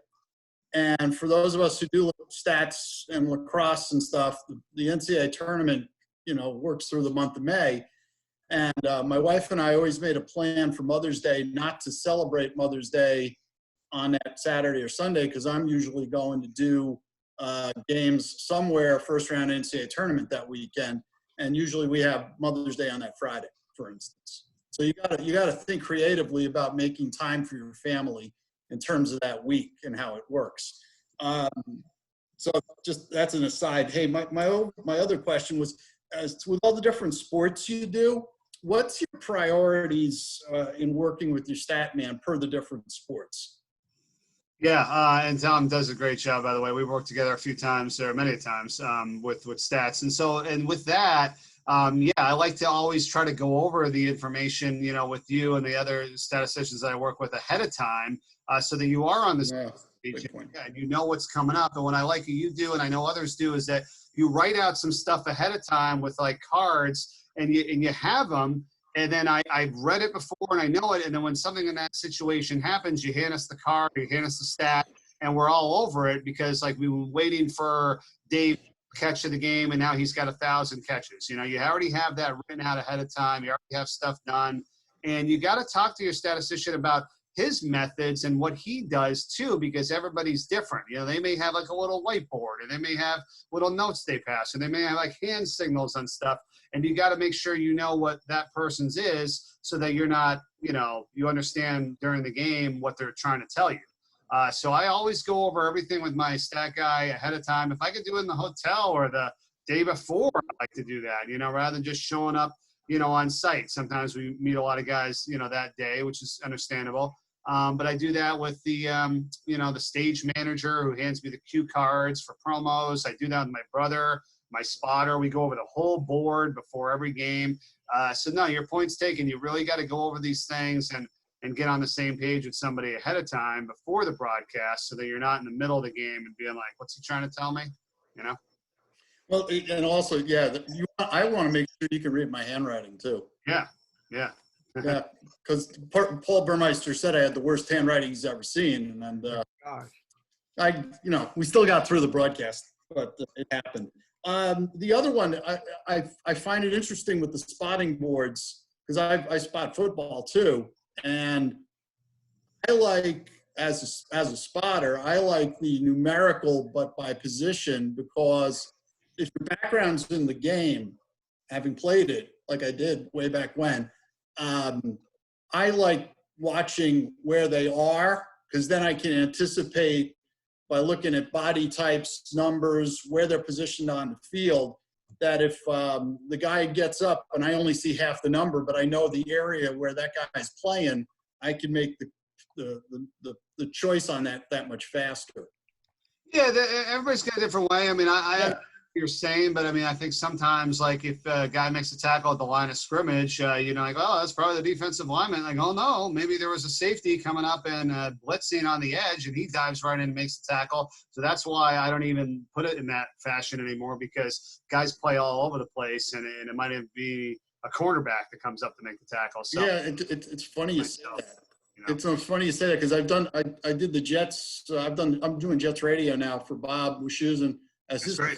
[SPEAKER 13] And for those of us who do stats and lacrosse and stuff, the NCAA tournament, works through the month of May. And my wife and I always made a plan for Mother's Day not to celebrate Mother's Day on that Saturday or Sunday, because I'm usually going to do games somewhere, first round NCAA tournament that weekend. And usually we have Mother's Day on that Friday, for instance. So you gotta think creatively about making time for your family in terms of that week and how it works. So just that's an aside. Hey, my other question was, with all the different sports you do, what's your priorities in working with your stat man per the different sports?
[SPEAKER 2] Yeah, and Tom does a great job, by the way. We've worked together a few times, or many times, with stats. And with that, I like to always try to go over the information, with you and the other statisticians that I work with ahead of time, so that you are on the same page. Yeah, and you know what's coming up. And what I like you do, and I know others do, is that you write out some stuff ahead of time with like cards, and you have them. And then I've read it before and I know it. And then when something in that situation happens, you hand us the card, you hand us the stat, and we're all over it, because like we were waiting for Dave to catch of the game and now he's got 1,000 catches. You already have that written out ahead of time. You already have stuff done. And you got to talk to your statistician about his methods and what he does too, because everybody's different. They may have like a little whiteboard, and they may have little notes they pass, and they may have like hand signals on stuff. And you got to make sure you know what that person's is, so that you're not, you understand during the game what they're trying to tell you. So I always go over everything with my stat guy ahead of time. If I could do it in the hotel or the day before, I like to do that, rather than just showing up, on site. Sometimes we meet a lot of guys, that day, which is understandable. But I do that with the, the stage manager who hands me the cue cards for promos. I do that with my brother, my spotter. We go over the whole board before every game. So no, your point's taken. You really got to go over these things and get on the same page with somebody ahead of time before the broadcast, so that you're not in the middle of the game and being like, what's he trying to tell me?
[SPEAKER 13] Well, and also, I want to make sure you can read my handwriting too.
[SPEAKER 2] Yeah.
[SPEAKER 13] Yeah, because Paul Burmeister said I had the worst handwriting he's ever seen, and we still got through the broadcast, but it happened. The other one, I find it interesting with the spotting boards, because I spot football too, and I like, as a spotter, I like the numerical but by position, because if your background's in the game, having played it like I did way back when, I like watching where they are, because then I can anticipate by looking at body types, numbers, where they're positioned on the field, that if the guy gets up and I only see half the number, but I know the area where that guy's playing, I can make the choice on that much faster.
[SPEAKER 2] Yeah, everybody's got a different way. I mean, I you're saying, but I mean, I think sometimes, like, if a guy makes a tackle at the line of scrimmage, like, oh, that's probably the defensive lineman. Like, oh no, maybe there was a safety coming up and blitzing on the edge, and he dives right in and makes the tackle. So that's why I don't even put it in that fashion anymore, because guys play all over the place, and it might even be a quarterback that comes up to make the tackle. So
[SPEAKER 13] yeah, it's funny you say that. It's funny you say that, because I did the Jets. I'm doing Jets radio now for Bob Wischusen as his.
[SPEAKER 2] Great.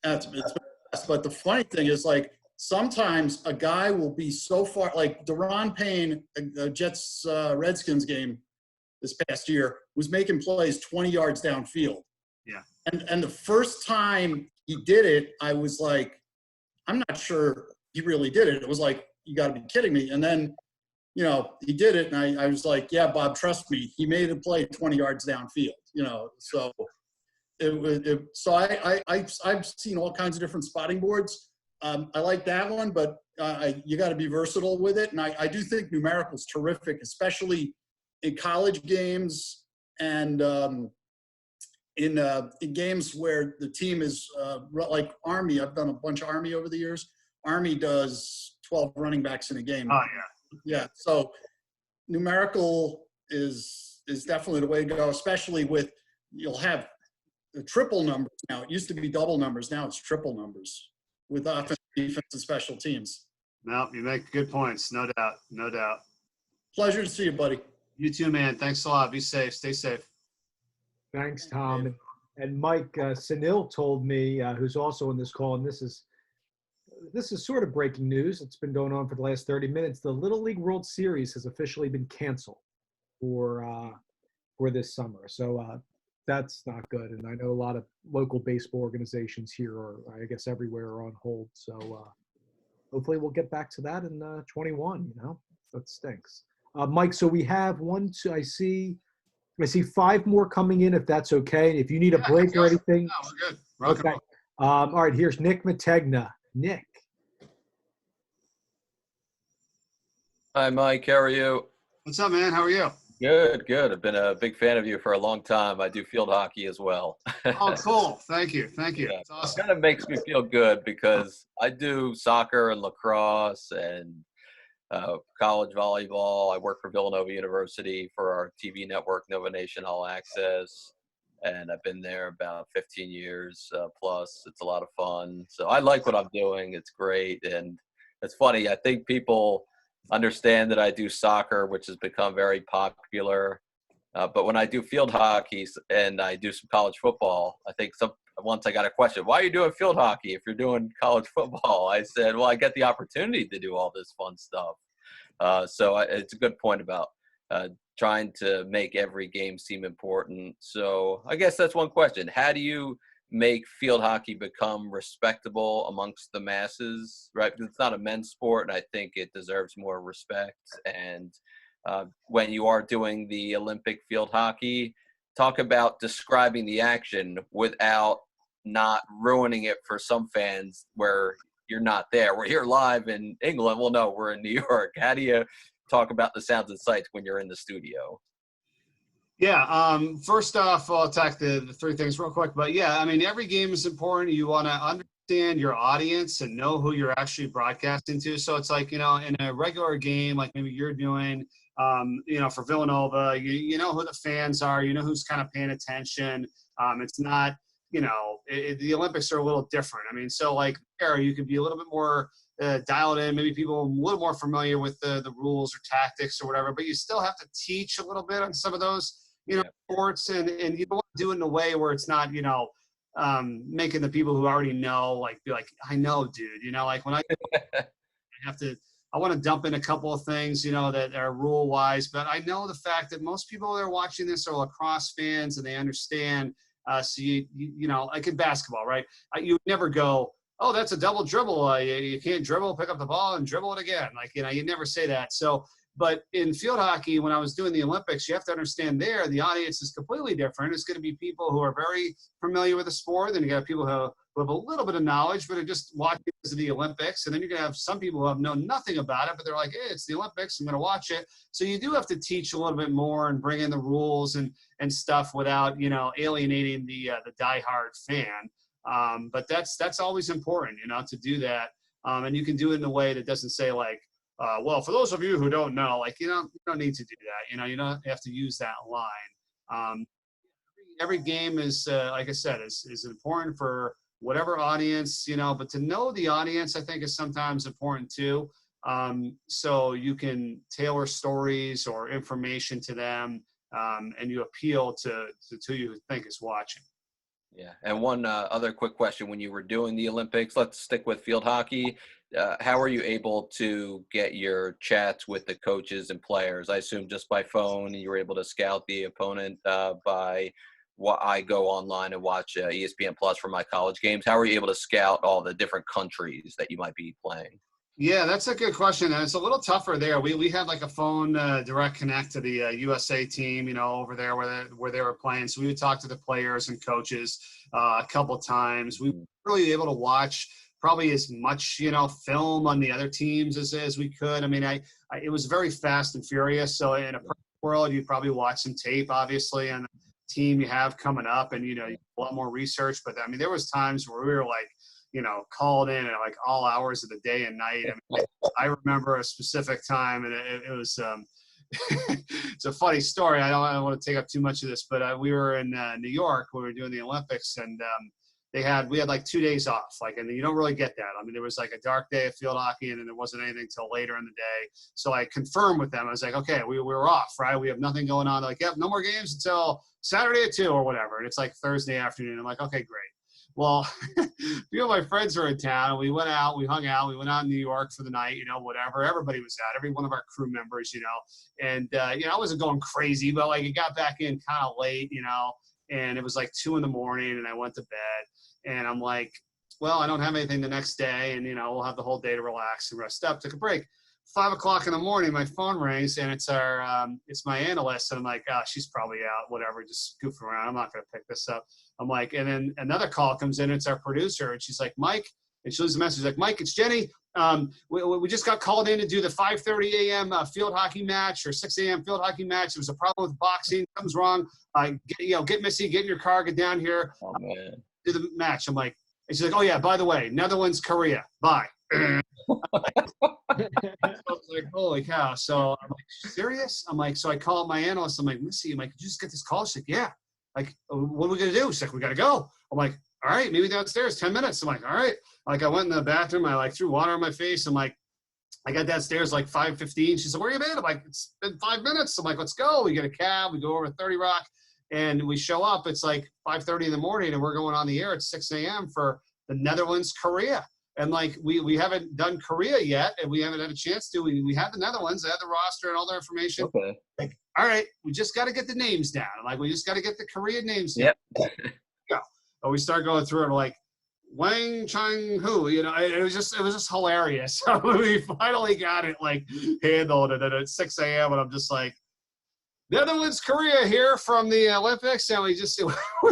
[SPEAKER 13] But the funny thing is, like, sometimes a guy will be so far, like Deron Payne, Jets Redskins game this past year, was making plays 20 yards downfield.
[SPEAKER 2] Yeah.
[SPEAKER 13] And the first time he did it, I was like, I'm not sure he really did it. It was like, you got to be kidding me. And then, he did it, and I was like, yeah, Bob, trust me, he made a play 20 yards downfield. So. So I've seen all kinds of different spotting boards. I like that one, but you got to be versatile with it. And I do think numerical's terrific, especially in college games and in games where the team is like Army. I've done a bunch of Army over the years. Army does 12 running backs in a game.
[SPEAKER 2] Oh,
[SPEAKER 13] Yeah. So numerical is definitely the way to go, especially with you'll have the triple numbers now. It used to be double numbers. Now it's triple numbers with offense, defense, and special teams.
[SPEAKER 2] No, you make good points. No doubt. No doubt.
[SPEAKER 13] Pleasure to see you, buddy.
[SPEAKER 2] You too, man. Thanks a lot. Be safe. Stay safe.
[SPEAKER 1] Thanks, Tom. And Mike Sanil told me, who's also on this call, and this is sort of breaking news. It's been going on for the last 30 minutes. The Little League World Series has officially been canceled for this summer. So that's not good. And I know a lot of local baseball organizations here are, I guess, everywhere are on hold. So hopefully we'll get back to that in 21, that stinks. Mike, so we have I see 5 more coming in, if that's okay. If you need a break or anything.
[SPEAKER 2] No, we're good.
[SPEAKER 1] Okay. All right, here's Nick Mategna. Nick.
[SPEAKER 14] Hi, Mike. How are you?
[SPEAKER 2] What's up, man? How are you?
[SPEAKER 14] Good. I've been a big fan of you for a long time. I do field hockey as well.
[SPEAKER 2] Oh, cool. Thank you.
[SPEAKER 14] Yeah.
[SPEAKER 2] That's awesome.
[SPEAKER 14] It kind of makes me feel good because I do soccer and lacrosse and college volleyball. I work for Villanova University for our TV network, Nova Nation All Access. And I've been there about 15 years plus. It's a lot of fun. So I like what I'm doing. It's great. And it's funny. I think people understand that I do soccer, which has become very popular. But when I do field hockey and I do some college football, I think once I got a question, why are you doing field hockey if you're doing college football? I said, well, I get the opportunity to do all this fun stuff. So it's a good point about trying to make every game seem important. So I guess that's one question. How do you make field hockey become respectable amongst the masses, right? Because it's not a men's sport, and I think it deserves more respect. And when you are doing the Olympic field hockey, talk about describing the action without not ruining it for some fans where you're not there. We're here live in England. Well, no, we're in New York. How do you talk about the sounds and sights when you're in the studio?
[SPEAKER 2] Yeah. First off, I'll attack the 3 things real quick. But yeah, I mean, every game is important. You want to understand your audience and know who you're actually broadcasting to. So it's like, in a regular game, like maybe you're doing, for Villanova, you know who the fans are, you know who's kind of paying attention. It's not, the Olympics are a little different. I mean, so like there, you could be a little bit more dialed in, maybe people a little more familiar with the rules or tactics or whatever, but you still have to teach a little bit on some of those, sports, and you don't want to do it in a way where it's not, making the people who already know, like, be like, I know, dude, like when I want to dump in a couple of things, that are rule wise, but I know the fact that most people that are watching this are lacrosse fans and they understand. So like in basketball, right? You would never go, oh, that's a double dribble. You can't dribble, pick up the ball and dribble it again. Like, you never say that. So, but in field hockey, when I was doing the Olympics, you have to understand the audience is completely different. It's going to be people who are very familiar with the sport. Then you got people who have a little bit of knowledge, but are just watching the Olympics. And then you're going to have some people who have known nothing about it, but they're like, hey, it's the Olympics, I'm going to watch it. So you do have to teach a little bit more and bring in the rules and stuff without, alienating the diehard fan. But that's always important, to do that. And you can do it in a way that doesn't say like, well, for those of you who don't know, like, you don't need to do that. You don't have to use that line. Every game is, like I said, is important for whatever audience, but to know the audience, I think, is sometimes important too. So you can tailor stories or information to them, and you appeal to who you think is watching.
[SPEAKER 14] Yeah. And one other quick question. When you were doing the Olympics, let's stick with field hockey. How are you able to get your chats with the coaches and players? I assume just by phone, you were able to scout the opponent by what I go online and watch ESPN Plus for my college games. How are you able to scout all the different countries that you might be playing?
[SPEAKER 2] Yeah, that's a good question. And it's a little tougher there. We had like a phone direct connect to the USA team, over there where they were playing. So we would talk to the players and coaches a couple times. We were really able to watch probably as much, film on the other teams as we could. I mean, it was very fast and furious. So in a perfect world, you'd probably watch some tape, obviously, on the team you have coming up, and, a lot more research. But I mean, there was times where we were like, called in at like all hours of the day and night. I mean, I remember a specific time, and it was, it's a funny story. I don't want to take up too much of this, but we were in New York when we were doing the Olympics, and we had like 2 days off, and you don't really get that. I mean, there was like a dark day of field hockey, and then there wasn't anything till later in the day. So I confirmed with them. I was like, okay, we were off, right? We have nothing going on. They're like, yep, no more games until Saturday at 2 or whatever. And it's like Thursday afternoon. I'm like, okay, great. Well, a few of my friends were in town, and we went out, we hung out, we went out in New York for the night, whatever. Everybody was out, every one of our crew members, and, I wasn't going crazy, but like it got back in kind of late, and it was like 2 a.m, and I went to bed, and I'm like, well, I don't have anything the next day, and, we'll have the whole day to relax and rest up. Took a break. 5 o'clock in the morning, my phone rings, and it's it's my analyst, and I'm like, oh, she's probably out, whatever, just goofing around. I'm not going to pick this up. I'm like, and then another call comes in. It's our producer, and she's like, Mike, and she leaves a message like, Mike, it's Jenny. We just got called in to do the 5:30 a.m. Field hockey match or 6 a.m. field hockey match. There was a problem with boxing. Something's wrong. Get Missy, get in your car, get down here, do the match. I'm like, and she's like, oh yeah, by the way, Netherlands, Korea, bye. I was like, holy cow. So I'm like, serious? I'm like, so I call my analyst. I'm like, Missy, could you just get this call? She's like, yeah. Like, what are we going to do? She's like, we got to go. I'm like, all right, maybe downstairs, 10 minutes. I'm like, all right. Like, I went in the bathroom. I threw water on my face. I'm like, I got downstairs like 5:15. She's like, where you been? I'm like, it's been 5 minutes. I'm like, let's go. We get a cab. We go over to 30 Rock, and we show up. It's like 5:30 in the morning, and we're going on the air at 6 a.m. for the Netherlands, Korea. And like, we haven't done Korea yet, and we haven't had a chance to. We had the Netherlands, I had the roster and all their information.
[SPEAKER 14] Okay.
[SPEAKER 2] Like, all right, we just got to get the names down. Like, we just got to get the Korean names down.
[SPEAKER 14] Yep.
[SPEAKER 2] Go. And we start going through it, like, Wang Chang Hu, it was just hilarious. So we finally got it like handled, and then at 6 a.m. and I'm just like, Netherlands, Korea here from the Olympics, and we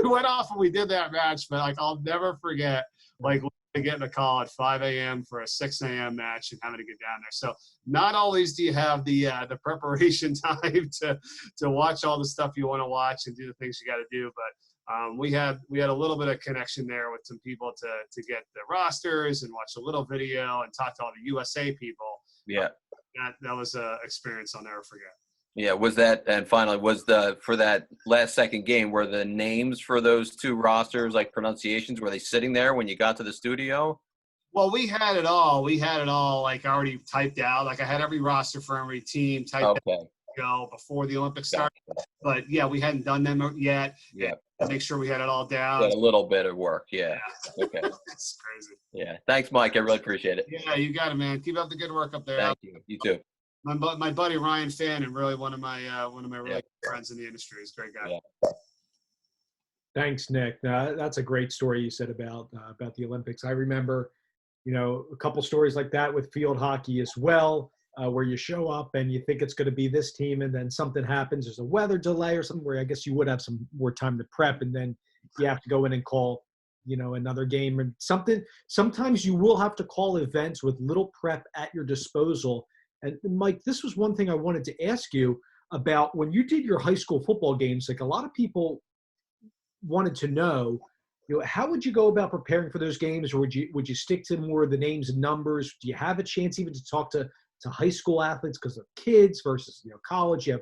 [SPEAKER 2] went off and we did that match. But like, I'll never forget like getting a call at 5 a.m. for a 6 a.m. match and having to get down there. So not always do you have the preparation time to watch all the stuff you want to watch and do the things you got to do, but we had a little bit of connection there with some people to get the rosters and watch a little video and talk to all the USA people.
[SPEAKER 14] Yeah.
[SPEAKER 2] That was an experience I'll never forget.
[SPEAKER 14] Yeah. And finally, for that last second game, were the names for those two rosters, like pronunciations, were they sitting there when you got to the studio?
[SPEAKER 2] Well, we had it all. Like already typed out. Like I had every roster for every team typed out before the Olympics started. But yeah, we hadn't done them yet.
[SPEAKER 14] Yeah.
[SPEAKER 2] To make sure we had it all down.
[SPEAKER 14] Got a little bit of work. Yeah. Okay.
[SPEAKER 2] That's crazy.
[SPEAKER 14] Yeah. Thanks, Mike. I really appreciate it.
[SPEAKER 2] Yeah, you got it, man. Keep up the good work up there.
[SPEAKER 14] Thank you. You too.
[SPEAKER 2] My buddy Ryan Fan, and really one of my really good friends in the industry. He's a great guy.
[SPEAKER 14] Yeah.
[SPEAKER 1] Thanks, Nick. That's a great story you said about the Olympics. I remember, a couple stories like that with field hockey as well, where you show up and you think it's going to be this team, and then something happens. There's a weather delay or something where I guess you would have some more time to prep, and then you have to go in and call, another game and something. Sometimes you will have to call events with little prep at your disposal. And Mike, this was one thing I wanted to ask you about when you did your high school football games. Like a lot of people wanted to know, how would you go about preparing for those games, or would you stick to more of the names and numbers? Do you have a chance even to talk to high school athletes because of kids versus college? You have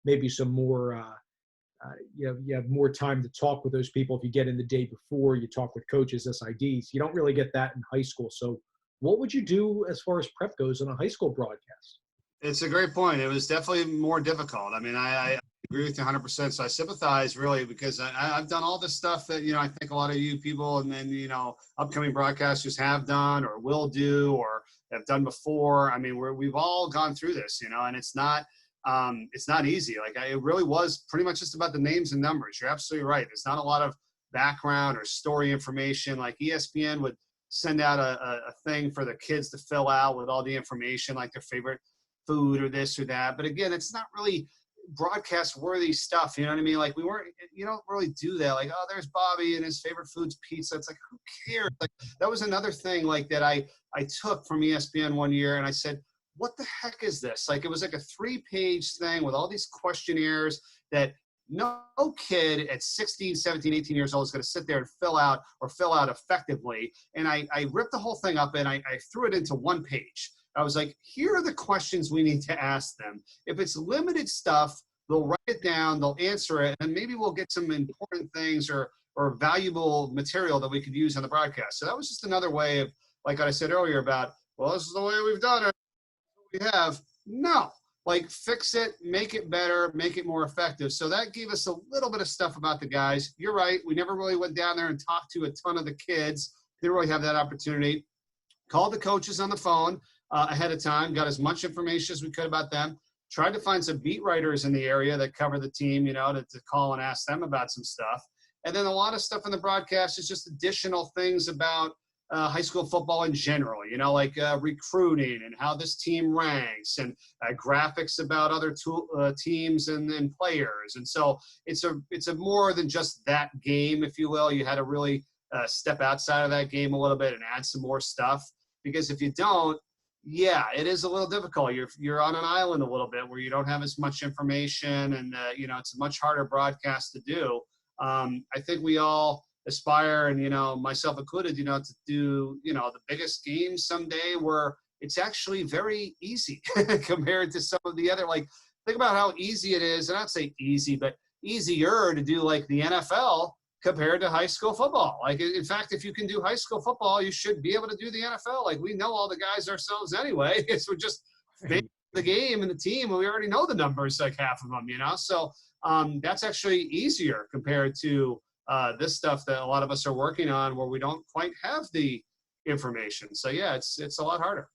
[SPEAKER 1] maybe some more you have more time to talk with those people if you get in the day before. You talk with coaches, SIDs. You don't really get that in high school. So what would you do as far as prep goes on a high school broadcast?
[SPEAKER 2] It's a great point. It was definitely more difficult. I mean, I agree with you 100%. So I sympathize really because I've done all this stuff that, I think a lot of you people and then, upcoming broadcasters have done or will do or have done before. I mean, we've all gone through this, and it's not easy. Like it really was pretty much just about the names and numbers. You're absolutely right. There's not a lot of background or story information. Like ESPN would send out a thing for the kids to fill out with all the information, like their favorite food or this or that. But again, it's not really broadcast worthy stuff. You know what I mean? Like you don't really do that. Like, oh, there's Bobby and his favorite food's pizza. It's like, who cares? Like, that was another thing like that I took from ESPN one year, and I said, what the heck is this? Like, it was like a 3-page thing with all these questionnaires that no kid at 16, 17, 18 years old is going to sit there and fill out effectively. And I ripped the whole thing up and I threw it into one page. I was like, here are the questions we need to ask them. If it's limited stuff, they'll write it down, they'll answer it, and maybe we'll get some important things or valuable material that we could use on the broadcast. So that was just another way of, like I said earlier about, well, this is the way we've done it. We have. No. Like, fix it, make it better, make it more effective. So that gave us a little bit of stuff about the guys. You're right. We never really went down there and talked to a ton of the kids. Didn't really have that opportunity. Called the coaches on the phone ahead of time, got as much information as we could about them. Tried to find some beat writers in the area that cover the team, to call and ask them about some stuff. And then a lot of stuff in the broadcast is just additional things about high school football in general, like recruiting and how this team ranks, and graphics about other teams and players. And so it's a more than just that game, if you will. You had to really step outside of that game a little bit and add some more stuff, because if you don't, it is a little difficult. You're on an island a little bit where you don't have as much information, and it's a much harder broadcast to do. I think we all aspire, and myself included, to do the biggest games someday where it's actually very easy compared to some of the other. Like, think about how easy it is, and I'd say easy, but easier to do like the NFL compared to high school football. Like, in fact, if you can do high school football, you should be able to do the NFL. Like, we know all the guys ourselves anyway. We're just the game and the team, and we already know the numbers, like half of them, So that's actually easier compared to this stuff that a lot of us are working on, where we don't quite have the information. So it's a lot harder.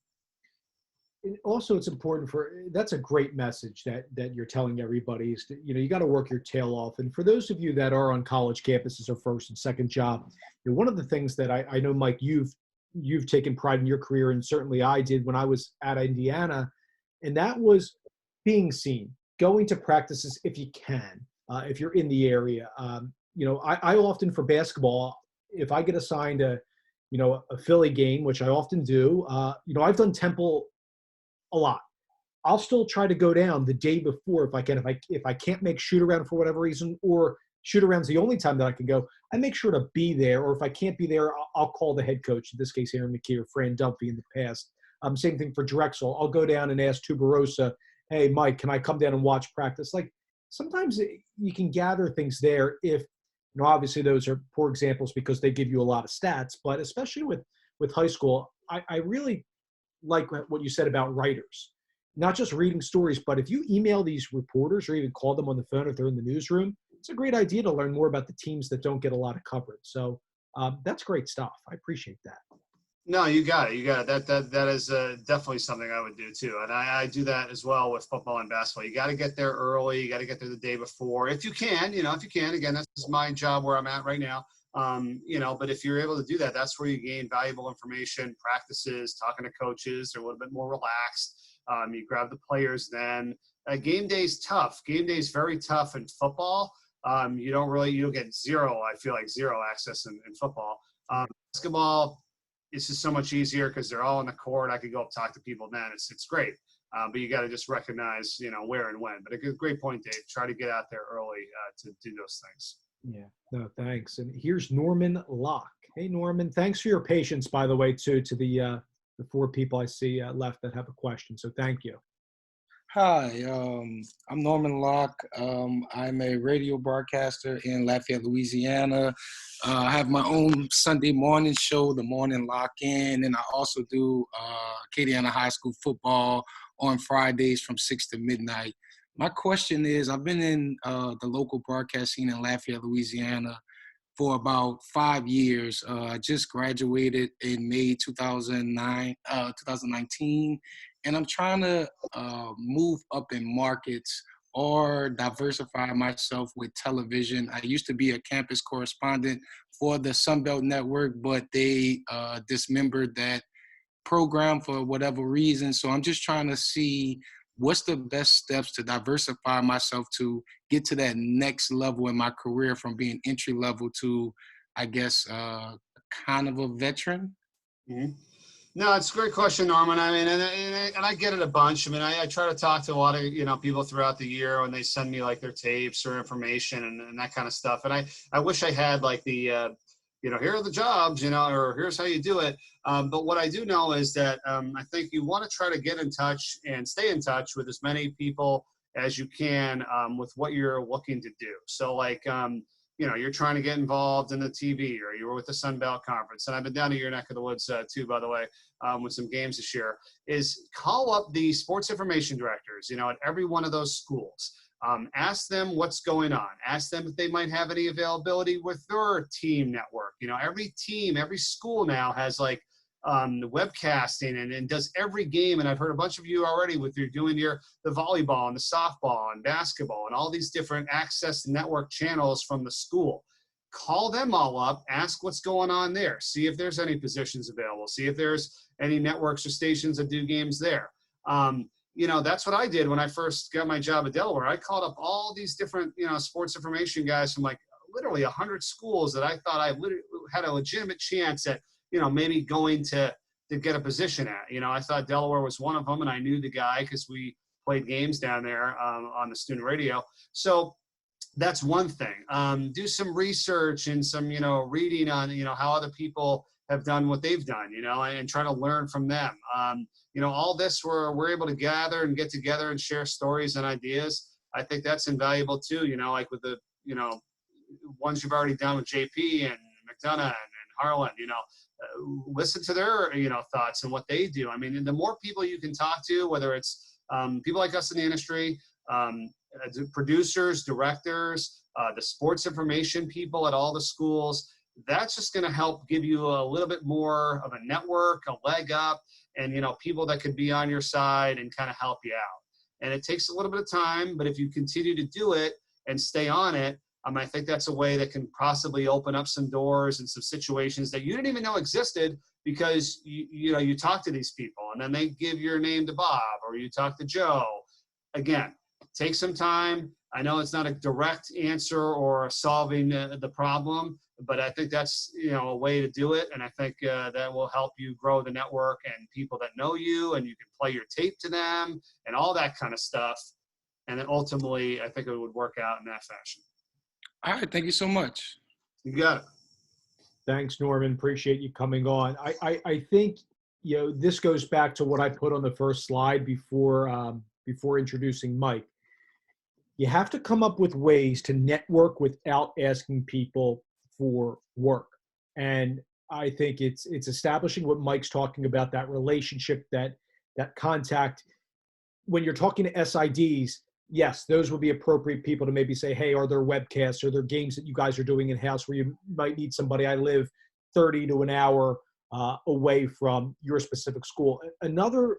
[SPEAKER 1] And also, it's important that's a great message that you're telling everybody is that, you got to work your tail off. And for those of you that are on college campuses or first and second job, one of the things that I know, Mike, you've taken pride in your career, and certainly I did when I was at Indiana, and that was being seen, going to practices if you can, if you're in the area. I often, for basketball, if I get assigned a Philly game, which I often do, I've done Temple a lot. I'll still try to go down the day before if I can. If I can't make shoot around for whatever reason, or shoot around's the only time that I can go, I make sure to be there. Or if I can't be there, I'll call the head coach. In this case, Aaron McKee or Fran Dunphy in the past. Same thing for Drexel. I'll go down and ask Tuberosa, hey, Mike, can I come down and watch practice? Like, sometimes you can gather things there if, obviously those are poor examples because they give you a lot of stats, but especially with high school, I really like what you said about writers, not just reading stories, but if you email these reporters or even call them on the phone if they're in the newsroom, it's a great idea to learn more about the teams that don't get a lot of coverage. So that's great stuff. I appreciate that.
[SPEAKER 2] No, you got it. That is definitely something I would do too. And I do that as well with football and basketball. You got to get there early. You got to get there the day before. If you can, again, that's my job where I'm at right now. But if you're able to do that, that's where you gain valuable information, practices, talking to coaches. They're a little bit more relaxed. You grab the players then. Game day's tough. Game day's very tough in football. You'll get zero access in football. Basketball, it's just so much easier because they're all on the court. I could go up talk to people then. It's great. But you got to just recognize, where and when. But a great point, Dave. Try to get out there early to do those things.
[SPEAKER 1] Yeah, no, thanks. And here's Norman Locke. Hey, Norman, thanks for your patience, by the way, too, to the 4 people I see left that have a question. So thank you.
[SPEAKER 15] Hi, I'm Norman Locke. I'm a radio broadcaster in Lafayette, Louisiana. I have my own Sunday morning show, The Morning Lock-In, and I also do Acadiana High School football on Fridays from 6 to midnight. My question is, I've been in the local broadcast scene in Lafayette, Louisiana for about 5 years. I just graduated in May 2019, and I'm trying to move up in markets or diversify myself with television. I used to be a campus correspondent for the Sunbelt Network, but they dismembered that program for whatever reason. So I'm just trying to see what's the best steps to diversify myself to get to that next level in my career from being entry level to, I guess, kind of a veteran?
[SPEAKER 2] Mm-hmm. No, it's a great question, Norman. I mean, and I get it a bunch. I mean, I try to talk to a lot of, people throughout the year when they send me like their tapes or information and that kind of stuff. And I wish I had like the, here are the jobs, or here's how you do it. But what I do know is that I think you want to try to get in touch and stay in touch with as many people as you can with what you're looking to do. So like, you're trying to get involved in the TV, or you were with the Sun Belt Conference. And I've been down to your neck of the woods too, by the way, with some games this year, is call up the sports information directors, at every one of those schools. Ask them what's going on. Ask them if they might have any availability with their team network. Every team, every school now has like webcasting and does every game. And I've heard a bunch of you already with you're doing the volleyball and the softball and basketball and all these different access network channels from the school. Call them all up, ask what's going on there. See if there's any positions available. See if there's any networks or stations that do games there. That's what I did when I first got my job at Delaware. I called up all these different, sports information guys from like literally 100 schools that I thought I had a legitimate chance at, maybe going to get a position at. I thought Delaware was one of them, and I knew the guy because we played games down there on the student radio. So that's one thing. Do some research and some, reading on, how other people have done what they've done, and try to learn from them. All this we're able to gather and get together and share stories and ideas. I think that's invaluable too, like with the, ones you've already done with JP and McDonough and Harlan, listen to their, thoughts and what they do. I mean, and the more people you can talk to, whether it's people like us in the industry, producers, directors, the sports information people at all the schools, that's just going to help give you a little bit more of a network, a leg up, and, people that could be on your side and kind of help you out. And it takes a little bit of time, but if you continue to do it and stay on it, I think that's a way that can possibly open up some doors and some situations that you didn't even know existed because you talk to these people and then they give your name to Bob or you talk to Joe. Again, take some time. I know it's not a direct answer or solving the problem, but I think that's a way to do it, and I think that will help you grow the network and people that know you, and you can play your tape to them and all that kind of stuff. And then ultimately, I think it would work out in that fashion.
[SPEAKER 15] All right, thank you so much.
[SPEAKER 2] You got it.
[SPEAKER 1] Thanks, Norman. Appreciate you coming on. I think this goes back to what I put on the first slide before introducing Mike. You have to come up with ways to network without asking people for work. And I think it's establishing what Mike's talking about, that relationship, that contact. When you're talking to SIDs, yes, those would be appropriate people to maybe say, hey, are there webcasts? Are there games that you guys are doing in-house where you might need somebody? I live 30 to an hour away from your specific school. Another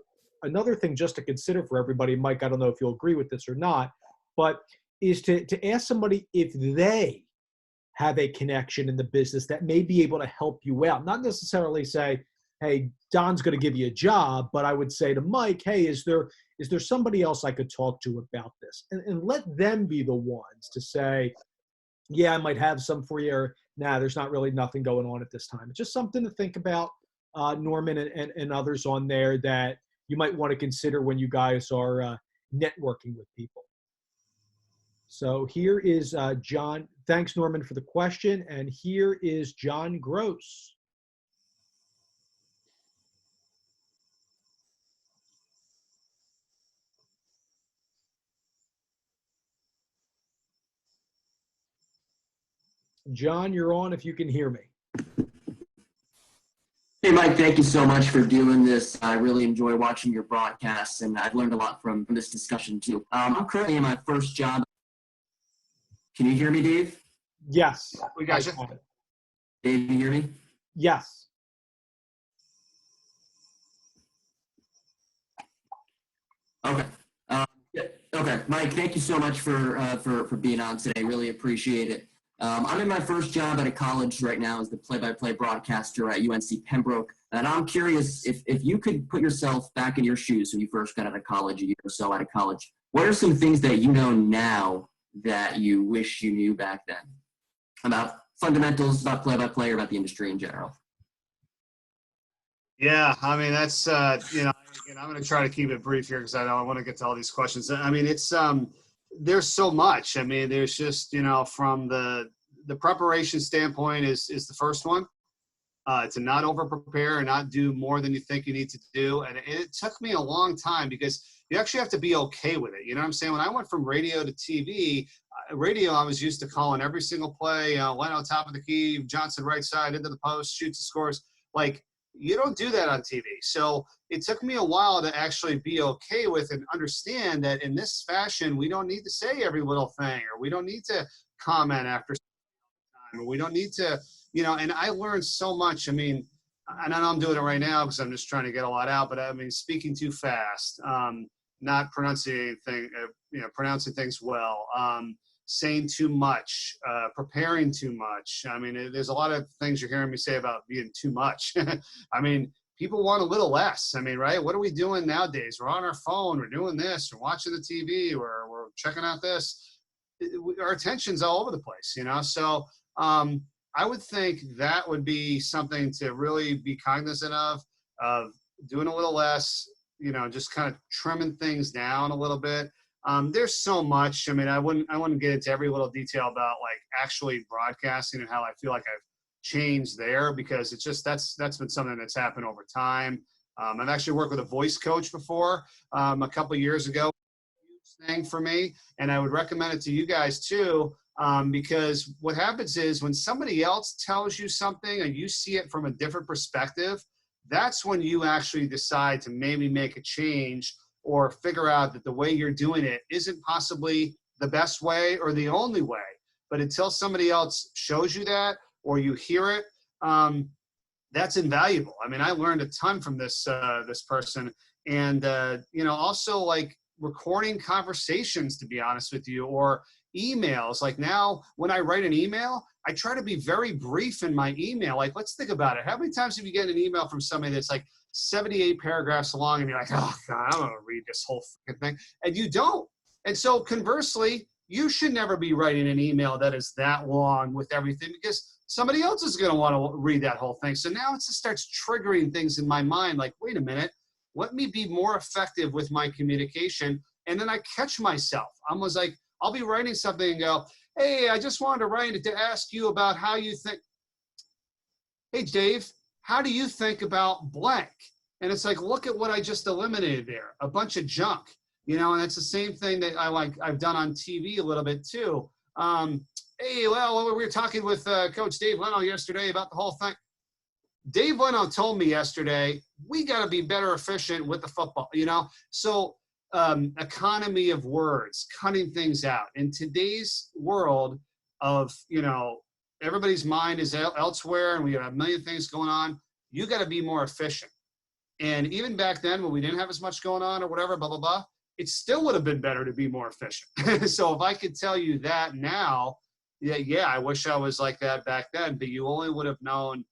[SPEAKER 1] thing just to consider for everybody, Mike, I don't know if you'll agree with this or not, but is to ask somebody if they have a connection in the business that may be able to help you out. Not necessarily say, hey, Don's going to give you a job, but I would say to Mike, hey, is there somebody else I could talk to about this? And let them be the ones to say, yeah, I might have some for you, or nah, there's not really nothing going on at this time. It's just something to think about, Norman and others on there that you might want to consider when you guys are networking with people. So here is John. Thanks, Norman, for the question. And here is John Gross. John, you're on if you can hear me.
[SPEAKER 16] Hey, Mike, thank you so much for doing this. I really enjoy watching your broadcasts, and I've learned a lot from this discussion, too. I'm currently in my first job. Can you hear me, Dave?
[SPEAKER 2] Yes. We got you.
[SPEAKER 16] Dave, you hear me?
[SPEAKER 1] Yes.
[SPEAKER 16] Okay. Okay, Mike, thank you so much for being on today. Really appreciate it. I'm in my first job at a college right now as the play-by-play broadcaster at UNC Pembroke. And I'm curious if you could put yourself back in your shoes when you first got out of college, a year or so out of college. What are some things that you know now that you wish you knew back then about fundamentals, about play-by-play, or about the industry in general?
[SPEAKER 2] Yeah, I mean, that's, again, I'm going to try to keep it brief here because I know I want to get to all these questions. I mean, it's, there's so much. I mean, there's just, from the preparation standpoint is the first one. To not over-prepare and not do more than you think you need to do. And it took me a long time because you actually have to be okay with it. You know what I'm saying? When I went from radio to TV, radio, I was used to calling every single play, Leno top of the key, Johnson right side, into the post, shoots and scores. Like, you don't do that on TV. So it took me a while to actually be okay with and understand that in this fashion, we don't need to say every little thing, or we don't need to comment after time, or we don't need to, and I learned so much. I mean, and I know I'm doing it right now because I'm just trying to get a lot out, but I mean, speaking too fast, not pronouncing things well, saying too much, preparing too much. I mean, there's a lot of things you're hearing me say about being too much. I mean, people want a little less. I mean, right? What are we doing nowadays? We're on our phone, we're doing this, we're watching the TV, we're checking out this. Our attention's all over the place, So, I would think that would be something to really be cognizant of doing a little less, just kind of trimming things down a little bit. There's so much. I mean, I wouldn't get into every little detail about like actually broadcasting and how I feel like I've changed there, because it's just, that's been something that's happened over time. I've actually worked with a voice coach before, a couple of years ago. Huge thing for me, and I would recommend it to you guys too. Because what happens is when somebody else tells you something and you see it from a different perspective, that's when you actually decide to maybe make a change or figure out that the way you're doing it isn't possibly the best way or the only way. But until somebody else shows you that or you hear it, that's invaluable. I mean, I learned a ton from this person, and also like recording conversations, to be honest with you, or emails. Like now when I write an email, I try to be very brief in my email. Like, let's think about it. How many times have you get an email from somebody that's like 78 paragraphs long and you're like, oh God, I'm going to read this whole fucking thing. And you don't. And so conversely, you should never be writing an email that is that long with everything, because somebody else is going to want to read that whole thing. So now it just starts triggering things in my mind. Like, wait a minute, let me be more effective with my communication. And then I catch myself. I was like, I'll be writing something and go, hey, I just wanted to write it to ask you about how you think. Hey, Dave, how do you think about blank? And it's like, look at what I just eliminated there, a bunch of junk, and it's the same thing that I've done on TV a little bit too. Hey, well, we were talking with Coach Dave Leno yesterday about the whole thing. Dave Leno told me yesterday, we got to be better efficient with the football, So economy of words, cutting things out. In today's world of, everybody's mind is elsewhere and we have a million things going on, you got to be more efficient. And even back then when we didn't have as much going on or whatever, blah, blah, blah, it still would have been better to be more efficient. So if I could tell you that now, yeah, I wish I was like that back then, but you only would have known,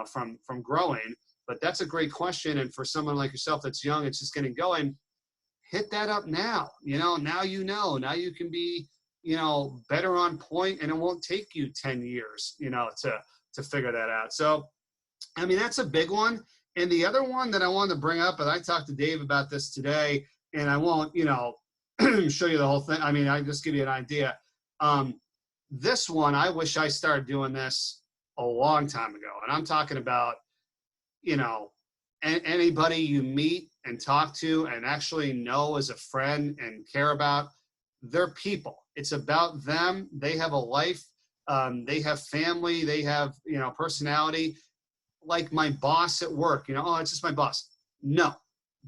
[SPEAKER 2] from growing. But that's a great question. And for someone like yourself that's young, it's just getting going, hit that up now. Now now you can be, better on point, and it won't take you 10 years, to figure that out. So, I mean, that's a big one. And the other one that I wanted to bring up, and I talked to Dave about this today, and I won't, show you the whole thing. I mean, I just give you an idea. This one, I wish I started doing this a long time ago. And I'm talking about, anybody you meet and talk to and actually know as a friend and care about, they're people. It's about them. They have a life. They have family. They have, personality. Like my boss at work, oh, it's just my boss. No.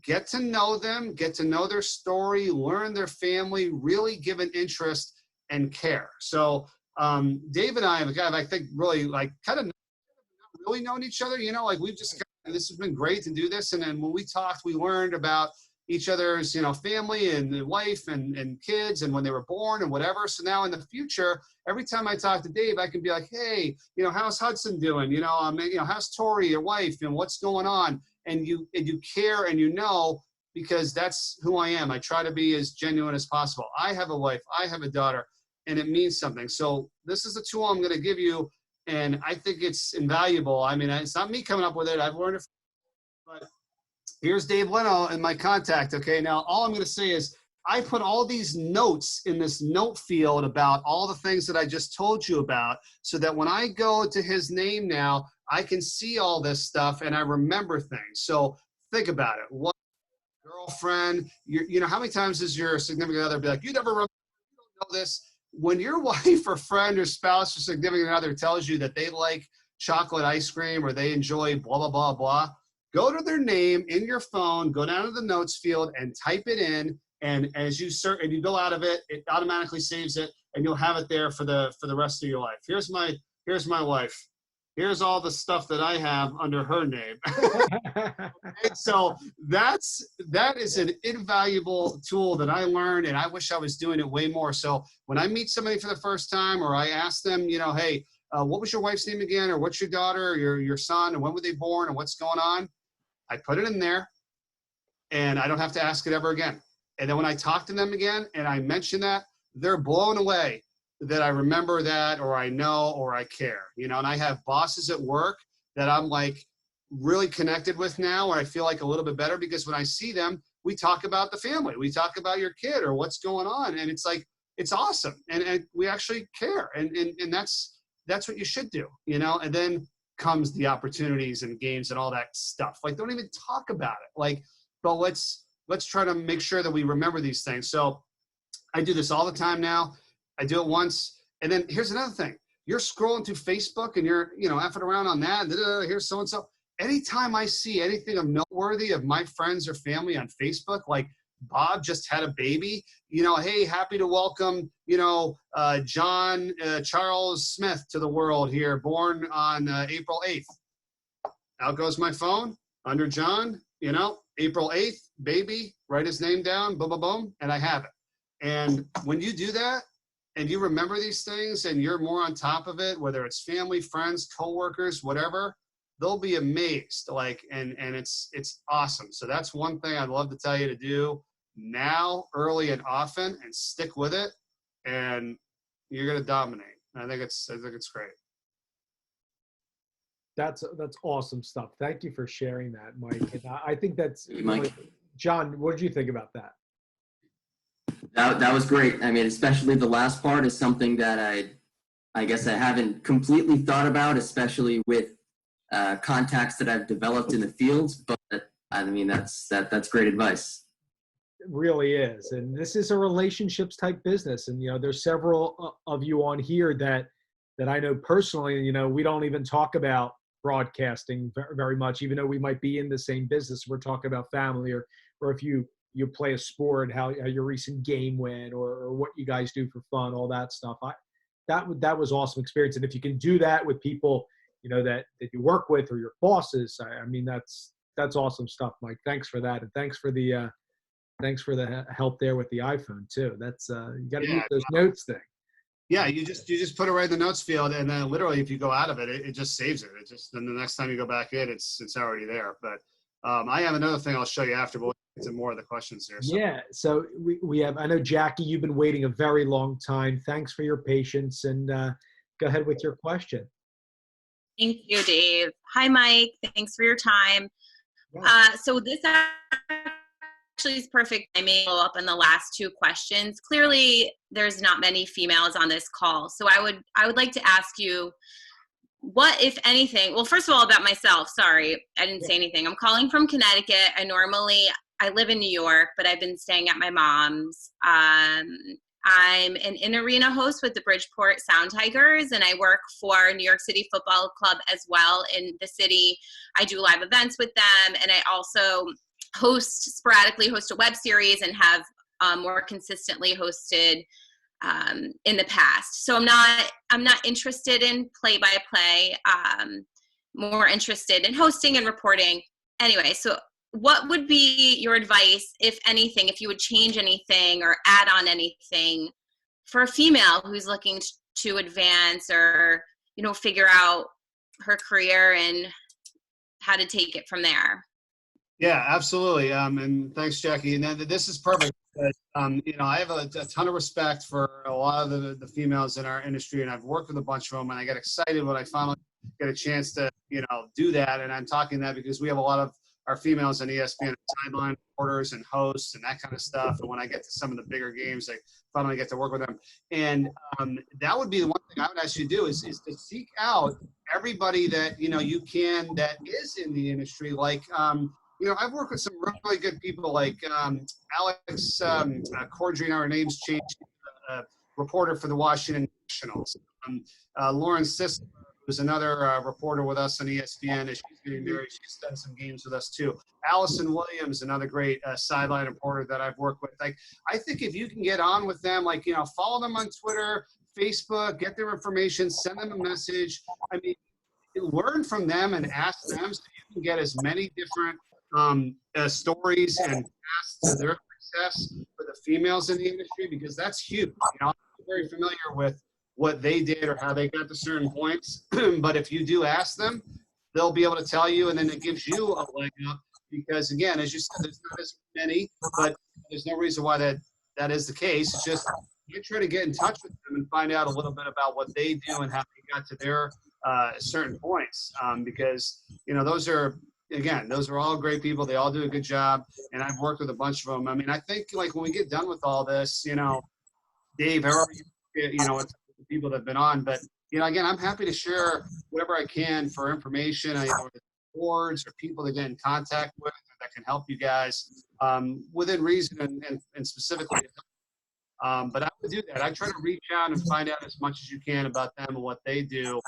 [SPEAKER 2] Get to know them, get to know their story, learn their family, really give an interest and care. So Dave and I have I think really kind of not really known each other, like we've just, this has been great to do this. And then when we talked, we learned about, each other's, family and wife and kids and when they were born and whatever. So now in the future, every time I talk to Dave, I can be like, hey, how's Hudson doing? How's Tori, your wife, and what's going on? And you care and because that's who I am. I try to be as genuine as possible. I have a wife, I have a daughter, and it means something. So this is the tool I'm going to give you, and I think it's invaluable. I mean, it's not me coming up with it. I've learned it. But here's Dave Leno and my contact. Okay, now all I'm going to say is I put all these notes in this note field about all the things that I just told you about, so that when I go to his name now, I can see all this stuff and I remember things. So think about it. What girlfriend, how many times does your significant other be like, you never remember, you don't know this? When your wife or friend or spouse or significant other tells you that they like chocolate ice cream or they enjoy blah, blah, blah, blah, go to their name in your phone, go down to the notes field and type it in. And as you search and you go out of it, it automatically saves it and you'll have it there for the rest of your life. Here's my wife. Here's all the stuff that I have under her name. So that is an invaluable tool that I learned, and I wish I was doing it way more. So when I meet somebody for the first time, or I ask them, hey, what was your wife's name again? Or what's your daughter or your son? And when were they born? And what's going on? I put it in there, and I don't have to ask it ever again. And then when I talk to them again and I mention that, they're blown away that I remember that, or I know, or I care, and I have bosses at work that I'm like really connected with now, where I feel like a little bit better, because when I see them, we talk about the family, we talk about your kid or what's going on. And it's like, it's awesome. And we actually care. And that's what you should do, and then comes the opportunities and games and all that stuff. Like, don't even talk about it. But let's try to make sure that we remember these things. So I do this all the time now. I do it once. And then here's another thing. You're scrolling through Facebook and you're, effing around on that. Here's so-and-so. Anytime I see anything of noteworthy of my friends or family on Facebook, like Bob just had a baby, hey, happy to welcome, John Charles Smith to the world here, born on April 8th. Out goes my phone under John, April 8th, baby, write his name down, boom, boom, boom, and I have it. And when you do that, and you remember these things and you're more on top of it, whether it's family, friends, coworkers, whatever, they'll be amazed. And it's awesome. So that's one thing I'd love to tell you to do now, early and often, and stick with it. And you're going to dominate. I think it's great.
[SPEAKER 1] That's awesome stuff. Thank you for sharing that, Mike. And I think that's,
[SPEAKER 16] Mike.
[SPEAKER 1] John, what did you think about that?
[SPEAKER 16] That was great. I mean, especially the last part is something that I guess I haven't completely thought about, especially with contacts that I've developed in the fields. But I mean, that's great advice.
[SPEAKER 1] It really is. And this is a relationships type business. And, there's several of you on here that I know personally, we don't even talk about broadcasting very much, even though we might be in the same business. We're talking about family or if you play a sport, how your recent game went, or what you guys do for fun, all that stuff. That was awesome experience. And if you can do that with people, that you work with or your bosses, I mean, that's awesome stuff, Mike. Thanks for that. And thanks for the help there with the iPhone too. That's you got to use those notes thing.
[SPEAKER 2] Yeah, you just put it right in the notes field, and then literally if you go out of it, it just saves it. Then the next time you go back in, it's already there. But I have another thing I'll show you after, but we'll get to more of the questions here. So.
[SPEAKER 1] Yeah, so we have, I know, Jackie, you've been waiting a very long time. Thanks for your patience, and go ahead with your question.
[SPEAKER 17] Thank you, Dave. Hi, Mike. Thanks for your time. So this actually is perfect. I may follow up on the last two questions. Clearly, there's not many females on this call. So I would like to ask you, what, if anything, well, first of all, about myself, sorry, I didn't say anything. I'm calling from Connecticut. I live in New York, but I've been staying at my mom's. I'm an in-arena host with the Bridgeport Sound Tigers, and I work for New York City Football Club as well in the city. I do live events with them, and I also sporadically host a web series and have more consistently hosted in the past. So I'm not interested in play-by-play, more interested in hosting and reporting. Anyway, so what would be your advice, if anything, if you would change anything or add on anything for a female who's looking to advance or, figure out her career and how to take it from there?
[SPEAKER 2] Yeah, absolutely. And thanks, Jackie. And this is perfect. I have a ton of respect for a lot of the females in our industry, and I've worked with a bunch of them, and I get excited when I finally get a chance to, do that. And I'm talking that because we have a lot of our females on ESPN, sideline reporters and hosts and that kind of stuff. And when I get to some of the bigger games, I finally get to work with them. And that would be the one thing I would ask you to do is to seek out everybody that, you can, that is in the industry. Like, I've worked with some really good people like Alex Cordry, our names changed, reporter for the Washington Nationals. Lauren Sisler, who's another reporter with us on ESPN. She's getting married. She's done some games with us too. Allison Williams, another great sideline reporter that I've worked with. Like, I think if you can get on with them, follow them on Twitter, Facebook, get their information, send them a message. I mean, learn from them and ask them so you can get as many different stories and paths to their success for the females in the industry, because that's huge. I'm very familiar with what they did or how they got to certain points. But if you do ask them, they'll be able to tell you, and then it gives you a leg up because, again, as you said, there's not as many, but there's no reason why that is the case. It's just you try to get in touch with them and find out a little bit about what they do and how they got to their certain points, because, those are all great people. They all do a good job, and I've worked with a bunch of them. I mean, I think, when we get done with all this, Dave, however it's the people that have been on, but, again, I'm happy to share whatever I can for information, boards or people to get in contact with that can help you guys within reason and specifically. But I would do that. I try to reach out and find out as much as you can about them and what they do.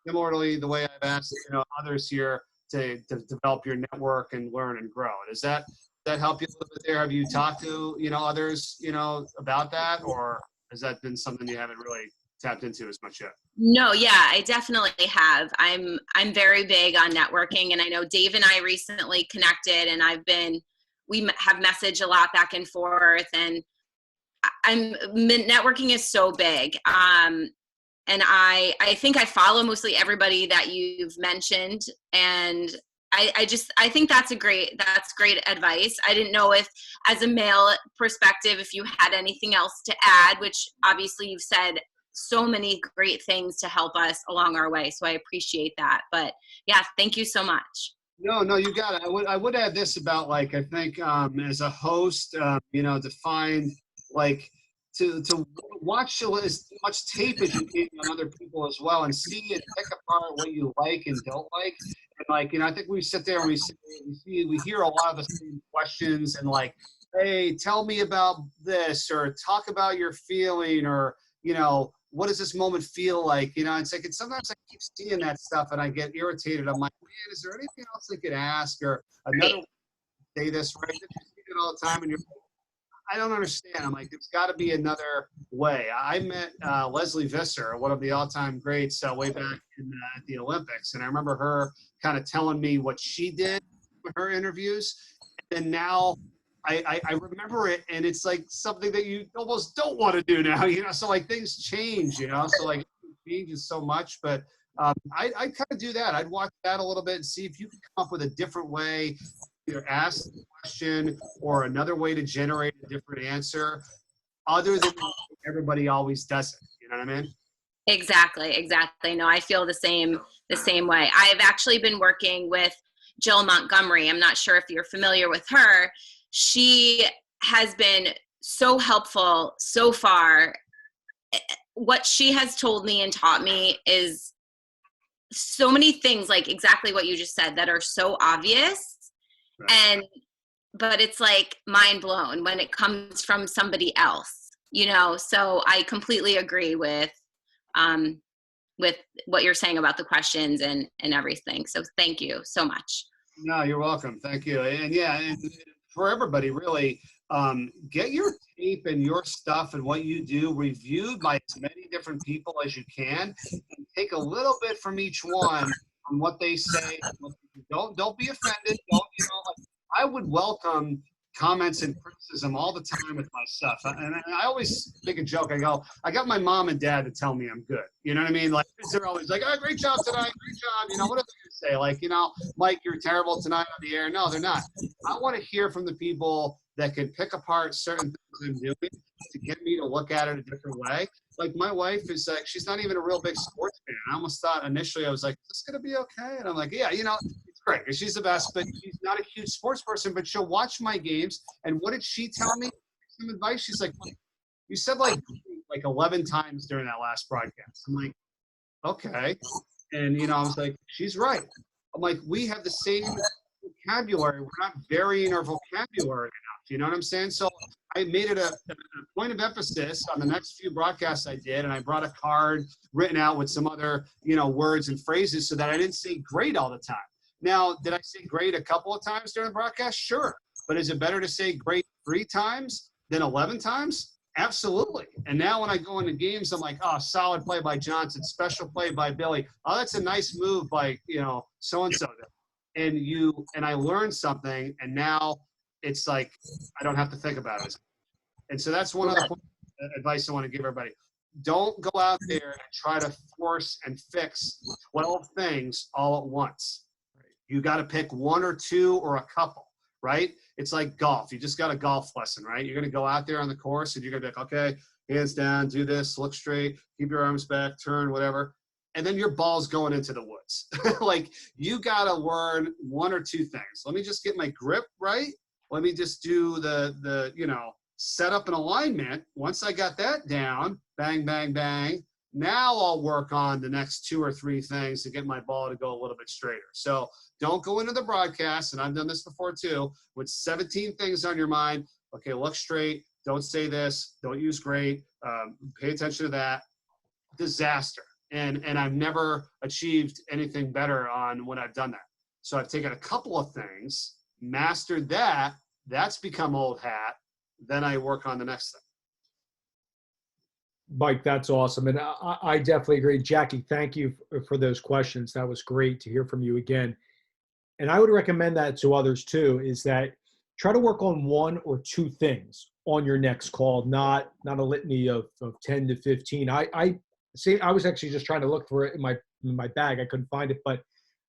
[SPEAKER 2] Similarly, the way I've asked others here to develop your network and learn and grow. Does that help you a little bit there? Have you talked to others about that, or has that been something you haven't really tapped into as much yet?
[SPEAKER 17] No, yeah, I definitely have. I'm very big on networking, and I know Dave and I recently connected, and we have messaged a lot back and forth, and networking is so big. And I think I follow mostly everybody that you've mentioned, and I think that's great advice. I didn't know if, as a male perspective, if you had anything else to add, which obviously you've said so many great things to help us along our way. So I appreciate that. But yeah, thank you so much.
[SPEAKER 2] No, you got it. I would add this about, I think as a host, to find to watch as much tape as you can on other people as well, and see and pick apart what you like and don't like. And I think we sit there and we hear a lot of the same questions and hey, tell me about this, or talk about your feeling, or what does this moment feel like? And sometimes I keep seeing that stuff and I get irritated. I'm like, man, is there anything else I could ask, or another way to say this, right? You see it all the time, and you're like, I don't understand. I'm like, there's got to be another way. I met Leslie Visser, one of the all-time greats, way back at the Olympics, and I remember her kind of telling me what she did with her interviews, and now I remember it, and it's something that you almost don't want to do now, So things change, So it changes so much, but I kind of do that. I'd watch that a little bit and see if you can come up with a different way, either ask the question or another way to generate a different answer, other than everybody always does it. You know what I mean?
[SPEAKER 17] Exactly. No, I feel the same way. I've actually been working with Jill Montgomery. I'm not sure if you're familiar with her. She has been so helpful so far. What she has told me and taught me is so many things, exactly what you just said, that are so obvious. Right. But it's mind blown when it comes from somebody else, so I completely agree with what you're saying about the questions and everything. So thank you so much.
[SPEAKER 2] No, you're welcome. Thank you. And and for everybody, really, get your tape and your stuff and what you do reviewed by as many different people as you can, and take a little bit from each one on what they say. Don't be offended. I would welcome comments and criticism all the time with my stuff. And I always make a joke. I go, I got my mom and dad to tell me I'm good. You know what I mean? Like, they're always like, oh, great job tonight. Great job. You know, what are they going to say? Like, you know, Mike, you're terrible tonight on the air. No, they're not. I want to hear from the people that can pick apart certain things I'm doing to get me to look at it a different way. Like, my wife is like, she's not even a real big sports fan. I almost thought initially, I was like, is this going to be okay? And I'm like, yeah, you know, it's great. She's the best, but she's not a huge sports person, but she'll watch my games. And what did she tell me? Some advice. She's like, you said like 11 times during that last broadcast. I'm like, okay. And, you know, I was like, she's right. I'm like, we have the same vocabulary. We're not varying our vocabulary enough. You know what I'm saying? So I made it a point of emphasis on the next few broadcasts I did, and I brought a card written out with some other, you know, words and phrases so that I didn't say great all the time. Now, did I say great a couple of times during the broadcast? Sure. But is it better to say great 3 times than 11 times? Absolutely. And now when I go into games, I'm like, oh, solid play by Johnson, special play by Billy. Oh, that's a nice move by, you know, so-and-so. And I learned something, and now it's like I don't have to think about it. And so that's one other advice I want to give everybody. Don't go out there and try to force and fix 12 things all at once. You got to pick 1 or 2 or a couple, right? It's like golf. You just got a golf lesson, right? You're going to go out there on the course, and you're going to be like, okay, hands down, do this, look straight, keep your arms back, turn, whatever. And then your ball's going into the woods. Like, you got to learn 1 or 2 things. Let me just get my grip right. Let me just do the you know, set up an alignment. Once I got that down, bang, bang, bang, now I'll work on the next 2 or 3 things to get my ball to go a little bit straighter. So don't go into the broadcast, and I've done this before too, with 17 things on your mind. Okay, look straight. Don't say this. Don't use great. Pay attention to that. Disaster. And I've never achieved anything better on when I've done that. So I've taken a couple of things, mastered that. That's become old hat. Then I work on the next thing.
[SPEAKER 1] Mike, that's awesome. And I definitely agree. Jackie, thank you for those questions. That was great to hear from you again. And I would recommend that to others too, is that try to work on 1 or 2 things on your next call, not a litany of 10 to 15. I was actually just trying to look for it in my bag. I couldn't find it, but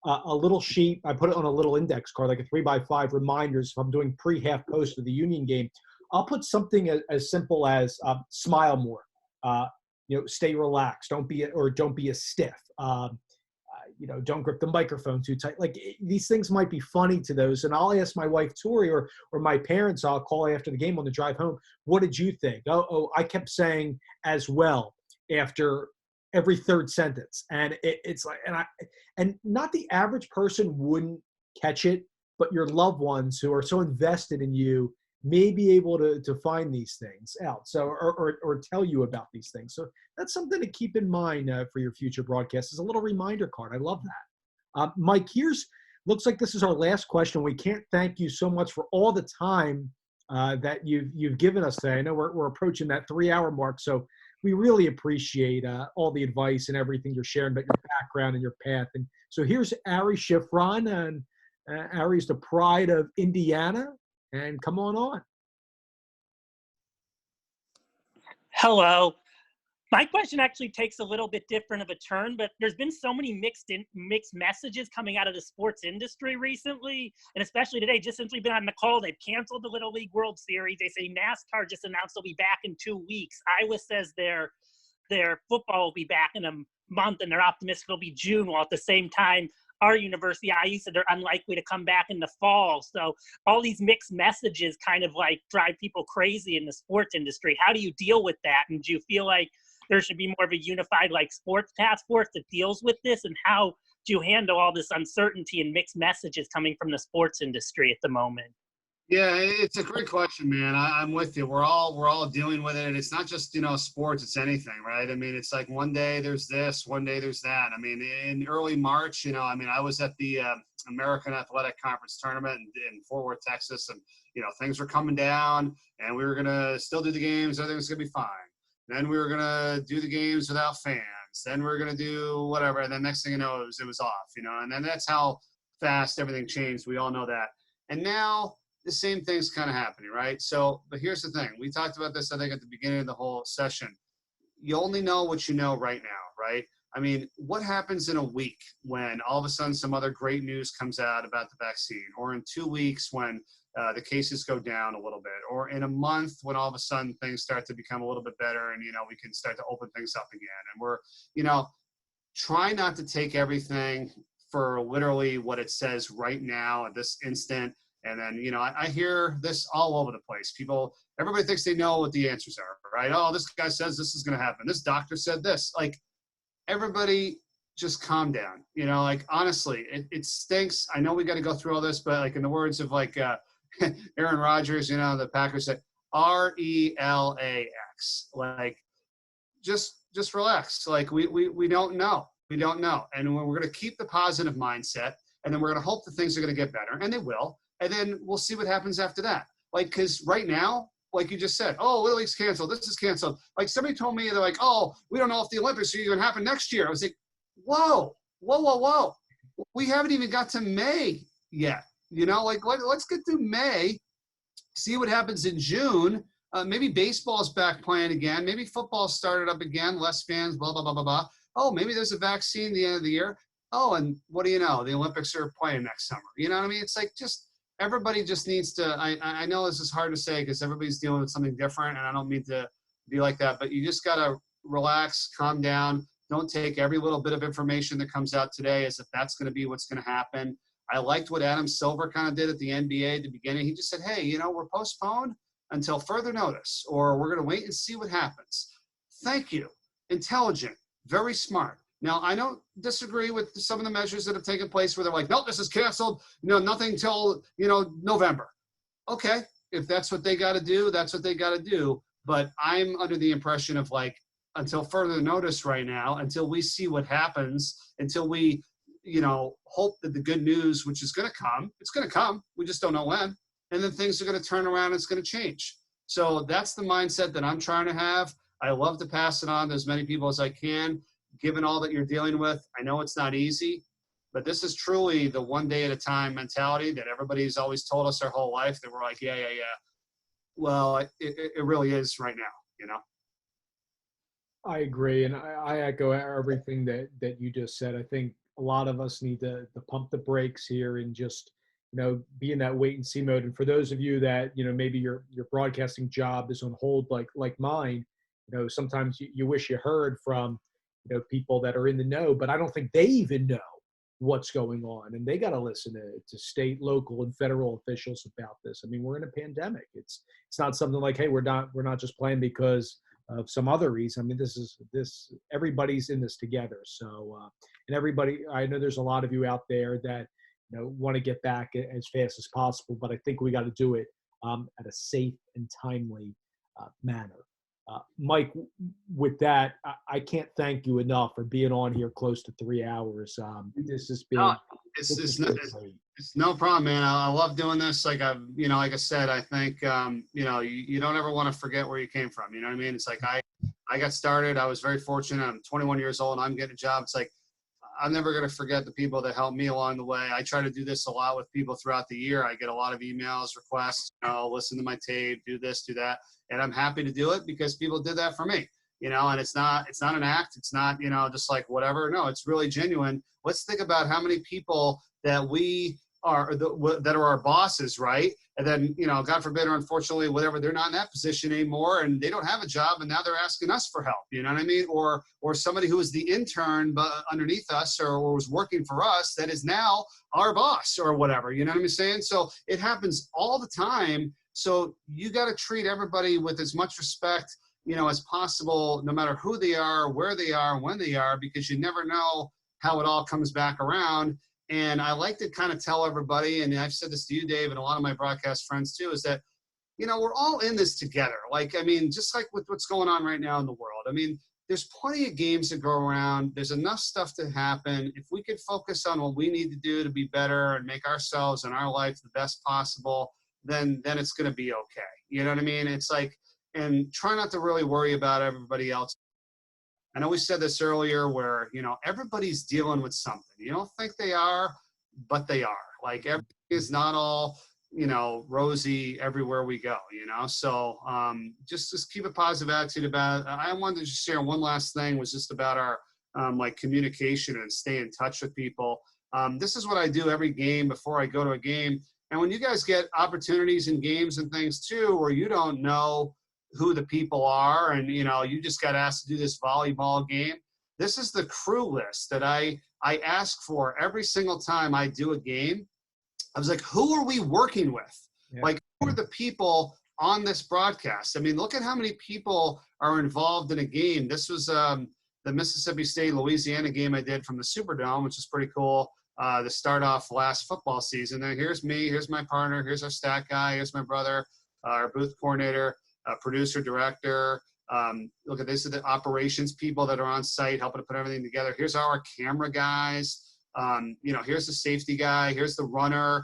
[SPEAKER 1] a little sheet, I put it on a little index card, like a 3x5 reminders. If I'm doing pre-half post of the Union game, I'll put something as simple as smile more. You know, stay relaxed. Don't be a stiff. You know, don't grip the microphone too tight. Like, these things might be funny to those. And I'll ask my wife, Tori, or my parents, I'll call after the game on the drive home. What did you think? Oh, I kept saying as well after every 3rd sentence. And it's like, and not the average person wouldn't catch it, but your loved ones who are so invested in you may be able to find these things out. So, or tell you about these things. So that's something to keep in mind for your future broadcasts. Is a little reminder card. I love that. Mike, looks like this is our last question. We can't thank you so much for all the time that you've given us today. I know we're approaching that 3-hour mark. So we really appreciate all the advice and everything you're sharing about your background and your path. And so here's Ari Schifrin, and Ari's the pride of Indiana. And come on.
[SPEAKER 18] Hello. My question actually takes a little bit different of a turn, but there's been so many mixed messages coming out of the sports industry recently, and especially today, just since we've been on the call, they've canceled the Little League World Series. They say NASCAR just announced they'll be back in 2 weeks. Iowa says their football will be back in a month, and they're optimistic it'll be June, while at the same time, our university, IU, said they're unlikely to come back in the fall. So all these mixed messages kind of like drive people crazy in the sports industry. How do you deal with that? And do you feel like there should be more of a unified like sports task force that deals with this? And how do you handle all this uncertainty and mixed messages coming from the sports industry at the moment?
[SPEAKER 2] Yeah, it's a great question, man. I'm with you. We're all dealing with it, and it's not just, you know, sports. It's anything, right? I mean, it's like one day there's this, one day there's that. I mean, in early March, you know, I mean, I was at the American Athletic Conference tournament in Fort Worth, Texas, and you know, things were coming down, and we were gonna still do the games. Everything was gonna be fine. Then we were gonna do the games without fans. Then we were gonna do whatever, and then next thing you know, it was off, you know. And then that's how fast everything changed. We all know that. And now, the same thing's kind of happening, right? So, but here's the thing. We talked about this, I think, at the beginning of the whole session. You only know what you know right now, right? I mean, what happens in a week when all of a sudden some other great news comes out about the vaccine, or in 2 weeks when the cases go down a little bit, or in a month when all of a sudden things start to become a little bit better and, we can start to open things up again. And we're, try not to take everything for literally what it says right now at this instant. And then, I hear this all over the place. Everybody thinks they know what the answers are, right? Oh, this guy says this is going to happen. This doctor said this. Like, everybody just calm down. Honestly, it stinks. I know we got to go through all this, but like in the words of Aaron Rodgers, the Packers said RELAX. Like, just relax. Like we don't know. We don't know. And we're going to keep the positive mindset, and then we're going to hope that things are going to get better, and they will. And then we'll see what happens after that. Like, because right now, like you just said, oh, Little League's canceled. This is canceled. Like, somebody told me, they're like, oh, we don't know if the Olympics are even going to happen next year. I was like, whoa. We haven't even got to May yet. Let's get through May, see what happens in June. Maybe baseball's back playing again. Maybe football started up again, less fans, blah, blah, blah, blah, blah. Oh, maybe there's a vaccine at the end of the year. Oh, and what do you know? The Olympics are playing next summer. You know what I mean? It's like everybody just needs to, I know this is hard to say because everybody's dealing with something different, and I don't mean to be like that, but you just got to relax, calm down. Don't take every little bit of information that comes out today as if that's going to be what's going to happen. I liked what Adam Silver kind of did at the NBA at the beginning. He just said, hey, we're postponed until further notice, or we're going to wait and see what happens. Thank you. Intelligent, very smart. Now, I don't disagree with some of the measures that have taken place where they're like, nope, this is canceled, nothing till, November. Okay, if that's what they got to do, that's what they got to do. But I'm under the impression of until further notice right now, until we see what happens, until we, hope that the good news, which is going to come, it's going to come. We just don't know when. And then things are going to turn around and it's going to change. So that's the mindset that I'm trying to have. I love to pass it on to as many people as I can, given all that you're dealing with. I know it's not easy, but this is truly the one day at a time mentality that everybody's always told us our whole life that we're like, yeah. Well, it really is right now,
[SPEAKER 1] I agree. And I echo everything that you just said. I think a lot of us need to pump the brakes here and just, be in that wait and see mode. And for those of you that, maybe your broadcasting job is on hold, like mine, sometimes you wish you heard from, people that are in the know, but I don't think they even know what's going on. And they got to listen to state, local, and federal officials about this. I mean, we're in a pandemic. It's not something like, hey, we're not just playing because of some other reason. I mean, this everybody's in this together. So, and everybody, I know there's a lot of you out there that, want to get back as fast as possible, but I think we got to do it at a safe and timely manner. Mike, with that, I can't thank you enough for being on here close to 3 hours. This has been
[SPEAKER 2] it's no problem, man. I love doing this. Like like I said, I think you don't ever want to forget where you came from. You know what I mean? It's like I got started. I was very fortunate. I'm 21 years old and I'm getting a job. It's like I'm never going to forget the people that helped me along the way. I try to do this a lot with people throughout the year. I get a lot of emails, requests, listen to my tape, do this, do that. And I'm happy to do it because people did that for me, and it's not an act. It's not, just like whatever. No, it's really genuine. Let's think about how many people that we are, that are our bosses, right? And then, God forbid, or unfortunately, whatever, they're not in that position anymore and they don't have a job and now they're asking us for help. You know what I mean? Or somebody who was the intern but underneath us or was working for us that is now our boss or whatever. You know what I'm saying? So it happens all the time. So you got to treat everybody with as much respect, as possible, no matter who they are, where they are, when they are, because you never know how it all comes back around. And I like to kind of tell everybody, and I've said this to you, Dave, and a lot of my broadcast friends too, is that, we're all in this together. Like, I mean, just like with what's going on right now in the world. I mean, there's plenty of games to go around. There's enough stuff to happen. If we could focus on what we need to do to be better and make ourselves and our life the best possible, then it's going to be okay. You know what I mean? It's like, and try not to really worry about everybody else. I know we said this earlier where, everybody's dealing with something. You don't think they are, but they are. Like, everything is not all rosy everywhere we go, So just keep a positive attitude about it. I wanted to just share one last thing, was just about our communication and stay in touch with people. This is what I do every game before I go to a game. And when you guys get opportunities in games and things too, where you don't know who the people are, and you just got asked to do this volleyball game, this is the crew list that I ask for every single time I do a game. I was like, who are we working with? Yeah. Like, who are the people on this broadcast? I mean, look at how many people are involved in a game. This was the Mississippi State Louisiana game I did from the Superdome, which is pretty cool. To start off last football season. And here's me, here's my partner, here's our stat guy, here's my brother, our booth coordinator, producer, director. Look at this, are the operations people that are on site helping to put everything together. Here's our camera guys. Here's the safety guy, here's the runner,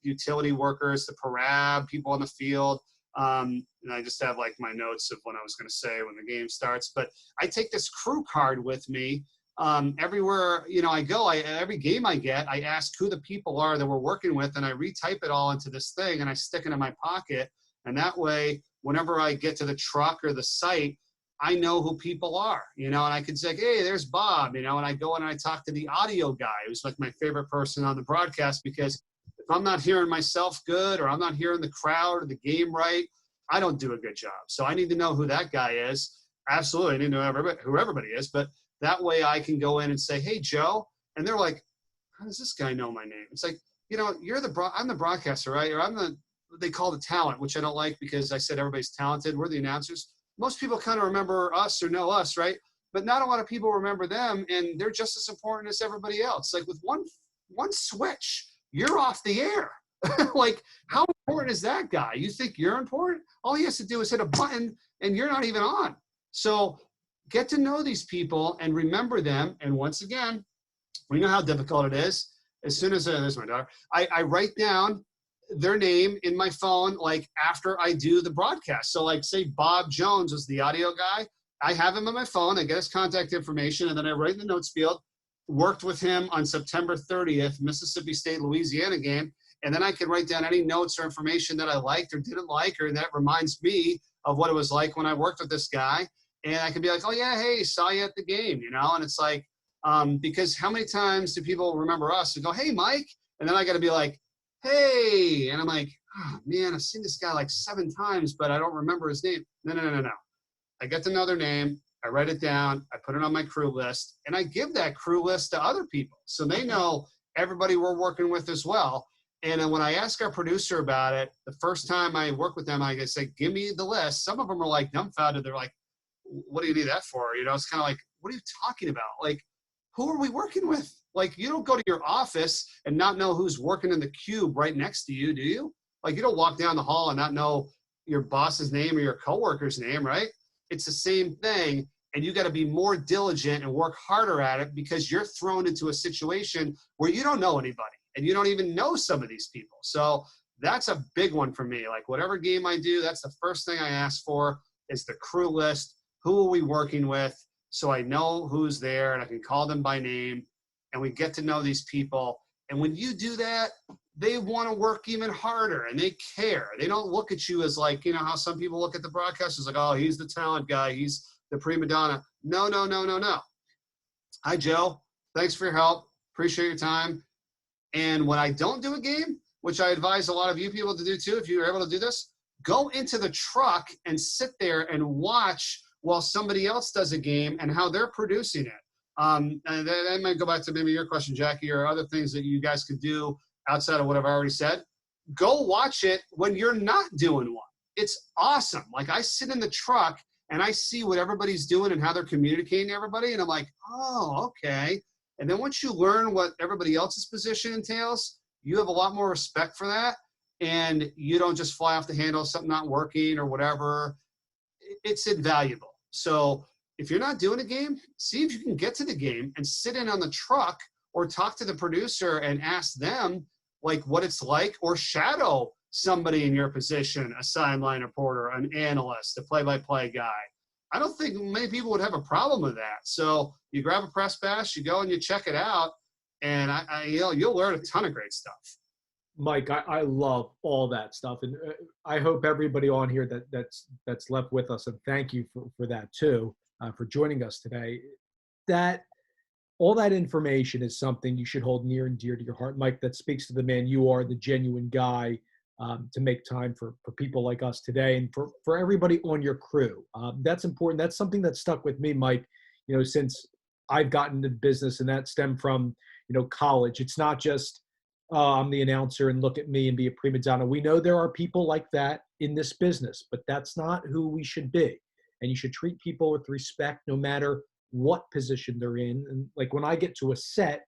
[SPEAKER 2] utility workers, the parab, people on the field. And I just have like my notes of what I was going to say when the game starts. But I take this crew card with me everywhere I go. Every game I get, I ask who the people are that we're working with, and I retype it all into this thing and I stick it in my pocket. And that way, whenever I get to the truck or the site, I know who people are, and I could say, hey, there's Bob, and I go in and I talk to the audio guy, who's like my favorite person on the broadcast, because if I'm not hearing myself good, or I'm not hearing the crowd or the game right, I don't do a good job. So I need to know who that guy is. Absolutely, I need to know who everybody is, but that way I can go in and say, hey, Joe, and they're like, how does this guy know my name? It's like, I'm the broadcaster, right? Or they call the talent, which I don't like, because I said everybody's talented. We're the announcers. Most people kind of remember us or know us, right? But not a lot of people remember them, and they're just as important as everybody else. Like, with one switch, you're off the air. Like, how important is that guy? You think you're important? All he has to do is hit a button, and you're not even on. So get to know these people and remember them. And once again, we know how difficult it is. As soon as there's my daughter, I write down their name in my phone, like after I do the broadcast. So like, say Bob Jones was the audio guy. I have him on my phone. I get his contact information, and then I write in the notes field, worked with him on September 30th, Mississippi State, Louisiana game. And then I can write down any notes or information that I liked or didn't like, or that reminds me of what it was like when I worked with this guy. And I can be like, oh yeah, hey, saw you at the game, and it's like, because how many times do people remember us and go, hey, Mike? And then I got to be like, hey, and I'm like, oh man, I've seen this guy like 7 times, but I don't remember his name. No. I get to know their name, I write it down, I put it on my crew list, and I give that crew list to other people. So they know everybody we're working with as well. And then when I ask our producer about it, the first time I work with them, I say, give me the list. Some of them are like dumbfounded. They're like, what do you need that for? It's kind of like, what are you talking about? Like, who are we working with? Like, you don't go to your office and not know who's working in the cube right next to you, do you? Like, you don't walk down the hall and not know your boss's name or your coworker's name, right? It's the same thing. And you got to be more diligent and work harder at it, because you're thrown into a situation where you don't know anybody and you don't even know some of these people. So that's a big one for me. Like, whatever game I do, that's the first thing I ask for, is the crew list. Who are we working with? So I know who's there and I can call them by name, and we get to know these people. And when you do that, they want to work even harder, and they care. They don't look at you as like, how some people look at the broadcasters like, oh, he's the talent guy, he's the prima donna. No. Hi, Joe. Thanks for your help. Appreciate your time. And when I don't do a game, which I advise a lot of you people to do too, if you're able to do this, go into the truck and sit there and watch while somebody else does a game and how they're producing it. And that might go back to maybe your question, Jackie, or other things that you guys could do outside of what I've already said. Go watch it when you're not doing one. It's awesome. Like, I sit in the truck and I see what everybody's doing and how they're communicating to everybody. And I'm like, oh, okay. And then once you learn what everybody else's position entails, you have a lot more respect for that. And you don't just fly off the handle if something not working or whatever. It's invaluable. So if you're not doing a game, see if you can get to the game and sit in on the truck, or talk to the producer and ask them like what it's like, or shadow somebody in your position, a sideline reporter, an analyst, a play-by-play guy. I don't think many people would have a problem with that. So you grab a press pass, you go and you check it out, and you'll learn a ton of great stuff.
[SPEAKER 1] Mike, I love all that stuff, and I hope everybody on here that's left with us, and thank you for that too, for joining us today. That all that information is something you should hold near and dear to your heart, Mike. That speaks to the man you are, the genuine guy, to make time for people like us today, and for everybody on your crew. That's important. That's something that stuck with me, Mike. Since I've gotten into business, and that stemmed from college. It's not just I'm the announcer and look at me and be a prima donna. We know there are people like that in this business, but that's not who we should be. And you should treat people with respect no matter what position they're in. And like when I get to a set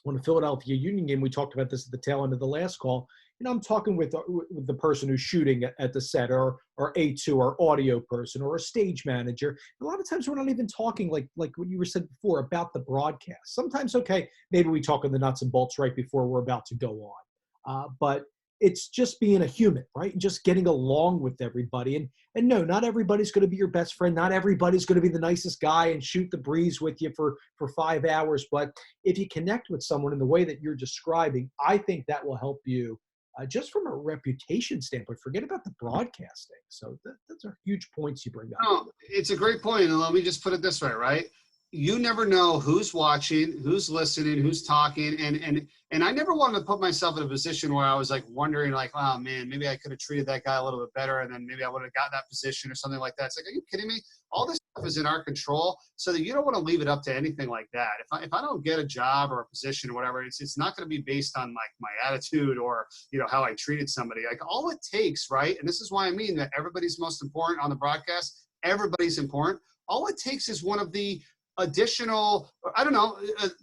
[SPEAKER 1] on a Philadelphia Union game, we talked about this at the tail end of the last call. I'm talking with the person who's shooting at the set, or A2, or audio person, or a stage manager. A lot of times we're not even talking like what you were said before about the broadcast. Sometimes, okay, maybe we talk on the nuts and bolts right before we're about to go on. But it's just being a human, right? And just getting along with everybody. And no, not everybody's going to be your best friend. Not everybody's going to be the nicest guy and shoot the breeze with you for 5 hours. But if you connect with someone in the way that you're describing, I think that will help you. Just from a reputation standpoint, forget about the broadcasting. So those are huge points you bring up.
[SPEAKER 2] No, it's a great point, and let me just put it this way, right? You never know who's watching, who's listening, who's talking, and I never wanted to put myself in a position where I was like wondering, like, oh man, maybe I could have treated that guy a little bit better, and then maybe I would have got that position or something like that. It's like, are you kidding me? All this stuff is in our control, so that you don't want to leave it up to anything like that. If I don't get a job or a position or whatever, it's not going to be based on like my attitude or how I treated somebody. Like all it takes, right? And this is why I mean that everybody's most important on the broadcast. Everybody's important. All it takes is one of the additional, I don't know,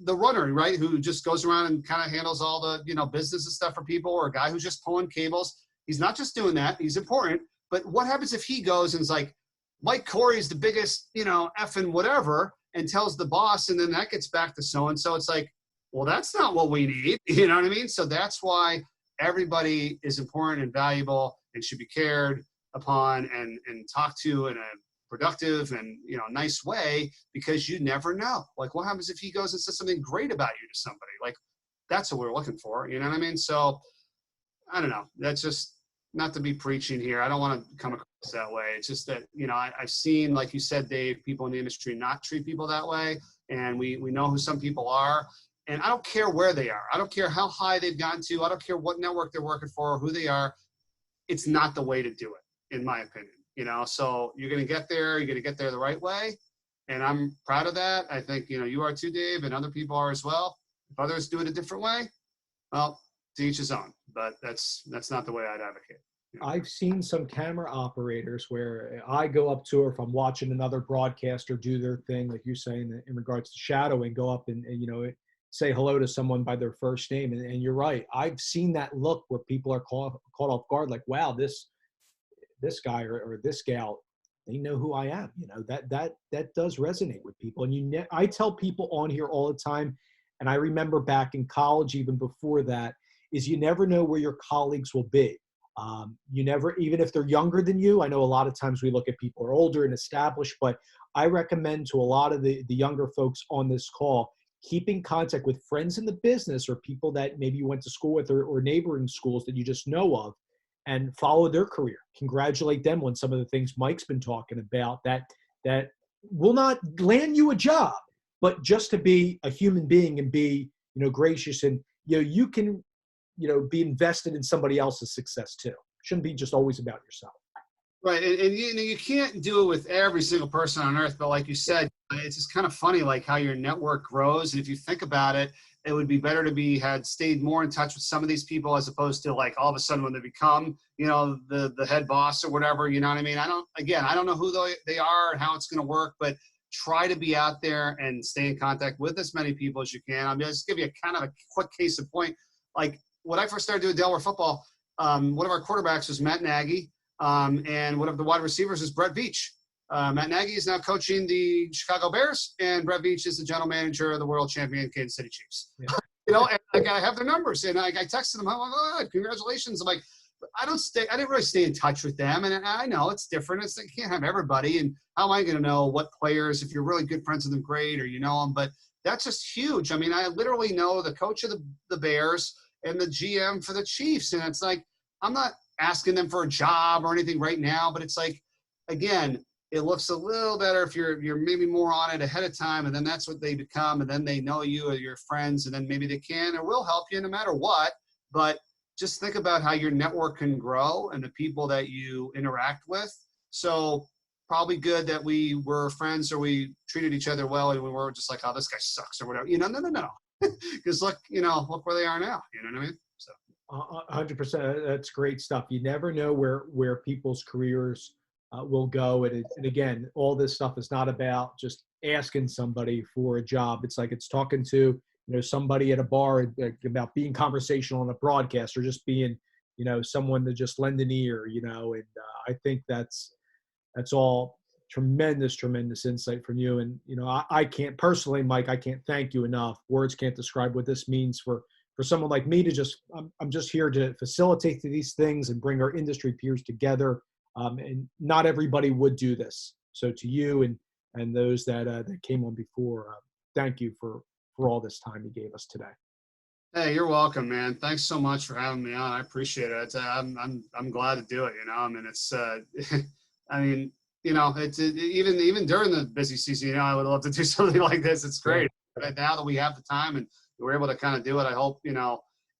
[SPEAKER 2] the runner, right, who just goes around and kind of handles all the business and stuff for people, or a guy who's just pulling cables. He's not just doing that. He's important. But what happens if he goes and is like, Mike Corey's the biggest, effing whatever, and tells the boss, and then that gets back to so-and-so. It's like, well, that's not what we need. You know what I mean? So that's why everybody is important and valuable and should be cared upon and talked to in a productive and nice way, because you never know. Like, what happens if he goes and says something great about you to somebody? Like, that's what we're looking for. You know what I mean? So I don't know. That's just not to be preaching here. I don't want to come across that way. It's just that, I've seen, like you said, Dave, people in the industry not treat people that way. And we know who some people are. And I don't care where they are. I don't care how high they've gotten to. I don't care what network they're working for or who they are. It's not the way to do it, in my opinion. So you're going to get there. You're going to get there the right way. And I'm proud of that. I think, you are too, Dave, and other people are as well. If others do it a different way, well, to each his own. But that's not the way I'd advocate.
[SPEAKER 1] I've seen some camera operators where I go up to, or if I'm watching another broadcaster do their thing, like you're saying in regards to shadowing, go up and say hello to someone by their first name. And you're right. I've seen that look where people are caught off guard, like, wow, this guy or this gal, they know who I am. That does resonate with people. And I tell people on here all the time, and I remember back in college, even before that, is you never know where your colleagues will be. You never, even if they're younger than you. I know a lot of times we look at people who are older and established, but I recommend to a lot of the younger folks on this call, keeping contact with friends in the business or people that maybe you went to school with or neighboring schools that you just know of, and follow their career. Congratulate them on some of the things Mike's been talking about that will not land you a job, but just to be a human being and be, gracious, and, you can, be invested in somebody else's success too. Shouldn't be just always about yourself.
[SPEAKER 2] Right. And you can't do it with every single person on earth, but like you said, it's just kind of funny, like how your network grows. And if you think about it, it would be better to had stayed more in touch with some of these people, as opposed to like all of a sudden when they become, the head boss or whatever, you know what I mean? I don't know who they are and how it's going to work, but try to be out there and stay in contact with as many people as you can. I'll just give you a kind of a quick case in point. Like when I first started doing Delaware football, one of our quarterbacks was Matt Nagy, and one of the wide receivers is Brett Veach. Matt Nagy is now coaching the Chicago Bears, and Brett Veach is the general manager of the world champion Kansas City Chiefs. Yeah. And I have their numbers, and I texted them. I'm like, oh, congratulations! I'm like, I didn't really stay in touch with them, and I know it's different. You can't have everybody, and how am I going to know what players, if you're really good friends with them, great, or you know them? But that's just huge. I mean, I literally know the coach of the Bears and the GM for the Chiefs. And it's like, I'm not asking them for a job or anything right now, but it's like, again, it looks a little better if you're maybe more on it ahead of time, and then that's what they become, and then they know you or your friends, and then maybe they can or will help you no matter what. But just think about how your network can grow and the people that you interact with. So probably good that we were friends or we treated each other well, and we weren't just like, oh, this guy sucks or whatever. No. Because look where they are now. You know what I mean? So
[SPEAKER 1] 100%. That's great stuff. You never know where people's careers will go. And again, all this stuff is not about just asking somebody for a job. It's like it's talking to, somebody at a bar about being conversational on a broadcast, or just being, someone to just lend an ear, and I think that's all tremendous insight from you. And, I can't personally, Mike, I can't thank you enough. Words can't describe what this means for someone like me to I'm just here to facilitate these things and bring our industry peers together. And not everybody would do this. So to you and those that came on before, thank you for all this time you gave us today.
[SPEAKER 2] Hey, you're welcome, man. Thanks so much for having me on. I appreciate it. I'm glad to do it. I mean, it's I mean, it's even during the busy season, I would love to do something like this. It's great. But now that we have the time and we're able to kind of do it, I hope,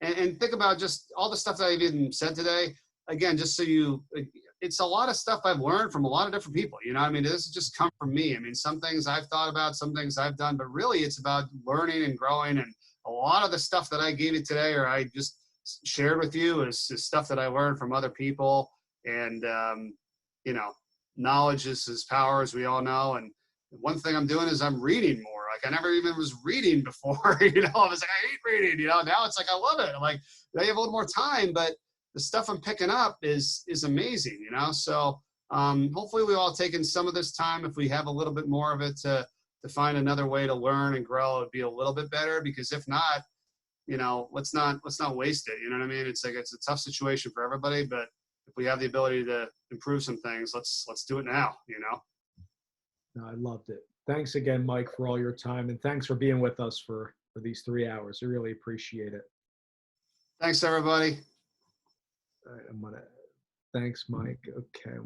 [SPEAKER 2] and think about just all the stuff that I've even said today. Again, just so it's a lot of stuff I've learned from a lot of different people. I mean, this has just come from me. I mean, some things I've thought about, some things I've done, but really it's about learning and growing. And a lot of the stuff that I gave you today, or I just shared with you, is stuff that I learned from other people. And, knowledge is power, as we all know. And one thing I'm doing is I'm reading more. Like, I never even was reading before, I was like, I hate reading, now it's like, I love it. I'm like, I have a little more time, but the stuff I'm picking up is amazing, So hopefully we've all taken some of this time. If we have a little bit more of it to find another way to learn and grow, it'd be a little bit better. Because if not, let's not waste it. You know what I mean? It's like, it's a tough situation for everybody, but if we have the ability to improve some things, let's do it now.
[SPEAKER 1] No, I loved it. Thanks again, Mike, for all your time, and thanks for being with us for these 3 hours. I really appreciate it.
[SPEAKER 2] Thanks, everybody.
[SPEAKER 1] All right, thanks, Mike. Okay.